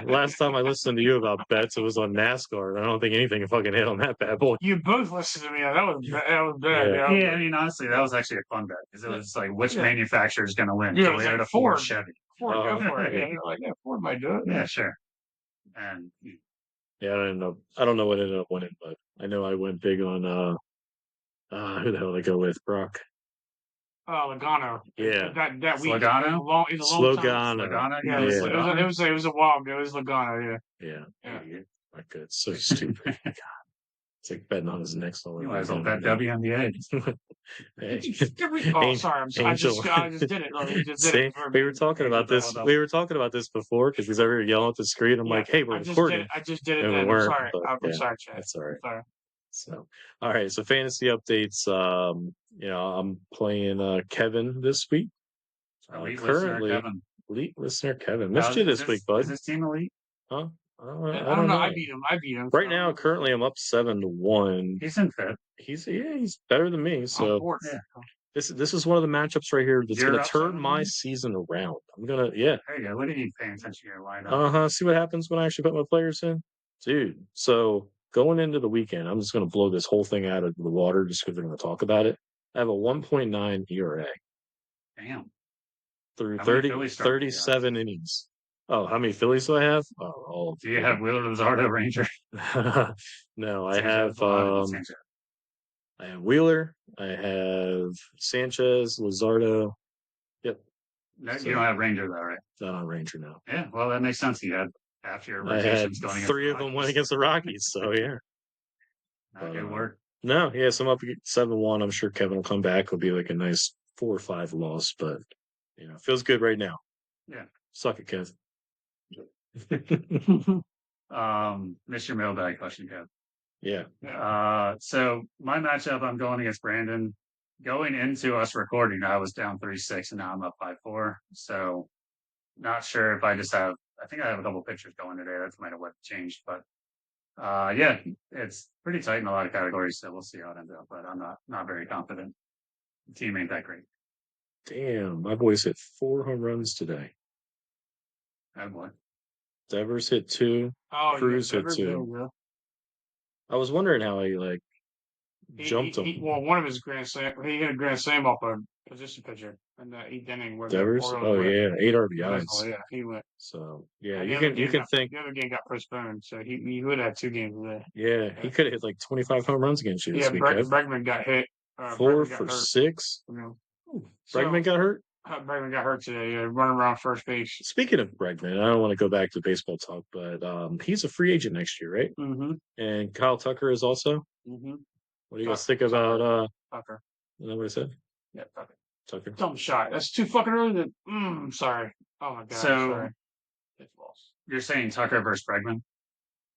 Last time I listened to you about bets, it was on NASCAR. I don't think anything can fucking hit on that bad boy. You both listened to me. That was bad. Yeah, I mean, honestly, that was actually a fun bet because it was like which manufacturer is going to win? Yeah, it was like Ford, Chevy. Ford, go for it. Yeah, you're like, Ford might do it. Yeah, sure. And I don't know. I don't know what ended up winning, but I know I went big on who the hell did I go with? Brock. Logano. Yeah. That week. Logano? Logano. Yeah, it was a wild. It was Logano. Yeah. My God, so stupid. God. It's like betting on his next one. You might as well bet WNBA. Sorry. I just did it. We were talking about this. We were talking about this before because he's over here yelling at the screen. I'm like, hey, we're recording. I just did it. I'm sorry. I'm sorry, Chad. That's all right. Sorry. So, all right. So, fantasy updates. I'm playing Kevin this week. Currently, elite listener Kevin. Missed you this week, bud. Is his team elite? Huh? I don't know. I beat him. Right now, currently, I'm up 7-1. He's in fifth. He's better than me. So this is one of the matchups right here that's going to turn my season around. I'm gonna There you go. What are you paying attention to your lineup? See what happens when I actually put my players in, dude. So going into the weekend, I'm just going to blow this whole thing out of the water just because we're going to talk about it. I have a 1.9 ERA. Damn. Through 37 innings. Oh, how many Phillies do I have? Do you have Wheeler, Luzardo, Ranger? No, I have Wheeler. I have Sanchez, Luzardo. Yep. No, you don't have Ranger though, right? Not on Ranger now. Yeah, well, that makes sense. You had half your rotations going against 3 of them went against the Rockies, so yeah. Not good work. No, yeah, so I'm up 7-1. I'm sure Kevin will come back. It'll be like a nice 4 or 5 loss, but feels good right now. Yeah. Suck it, Kev. Mr. Mailbag question, Kev. Yeah. So my matchup, I'm going against Brandon. Going into us recording, I was down 3-6, and now I'm up 5-4. So not sure if I think I have a couple pitchers going today. That's might have what changed, but yeah, it's pretty tight in a lot of categories. So we'll see how it ends up. But I'm not very confident. The team ain't that great. Damn, my boys hit 4 home runs today. Oh boy. Devers hit 2. Cruz hit 2. I was wondering how he jumped him. Well, one of his grand slam, he hit a grand slam off a position pitcher in the 8th inning. Devers? Oh yeah, 8 RBIs. Yeah, he went. So yeah, you can think the other game got postponed, so he would have 2 games there. Yeah, he could have hit like 25 home runs against you this week. Bregman got hit. 4 for 6. Bregman got hurt. Bregman got hurt today. Running around first base. Speaking of Bregman, I don't want to go back to baseball talk, but he's a free agent next year, right? Mm-hmm. And Kyle Tucker is also. Mm-hmm. What do you guys think about Tucker? Is that what I said? Yeah, Tucker. Tucker. Dumb shot. That's too fucking early. Sorry. Oh my god. So sorry. You're saying Tucker versus Bregman?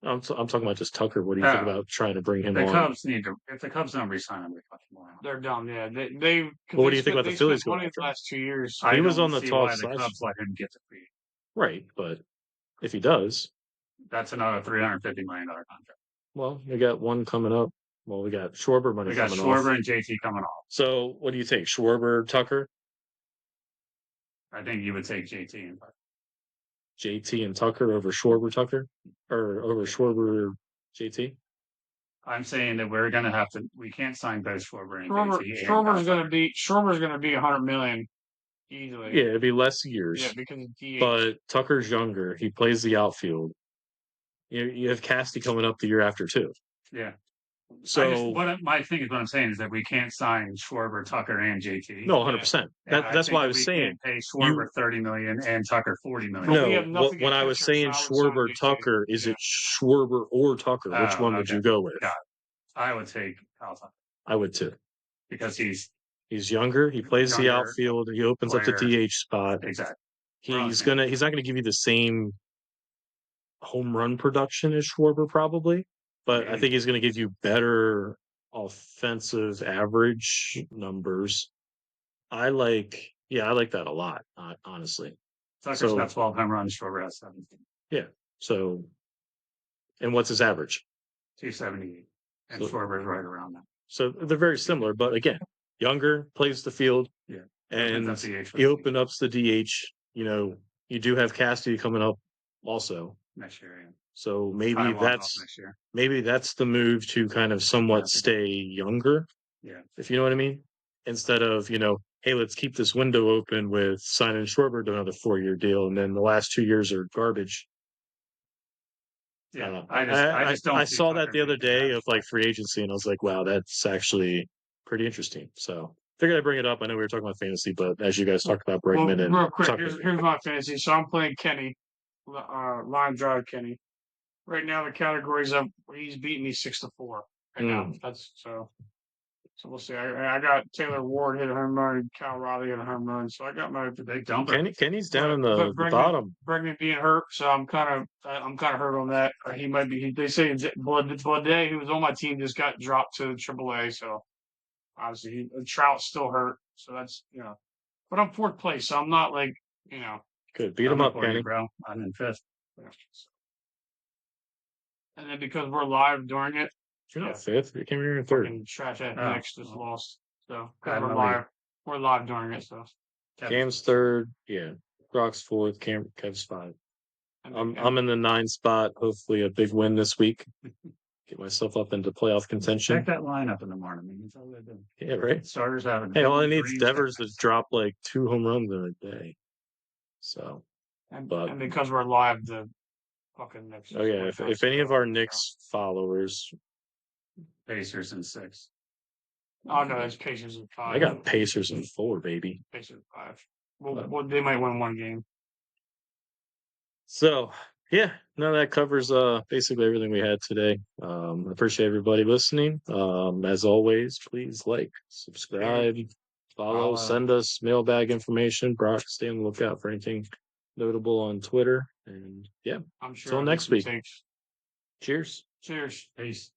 I'm talking about just Tucker. What do you think about trying to bring him on? The Cubs if the Cubs don't resign him, they're dumb. Yeah, they. Well, what do you think about the Phillies going after the last 2 years? He was on the talks. The Cubs let him get the free. Right, but if he does, that's another $350 million contract. Well, we got one coming up. Well, we got Schwarber money. We got Schwarber and JT coming off. So, what do you think, Schwarber, Tucker? I think you would take JT and Tucker. JT and Tucker over Schwarber, Tucker, or over Schwarber, JT? I'm saying that we're gonna have to. We can't sign both Schwarber and JT. Schwarber's gonna be $100 million easily. Yeah, it'd be less years. Yeah, because of DH. But Tucker's younger. He plays the outfield. You have Casty coming up the year after too. Yeah. So my thing is what I'm saying is that we can't sign Schwarber, Tucker, and JT. No, 100%. That's why I was saying pay Schwarber $30 million and Tucker $40 million. No, when I was saying Schwarber, Tucker, is it Schwarber or Tucker? Which one would you go with? God. I would take Kyle Tucker. I would too, because he's younger. He plays the outfield. He opens up the DH spot. Exactly. He's not gonna give you the same home run production as Schwarber probably. But I think he's going to give you better offensive average numbers. I like that a lot, honestly. Tucker's got 12 home runs, Schwarber has 17. Yeah. So, and what's his average? 278. And Schwarber's right around that. So they're very similar, but again, younger, plays the field. Yeah. And he opened up the DH. You do have Casty coming up also. Next year, yeah. So maybe that's the move to kind of somewhat stay younger. Yeah. If you know what I mean? Instead of, hey, let's keep this window open with signing Schwarber to another 4-year deal, and then the last 2 years are garbage. Yeah. I saw that the other day of free agency, and I was like, wow, that's actually pretty interesting. So figured I'd bring it up. I know we were talking about fantasy, but as you guys talked about Bregman and real quick, here's my fantasy. So I'm playing Kenny, line drive Kenny. Right now, the categories he's beating me 6-4 right now. That's so we'll see. I got Taylor Ward hit a home run, Cal Riley hit a home run. So I got my big dumper. Kenny's down in the bottom. Bregman being hurt, so I'm kind of hurt on that. He might be. They say Blood Day, who was on my team, just got dropped to AAA. So obviously, Trout's still hurt. So that's but I'm 4th place, so I'm not Good, beat him up, Kenny. Bro. I'm in 5th. And then because we're live during it, you're not fifth. You came here in third. fucking trash at Knicks just lost. So because I'm we're live during it. So Cam's third. Yeah. Brock's fourth. Kev's 5. and I'm in the 9 spot. Hopefully a big win this week. Get myself up into playoff contention. Check that lineup in the morning. That's all they do. Yeah, right. Starters have. Hey, all I need is Devers to drop like 2 home runs in a day. So, and because we're live, the fucking Knicks. Oh yeah, if any of our Knicks followers, Pacers in 6. Oh no, it's Pacers in 5. I got Pacers in 4, baby. Pacers in 5. Well, they might win one game. So yeah, no, that covers basically everything we had today. Appreciate everybody listening. As always, please like, subscribe, follow, send us mailbag information. Brock, stay on the lookout for anything notable on Twitter. And yeah, I'm sure until next week. Cheers. Peace.